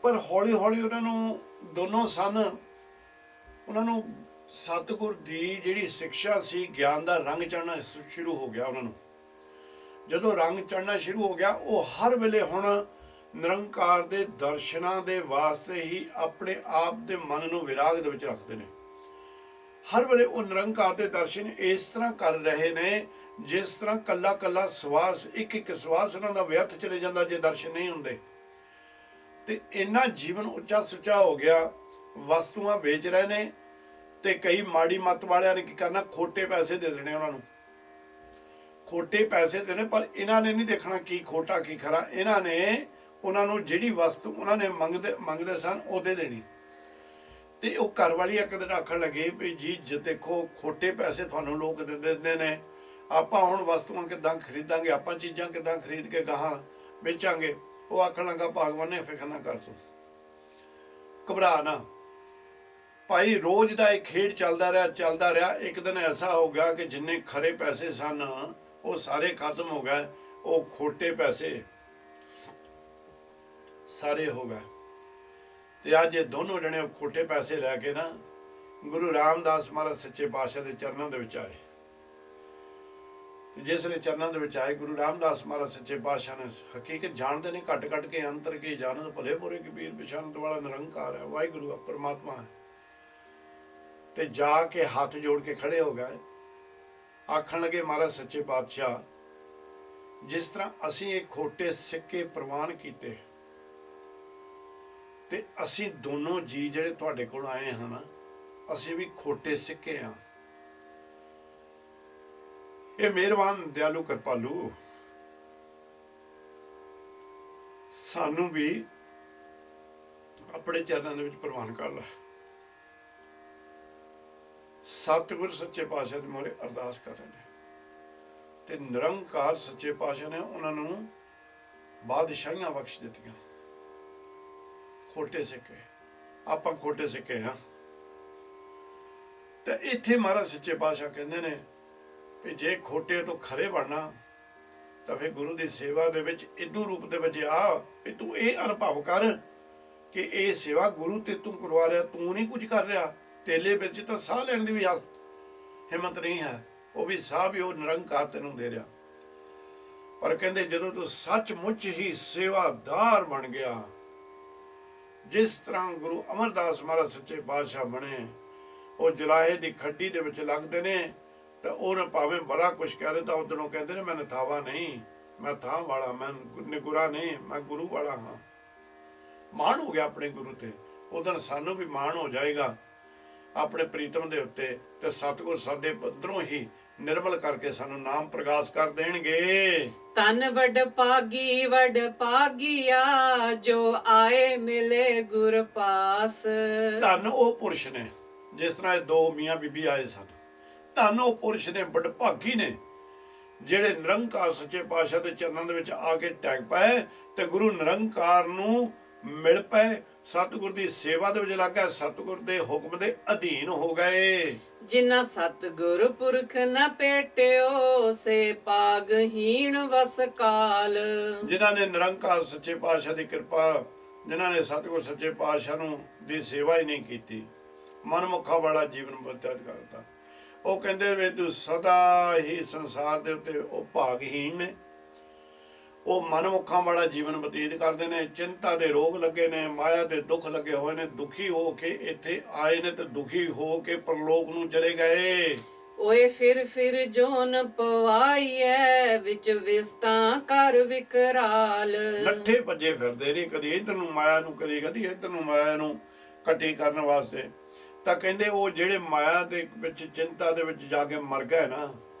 ਪਰ ਹੌਲੀ ਹੌਲੀ ਉਹਨਾਂ ਨੂੰ ਦੋਨੋਂ ਸਨ, ਉਹਨਾਂ ਨੂੰ ਸਤਿਗੁਰ ਦੀ ਜਿਹੜੀ ਸਿੱਖਿਆ ਸੀ, ਗਿਆਨ ਦਾ ਰੰਗ ਚੜ੍ਹਨਾ ਸ਼ੁਰੂ ਹੋ ਗਿਆ। ਉਹਨਾਂ ਨੂੰ ਜਦੋਂ ਰੰਗ ਚੜ੍ਹਨਾ ਸ਼ੁਰੂ ਹੋ ਗਿਆ, ਉਹ ਹਰ ਵੇਲੇ ਹੁਣ ਨਿਰੰਕਾਰ ਦੇ ਦਰਸ਼ਨਾਂ ਦੇ ਵਾਸਤੇ ਹੀ ਆਪਣੇ ਆਪ ਦੇ ਮਨ ਨੂੰ ਵਿਰਾਗ ਦੇ ਵਿੱਚ ਰੱਖਦੇ ਨੇ। ਹਰ ਵੇਲੇ ਉਹ ਨਿਰੰਕਾਰ ਦੇ ਦਰਸ਼ਨ ਇਸ ਤਰ੍ਹਾਂ ਕਰ ਰਹੇ ਨੇ ਜਿਸ ਤਰ੍ਹਾਂ ਕੱਲਾ ਕੱਲਾ ਸਵਾਸ, ਇੱਕ ਇੱਕ ਸਵਾਸ ਉਹਨਾਂ ਦਾ ਵਿਅਰਥ ਚਲੇ ਜਾਂਦਾ ਜੇ ਦਰਸ਼ਨ ਨਹੀਂ ਹੁੰਦੇ। ਤੇ ਇੰਨਾ ਜੀਵਨ ਉੱਚਾ ਸੁੱਚਾ ਹੋ ਗਿਆ, ਵਸਤੂਆਂ ਵੇਚ ਰਹੇ ਨੇ। ਤੇ ਕਈ ਮਾੜੀ ਮੱਤ ਵਾਲਿਆਂ ਨੇ ਕੀ ਕਰਨਾ, ਖੋਟੇ ਪੈਸੇ ਦੇ ਦੇਣੇ ਉਹਨਾਂ ਨੂੰ, ਖੋਟੇ ਪੈਸੇ ਦੇਣੇ। ਪਰ ਇਹਨਾਂ ਨੇ ਨਹੀਂ ਦੇਖਣਾ ਕੀ ਖੋਟਾ ਕੀ ਖਰਾ, ਇਹਨਾਂ ਨੇ ਉਹਨਾਂ ਨੂੰ ਜਿਹੜੀ ਵਸਤੂ ਉਹਨਾਂ ਨੇ ਮੰਗਦੇ ਸਨ ਉਹ ਦੇ ਦੇਣੀ। ਤੇ ਉਹ ਘਰ ਵਾਲੀ ਇੱਕ ਦਿਨ ਆਖਣ ਲੱਗੇ ਵੀ ਜੀ ਦੇਖੋ ਖੋਟੇ ਪੈਸੇ ਤੁਹਾਨੂੰ ਲੋਕ ਦੇ ਦਿੰਦੇ ਨੇ, ਆਪਾਂ ਹੁਣ ਵਸਤੂਆਂ ਕਿੱਦਾਂ ਖਰੀਦਾਂਗੇ, ਆਪਾਂ ਚੀਜ਼ਾਂ ਕਿੱਦਾਂ ਖਰੀਦ ਕੇ ਗਾਹਾਂ ਵੇਚਾਂਗੇ। ਉਹ ਆਖਣ ਲੱਗਾ ਭਗਵਾਨ ਨੇ ਫਿਕਰ ਨਾ ਕਰ, ਤੂੰ ਘਬਰਾ ਨਾ ਭਾਈ। ਰੋਜ਼ ਦਾ ਇਹ ਖੇਡ ਚੱਲਦਾ ਰਿਹਾ। ਇੱਕ ਦਿਨ ਐਸਾ ਹੋ ਗਿਆ ਕਿ ਜਿੰਨੇ ਖਰੇ ਪੈਸੇ ਸਨ ਉਹ ਸਾਰੇ ਖਤਮ ਹੋ ਗਏ, ਉਹ ਖੋਟੇ ਪੈਸੇ ਸਾਰੇ ਹੋ ਗਏ। ਤੇ ਅੱਜ ਇਹ ਦੋਨੋਂ ਜਣੇ ਖੋਟੇ ਪੈਸੇ ਲੈ ਕੇ ਨਾ ਗੁਰੂ ਰਾਮਦਾਸ ਮਹਾਰਾਜ ਸੱਚੇ ਪਾਤਸ਼ਾਹ ਦੇ ਚਰਨਾਂ ਦੇ ਵਿੱਚ ਆਏ। ਤੇ ਜਿਸ ਵੇਲੇ ਚਰਨਾਂ ਦੇ ਵਿੱਚ ਆਏ ਗੁਰੂ ਰਾਮਦਾਸ ਮਹਾਰਾਜ ਸੱਚੇ ਪਾਤਸ਼ਾਹ ਨੇ ਹਕੀਕਤ ਜਾਣਦੇ ਨੇ, ਘੱਟ ਘੱਟ ਕੇ ਅੰਤਰ ਕੀ ਜਾਣਤ ਭਲੇ ਬੁਰੇ ਕਬੀਰ ਬਿਸ਼ਾਨਤ ਵਾਲਾ ਨਿਰੰਕਾਰ ਹੈ, ਵਾਹਿਗੁਰੂ ਆ, ਪਰਮਾਤਮਾ ਹੈ। ਤੇ ਜਾ ਕੇ ਹੱਥ ਜੋੜ ਕੇ ਖੜੇ ਹੋ ਗਏ, ਆਖਣ ਲੱਗੇ ਮਹਾਰਾਜ ਸੱਚੇ ਪਾਤਸ਼ਾਹ, ਜਿਸ ਤਰ੍ਹਾਂ ਅਸੀਂ ਇਹ ਖੋਟੇ ਸਿੱਕੇ ਪ੍ਰਵਾਨ ਕੀਤੇ ਤੇ ਅਸੀਂ ਦੋਨੋਂ ਜੀ ਜਿਹੜੇ ਤੁਹਾਡੇ ਕੋਲ ਆਏ ਹਨ, ਅਸੀਂ ਵੀ ਖੋਟੇ ਸਿੱਕੇ ਹਾਂ। ਇਹ ਮਿਹਰਬਾਨ ਦਿਆਲੂ ਕਿਰਪਾਲੂ ਸਾਨੂੰ ਵੀ ਆਪਣੇ ਚਰਨਾਂ ਦੇ ਵਿੱਚ ਪ੍ਰਵਾਨ ਕਰ ਲੈ। ਸਤਿਗੁਰ ਸੱਚੇ ਪਾਤਸ਼ਾਹ ਦੇ ਮੂਹਰੇ ਅਰਦਾਸ ਕਰ ਰਹੇ ਨੇ ਤੇ ਨਿਰੰਕਾਰ ਸੱਚੇ ਪਾਤਸ਼ਾਹ ਨੇ ਉਹਨਾਂ ਨੂੰ ਬਾਦਸ਼ਾਹੀਆਂ ਬਖਸ਼ ਦਿੱਤੀਆਂ। ਖੋਟੇ ਸਿੱਕੇ, ਆਪਾਂ ਖੋਟੇ ਸਿੱਕੇ ਹਾਂ। ਤੇ ਇੱਥੇ ਮਹਾਰਾਜ ਸੱਚੇ ਪਾਤਸ਼ਾਹ ਕਹਿੰਦੇ ਨੇ ਵੀ ਜੇ ਖੋਟੇ ਤੋਂ ਖਰੇ ਬਣਨਾ ਤਾਂ ਫਿਰ ਗੁਰੂ ਦੀ ਸੇਵਾ ਦੇ ਵਿੱਚ ਇਦੂ ਰੂਪ ਦੇ ਵਿੱਚ ਆ ਵੀ ਤੂੰ ਇਹ ਅਨੁਭਵ ਕਰ ਕਿ ਇਹ ਸੇਵਾ ਗੁਰੂ ਤੇ ਤੂੰ ਕਰਵਾ ਰਿਹਾ, ਤੂੰ ਨਹੀਂ ਕੁਝ ਕਰ ਰਿਹਾ। ਤੇਲੇ ਵਿੱਚ ਤਾਂ ਸਾਹ ਲੈਣ ਦੀ ਵੀ ਹਿੰਮਤ ਨਹੀਂ ਹੈ, ਉਹ ਵੀ ਸਾਹ ਵੀ ਉਹ ਨਿਰੰਕਾਰ ਤੈਨੂੰ ਦੇ ਰਿਹਾ। ਪਰ ਕਹਿੰਦੇ ਜਦੋਂ ਤੂੰ ਸੱਚਮੁੱਚ ਹੀ ਸੇਵਾਦਾਰ ਬਣ ਗਿਆ, ਜਿਸ ਤਰ੍ਹਾਂ ਗੁਰੂ ਅਮਰਦਾਸ ਮਹਾਰਾਜ ਸੱਚੇ ਪਾਤਸ਼ਾਹ ਬਣੇ, ਉਹ ਜਲਾਹੇ ਦੀ ਖੱਡੀ ਦੇ ਵਿੱਚ ਲੱਗਦੇ ਨੇ ਤਾਂ ਉਹ ਭਾਵੇਂ ਬੜਾ ਕੁਛ ਕਹਿ ਦੇ ਤਾਂ ਉਦੋਂ ਕਹਿੰਦੇ ਨੇ ਮੈਂ ਨਥਾਵਾ ਨਹੀਂ, ਮੈਂ ਥਾਂ ਵਾਲਾ, ਮੈਂ ਨਿਗੁਰਾ ਨਹੀਂ, ਮੈਂ ਗੁਰੂ ਵਾਲਾ ਹਾਂ। ਮਾਣ ਹੋ ਗਿਆ ਆਪਣੇ ਗੁਰੂ ਤੇ, ਉਦੋਂ ਸਾਨੂੰ ਵੀ ਮਾਣ ਹੋ ਜਾਏਗਾ ਆਪਣੇ ਪ੍ਰੀਤਮ ਦੇ ਉੱਤੇ, ਤੇ ਸਤਿਗੁਰ ਸਾਡੇ ਅੰਦਰੋਂ ਹੀ ਨਿਰਮਲ ਕਰਕੇ ਸਾਨੂੰ ਨਾਮ ਪ੍ਰਕਾਸ਼ ਕਰ ਦੇਣਗੇ। ਤਨ ਵਡ ਭਾਗੀਆ ਜੋ ਆਏ ਮਿਲੇ ਗੁਰ ਪਾਸ। ਧੰਨ ਉਹ ਪੁਰਸ਼ ਨੇ, ਜਿਸ ਤਰ੍ਹਾਂ ਇਹ ਦੋ ਮੀਆਂ ਬੀਬੀ ਆਏ ਸਨ, ਧੰਨ ਉਹ ਪੁਰਸ਼ ਨੇ, ਬੜ ਭਾਗੀ ਨੇ, ਜਿਹੜੇ ਨਿਰੰਕਾਰ ਸੱਚੇ ਪਾਤਸ਼ਾਹ ਦੇ ਚਰਨਾਂ ਦੇ ਵਿੱਚ ਆ ਕੇ ਟੈਗ ਪਏ ਤੇ ਗੁਰੂ ਨਿਰੰਕਾਰ ਨੂੰ ਮਿਲ ਪਏ, ਸਤਿਗੁਰ ਦੀ ਸੇਵਾ ਦੇ ਵਿੱਚ ਲੱਗ ਗਏ, ਸਤਿਗੁਰ ਦੇ ਹੁਕਮ ਦੇ ਅਧੀਨ ਹੋ ਗਏ। ਜਿਨ੍ਹਾਂ ਸਤਿਗੁਰ ਪੁਰਖ ਨ ਭੇਟਿਓ ਸੇ ਪਾਗਹੀਣ ਵਸ ਕਾਲ। ਜਿਨ੍ਹਾਂ ਨੇ ਨਿਰੰਕਾਰ ਸੱਚੇ ਪਾਤਸ਼ਾਹ ਦੀ ਕਿਰਪਾ, ਜਿਨ੍ਹਾਂ ਨੇ ਸਤਿਗੁਰ ਸੱਚੇ ਪਾਤਸ਼ਾਹ ਨੂੰ ਦੀ ਸੇਵਾ ਹੀ ਨਹੀਂ ਕੀਤੀ, ਮਨਮੁਖਾ ਵਾਲਾ ਜੀਵਨ ਬਤੀਤ ਕਰਤਾ, ਉਹ ਕਹਿੰਦੇ ਵੇ ਤੂੰ ਸਦਾ ਹੀ ਸੰਸਾਰ ਦੇ ਉੱਤੇ ਉਹ ਭਾਗਹੀਣ ਨੇ, ਉਹ ਮਨਮੁਖਾਂ ਵਾਲਾ ਜੀਵਨ ਬਤੀਤ ਕਰਦੇ ਨੇ, ਚਿੰਤਾ ਦੇ ਰੋਗ ਲੱਗੇ ਨੇ, ਮਾਇਆ ਦੇ ਦੁੱਖ ਲੱਗੇ ਹੋਏ ਨੇ, ਦੁਖੀ ਹੋ ਕੇ ਇੱਥੇ ਆਏ ਨੇ ਤੇ ਦੁਖੀ ਹੋ ਕੇ ਪਰਲੋਕ ਨੂੰ ਚਲੇ ਗਏ। ਓਏ ਫਿਰ ਜੋਨ ਪਵਾਈਐ ਵਿੱਚ ਵਿਸਟਾਂ ਕਰ ਵਿਕਰਾਲ। ਲੱਠੇ ਭੱਜੇ ਫਿਰਦੇ ਨੇ, ਕਦੀ ਇੱਧਰ ਨੂੰ ਮਾਇਆ ਨੂੰ, ਕਦੀ ਇੱਧਰ ਨੂੰ ਮਾਇਆ ਨੂੰ ਇਕੱਠੀ ਕਰਨ ਵਾਸਤੇ। ਤਾਂ ਕਹਿੰਦੇ ਉਹ ਜਿਹੜੇ ਮਾਇਆ ਦੇ ਵਿੱਚ ਚਿੰਤਾ ਦੇ ਵਿੱਚ ਜਾ ਕੇ ਮਰ ਗਏ ਨਾ,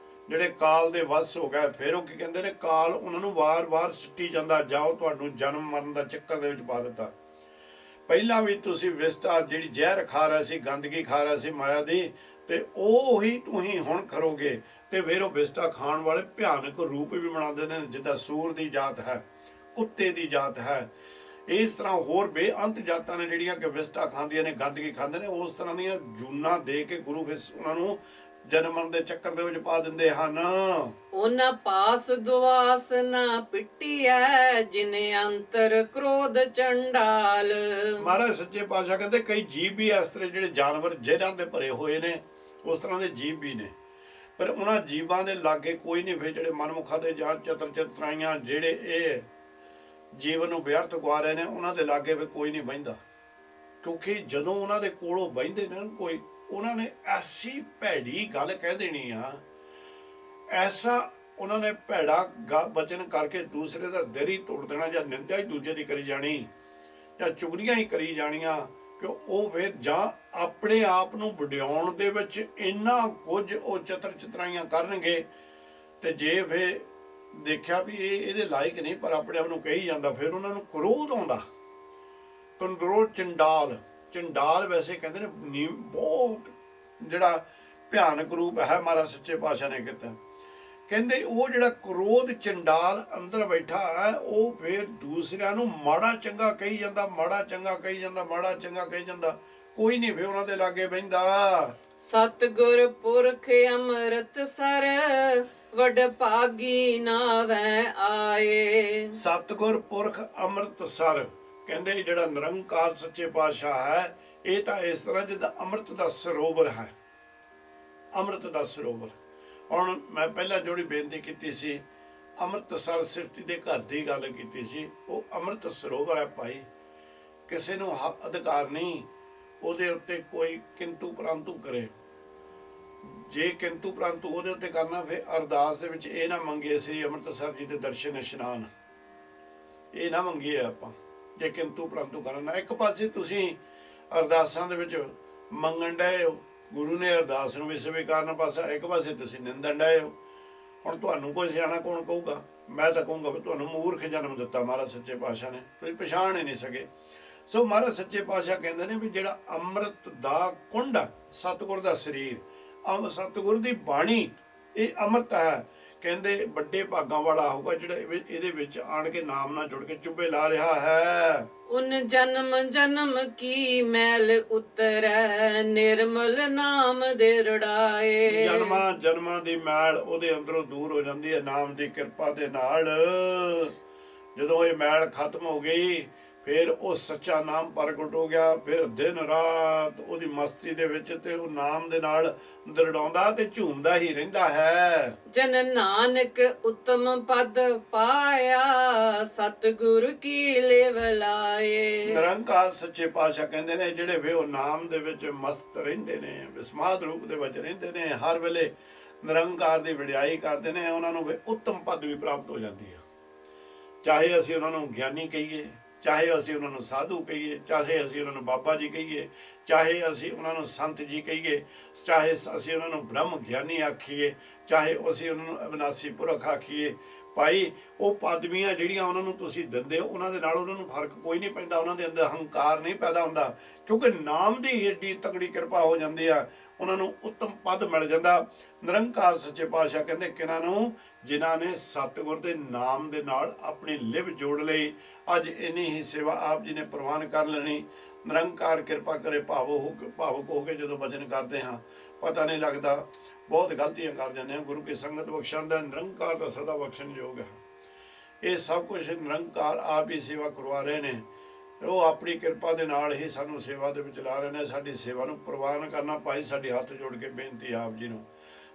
ਜਿਹੜੇ ਕਾਲ ਦੇ ਵਸ ਹੋ ਗਏ, ਫਿਰ ਉਹ ਕੀ ਕਹਿੰਦੇ ਨੇ, ਕਾਲ ਉਹਨਾਂ ਨੂੰ ਵਾਰ-ਵਾਰ ਸਿੱਟੀ ਜਾਂਦਾ, ਜਾਓ ਤੁਹਾਨੂੰ ਜਨਮ ਮਰਨ ਦਾ ਚੱਕਰ ਦੇ ਵਿੱਚ ਪਾ ਦਿੱਤਾ। ਪਹਿਲਾਂ ਵੀ ਤੁਸੀਂ ਵਿਸਟਾ ਜਿਹੜੀ ਜ਼ਹਿਰ ਖਾ ਰਹੇ ਸੀ, ਗੰਦਗੀ ਖਾ ਰਹੇ ਸੀ ਮਾਇਆ ਦੀ, ਤੇ ਉਹ ਹੀ ਤੁਸੀਂ ਹੁਣ ਕਰੋਗੇ। ਤੇ ਫਿਰ ਉਹ ਵਿਸਟਾ ਖਾਣ ਵਾਲੇ ਭਿਆਨਕ ਰੂਪ ਵੀ ਬਣਾਉਂਦੇ ਨੇ, ਜਿੱਦਾਂ ਸੂਰ ਦੀ ਜਾਤ ਹੈ, ਕੁੱਤੇ ਦੀ ਜਾਤ ਹੈ, ਇਸ ਤਰ੍ਹਾਂ ਹੋਰ ਬੇਅੰਤ ਜਾਤਾਂ ਨੇ ਜਿਹੜੀਆਂ ਕਿ ਵਿਸਟਾ ਖਾਂਦੀਆਂ ਨੇ, ਗੰਦਗੀ ਖਾਂਦੇ ਨੇ, ਉਸ ਤਰ੍ਹਾਂ ਦੀਆਂ ਜੂਨਾਂ ਦੇ ਕੇ ਗੁਰੂ ਫਿਰ ਉਹਨਾਂ ਨੂੰ ਜਨਮ ਦੇ ਚੱਕਰ ਦੇ ਵਿੱਚ ਪਾ ਦਿੰਦੇ ਹਨ। ਉਹਨਾਂ ਪਾਸ ਦੁਆਸ ਨਾ ਪਿੱਟੀਐ ਜਿਨੇ ਅੰਤਰ ਕ੍ਰੋਧ ਚੰਡਾਲ। ਮਹਾਰਾਜ ਸੱਚੇ ਪਾਤਸ਼ਾਹ ਕਹਿੰਦੇ ਕਈ ਜੀਵ ਵੀ ਇਸ ਤਰ੍ਹਾਂ ਜਿਹੜੇ ਜਾਨਵਰ ਜ਼ਹਿਰਾਂ ਦੇ ਭਰੇ ਹੋਏ ਨੇ, ਉਸ ਤਰ੍ਹਾਂ ਦੇ ਜੀਵ ਵੀ ਨੇ, ਪਰ ਉਹਨਾਂ ਜੀਵਾਂ ਦੇ ਲਾਗੇ ਕੋਈ ਨਹੀਂ ਫਿਰ ਜਿਹੜੇ ਮਨਮੁਖਾਂ ਦੇ ਜਾਂ ਚਤਰਾਈਆਂ ਜਿਹੜੇ ਇਹ ਜੀਵਨ ਨੂੰ ਵਿਅਰਥ ਗਵਾ ਰਹੇ ਨੇ, ਉਹਨਾਂ ਦੇ ਲਾਗੇ ਵੀ ਕੋਈ ਨਹੀਂ ਬਹਿੰਦਾ। ਕਿਉਂਕਿ ਜਦੋਂ ਉਹਨਾਂ ਦੇ ਕੋਲੋਂ ਬਹਿੰਦੇ ਨੇ ਕੋਈ, ਉਹਨਾਂ ਨੇ ਐਸੀ ਭੈੜੀ ਗੱਲ ਕਹਿ ਦੇਣੀ ਆ, ਐਸਾ ਉਹਨਾਂ ਨੇ ਭੈੜਾ ਬਚਨ ਕਰਕੇ ਦੂਸਰੇ ਦਾ ਦਿਲ ਹੀ ਤੋੜ ਦੇਣਾ, ਜਾਂ ਨਿੰਦਿਆ ਹੀ ਦੂਜੇ ਦੀ ਕਰੀ ਜਾਣੀ, ਜਾਂ ਚੁਗਲੀਆਂ ਹੀ ਕਰੀ ਜਾਣੀਆਂ, ਕਿ ਉਹ ਫਿਰ ਜਾਂ ਆਪਣੇ ਆਪ ਨੂੰ ਵਡਿਆਉਣ ਦੇ ਵਿੱਚ ਇੰਨਾ ਕੁਝ ਉਹ ਚਤਰਾਈਆਂ ਕਰਨਗੇ, ਤੇ ਜੇ ਫਿਰ ਦੇਖਿਆ ਵੀ ਇਹਦੇ ਲਾਇਕ ਨਹੀਂ ਪਰ ਆਪਣੇ ਆਪ ਨੂੰ ਕਹੀ ਜਾਂਦਾ, ਫਿਰ ਉਹਨਾਂ ਨੂੰ ਕ੍ਰੋਧ ਆਉਂਦਾ। ਕੰਦਰੋ ਚੰਡਾਲ ਵੈਸੇ ਕਹਿੰਦੇ ਨੇ ਬਹੁਤ ਜਿਹੜਾ ਭਿਆਨਕ ਰੂਪ ਹੈ ਮਹਾਰਾਜ ਸੱਚੇ ਪਾਤਸ਼ਾਹ ਨੇ ਕੀਤਾ। ਕਹਿੰਦੇ ਉਹ ਜਿਹੜਾ ਕ੍ਰੋਧ ਚੰਡਾਲ ਅੰਦਰ ਬੈਠਾ ਹੈ, ਉਹ ਫਿਰ ਦੂਸਰਿਆਂ ਨੂੰ ਮਾੜਾ ਚੰਗਾ ਕਹੀ ਜਾਂਦਾ, ਮਾੜਾ ਚੰਗਾ ਕਹੀ ਜਾਂਦਾ, ਮਾੜਾ ਚੰਗਾ ਕਹੀ ਜਾਂਦਾ, ਕੋਈ ਨਹੀਂ ਫਿਰ ਉਹਨਾਂ ਦੇ ਲਾਗੇ ਬਹਿੰਦਾ। ਸਤਿਗੁਰ ਪੁਰਖ ਅੰਮ੍ਰਿਤਸਰ ਵਡ ਭਾਗੀ ਨਾਵੈ ਆਏ। ਸਤਿਗੁਰ ਪੁਰਖ ਅੰਮ੍ਰਿਤਸਰ ਕਹਿੰਦੇ ਜਿਹੜਾ ਨਿਰੰਕਾਰ ਸੱਚੇ ਪਾਤਸ਼ਾਹ ਹੈ, ਇਹ ਤਾਂ ਇਸ ਤਰ੍ਹਾਂ ਜਿੱਦਾਂ ਅੰਮ੍ਰਿਤ ਦਾ ਸਰੋਵਰ ਹੈ। ਅੰਮ੍ਰਿਤ ਦਾ ਸਰੋਵਰ ਹੁਣ ਮੈਂ ਪਹਿਲਾਂ ਜਿਹੜੀ ਬੇਨਤੀ ਕੀਤੀ ਸੀ, ਅੰਮ੍ਰਿਤਸਰ ਸਿਫਤੀ ਦੇ ਘਰ ਦੀ ਗੱਲ ਕੀਤੀ ਸੀ। ਉਹ ਅੰਮ੍ਰਿਤ ਸਰੋਵਰ ਹੈ ਭਾਈ, ਕਿਸੇ ਨੂੰ ਅਧਿਕਾਰ ਨਹੀਂ ਉਹਦੇ ਉੱਤੇ ਕੋਈ ਕਿੰਤੂ ਪਰੰਤੂ ਕਰੇ। ਜੇ ਕਿੰਤੂ ਪਰੰਤੂ ਉਹਦੇ ਉੱਤੇ ਕਰਨਾ, ਫਿਰ ਅਰਦਾਸ ਦੇ ਵਿੱਚ ਇਹ ਨਾ ਮੰਗੀਏ ਸ੍ਰੀ ਅੰਮ੍ਰਿਤਸਰ ਜੀ ਦੇ ਦਰਸ਼ਨ ਇਸ਼ਨਾਨ, ਇਹ ਨਾ ਮੰਗੀਏ ਆਪਾਂ ਜੇ ਕਿੰਤੂ ਪਰੰਤੂ ਕਰਨਾ। ਇੱਕ ਪਾਸੇ ਤੁਸੀਂ ਅਰਦਾਸਾਂ ਦੇ ਵਿੱਚ ਮੰਗਣ ਡਏ ਹੋ, ਗੁਰੂ ਨੇ ਅਰਦਾਸ ਨੂੰ ਵੀ ਸਵੀਕਾਰਨ ਪਾਸਾ, ਇੱਕ ਪਾਸੇ ਤੁਸੀਂ ਨਿੰਦਣ ਡਏ ਹੋ। ਹੁਣ ਤੁਹਾਨੂੰ ਕੋਈ ਸਿਆਣਾ ਕੌਣ ਕਹੂਗਾ? ਮੈਂ ਤਾਂ ਕਹੂੰਗਾ ਵੀ ਤੁਹਾਨੂੰ ਮੂਰਖ ਜਨਮ ਦਿੱਤਾ ਮਹਾਰਾਜ ਸੱਚੇ ਪਾਤਸ਼ਾਹ ਨੇ, ਤੁਸੀਂ ਪਛਾਣ ਹੀ ਨਹੀਂ ਸਕੇ। ਸੋ ਮਹਾਰਾਜ ਸੱਚੇ ਪਾਤਸ਼ਾਹ ਕਹਿੰਦੇ ਨੇ ਵੀ ਜਿਹੜਾ ਅੰਮ੍ਰਿਤ ਦਾ ਕੁੰਡ, ਸਤਿਗੁਰ ਦਾ ਸਰੀਰ, ਸਤਿਗੁਰ ਦੀ ਬਾਣੀ, ਇਹ ਅੰਮ੍ਰਿਤ ਹੈ। ਕਹਿੰਦੇ ਵੱਡੇ ਭਾਗਾਂ ਵਾਲਾ ਹੋਊਗਾ ਜਿਹੜਾ ਇਹਦੇ ਵਿੱਚ ਆਣ ਕੇ ਨਾਮ ਨਾਲ ਜੁੜ ਕੇ ਚੁੱਭੇ ਲਾ ਰਿਹਾ ਹੈ। ਉਨ ਜਨਮ ਜਨਮ ਕੀ ਮੈਲ ਉਤਰੈ, ਨਿਰਮਲ ਨਾਮ ਦੇ ਰੜਾਏ। ਜਨਮਾਂ ਜਨਮਾਂ ਦੀ ਮੈਲ ਉਹਦੇ ਅੰਦਰੋਂ ਦੂਰ ਹੋ ਜਾਂਦੀ ਹੈ ਨਾਮ ਦੀ ਕਿਰਪਾ ਦੇ ਨਾਲ। ਜਦੋਂ ਇਹ ਮੈਲ ਖਤਮ ਹੋ ਗਈ, ਫਿਰ ਉਹ ਸੱਚਾ ਨਾਮ ਪ੍ਰਗਟ ਹੋ ਗਿਆ। ਫਿਰ ਦਿਨ ਰਾਤ ਉਹਦੀ ਮਸਤੀ ਦੇ ਵਿੱਚ ਤੇ ਉਹ ਨਾਮ ਦੇ ਨਾਲ ਦਰੜਾਉਂਦਾ ਤੇ ਝੂਮਦਾ ਹੀ ਰਹਿੰਦਾ ਹੈ। ਜਨ ਨਾਨਕ ਉਤਮ ਪਦ ਪਾਇਆ, ਸਤਿਗੁਰ ਕੀ ਲੇਵ ਲਾਏ। ਨਿਰੰਕਾਰ ਸੱਚੇ ਪਾਤਸ਼ਾਹ ਕਹਿੰਦੇ ਨੇ ਜਿਹੜੇ ਵੇ ਉਹ ਨਾਮ ਦੇ ਵਿੱਚ ਮਸਤ ਰਹਿੰਦੇ ਨੇ, ਵਿਸਮਾਦ ਰੂਪ ਦੇ ਵਿੱਚ ਰਹਿੰਦੇ ਨੇ, ਹਰ ਵੇਲੇ ਨਿਰੰਕਾਰ ਦੀ ਵਡਿਆਈ ਕਰਦੇ ਨੇ, ਉਹਨਾਂ ਨੂੰ ਵੇ ਉੱਤਮ ਪਦ ਵੀ ਪ੍ਰਾਪਤ ਹੋ ਜਾਂਦੀ ਹੈ। ਚਾਹੇ ਅਸੀਂ ਉਹਨਾਂ ਨੂੰ ਗਿਆਨੀ ਕਹੀਏ, ਚਾਹੇ ਅਸੀਂ ਉਹਨਾਂ ਨੂੰ ਸਾਧੂ ਕਹੀਏ, ਚਾਹੇ ਅਸੀਂ ਉਹਨਾਂ ਨੂੰ ਬਾਬਾ ਜੀ ਕਹੀਏ, ਚਾਹੇ ਅਸੀਂ ਉਹਨਾਂ ਨੂੰ ਸੰਤ ਜੀ ਕਹੀਏ, ਚਾਹੇ ਅਸੀਂ ਉਹਨਾਂ ਨੂੰ ਬ੍ਰਹਮ ਗਿਆਨੀ ਆਖੀਏ, ਚਾਹੇ ਅਸੀਂ ਉਹਨਾਂ ਨੂੰ ਅਬਿਨਾਸੀ ਪੁਰਖ ਆਖੀਏ, ਭਾਈ ਉਹ ਪਦਵੀਆਂ ਜਿਹੜੀਆਂ ਉਹਨਾਂ ਨੂੰ ਤੁਸੀਂ ਦਿੰਦੇ ਹੋ, ਉਹਨਾਂ ਦੇ ਨਾਲ ਉਹਨਾਂ ਨੂੰ ਫਰਕ ਕੋਈ ਨਹੀਂ ਪੈਂਦਾ। ਉਹਨਾਂ ਦੇ ਅੰਦਰ ਹੰਕਾਰ ਨਹੀਂ ਪੈਦਾ ਹੁੰਦਾ, ਕਿਉਂਕਿ ਨਾਮ ਦੀ ਏਡੀ ਤਕੜੀ ਕਿਰਪਾ ਹੋ ਜਾਂਦੀ ਆ, ਉਹਨਾਂ ਨੂੰ ਉੱਤਮ ਪਦ ਮਿਲ ਜਾਂਦਾ। ਨਿਰੰਕਾਰ ਸੱਚੇ ਪਾਤਸ਼ਾਹ ਕਹਿੰਦੇ ਕਿਹਨਾਂ ਨੂੰ? ਜਿਨ੍ਹਾਂ ਨੇ ਸਤਿਗੁਰ ਦੇ ਨਾਮ ਦੇ ਨਾਲ ਆਪਣੀ ਲਿਵ ਜੋੜ ਲਈ। ਅੱਜ ਇੰਨੀ ਹੀ ਸੇਵਾ ਆਪ ਜੀ ਨੇ ਪ੍ਰਵਾਨ ਕਰ ਲੈਣੀ। ਨਿਰੰਕਾਰ ਕਿਰਪਾ ਕਰੇ। ਭਾਵੁਕ ਹੋ ਕੇ ਜਦੋਂ ਬਚਨ ਕਰਦੇ ਹਾਂ ਪਤਾ ਨਹੀਂ ਲੱਗਦਾ, ਬਹੁਤ ਗਲਤੀਆਂ ਕਰ ਜਾਂਦੇ ਹਾਂ। ਗੁਰੂ ਕੀ ਸੰਗਤ ਬਖਸ਼ਾਉਂਦਾ, ਨਿਰੰਕਾਰ ਦਾ ਸਦਾ ਬਖਸ਼ਣਯੋਗ ਹੈ। ਇਹ ਸਭ ਕੁਝ ਨਿਰੰਕਾਰ ਆਪ ਹੀ ਸੇਵਾ ਕਰਵਾ ਰਹੇ ਨੇ। ਉਹ ਆਪਣੀ ਕਿਰਪਾ ਦੇ ਨਾਲ ਹੀ ਸਾਨੂੰ ਸੇਵਾ ਦੇ ਵਿੱਚ ਲਾ ਰਹੇ ਨੇ। ਸਾਡੀ ਸੇਵਾ ਨੂੰ ਪ੍ਰਵਾਨ ਕਰਨਾ ਭਾਈ, ਸਾਡੇ ਹੱਥ ਜੋੜ ਕੇ ਬੇਨਤੀ ਆਪ ਜੀ ਨੂੰ,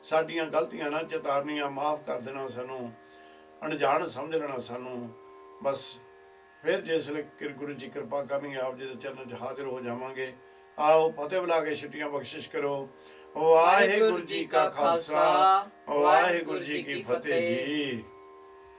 ਸਾਡੀਆਂ ਗਲਤੀਆਂ ਨਾ ਚਿਤਾਰਨੀਆਂ, ਮਾਫ ਕਰ ਦੇਣਾ ਸਾਨੂੰ, ਅਣਜਾਣ ਸਮਝ ਲੈਣਾ ਸਾਨੂੰ। ਬਸ ਫਿਰ ਜਿਸ ਵੇਲੇ ਗੁਰੂ ਜੀ ਕਿਰਪਾ ਕਰਨਗੇ, ਆਪ ਜੀ ਦੇ ਚਰਨਾਂ 'ਚ ਹਾਜ਼ਰ ਹੋ ਜਾਵਾਂਗੇ। ਆਓ ਫਤਿਹ ਬੁਲਾ ਕੇ ਛੁੱਟੀਆਂ ਬਖਸ਼ਿਸ਼ ਕਰੋ। ਵਾਹਿਗੁਰੂ ਜੀ ਕਾ ਖਾਲਸਾ, ਵਾਹਿਗੁਰੂ ਜੀ ਕੀ ਫਤਿਹ ਜੀ।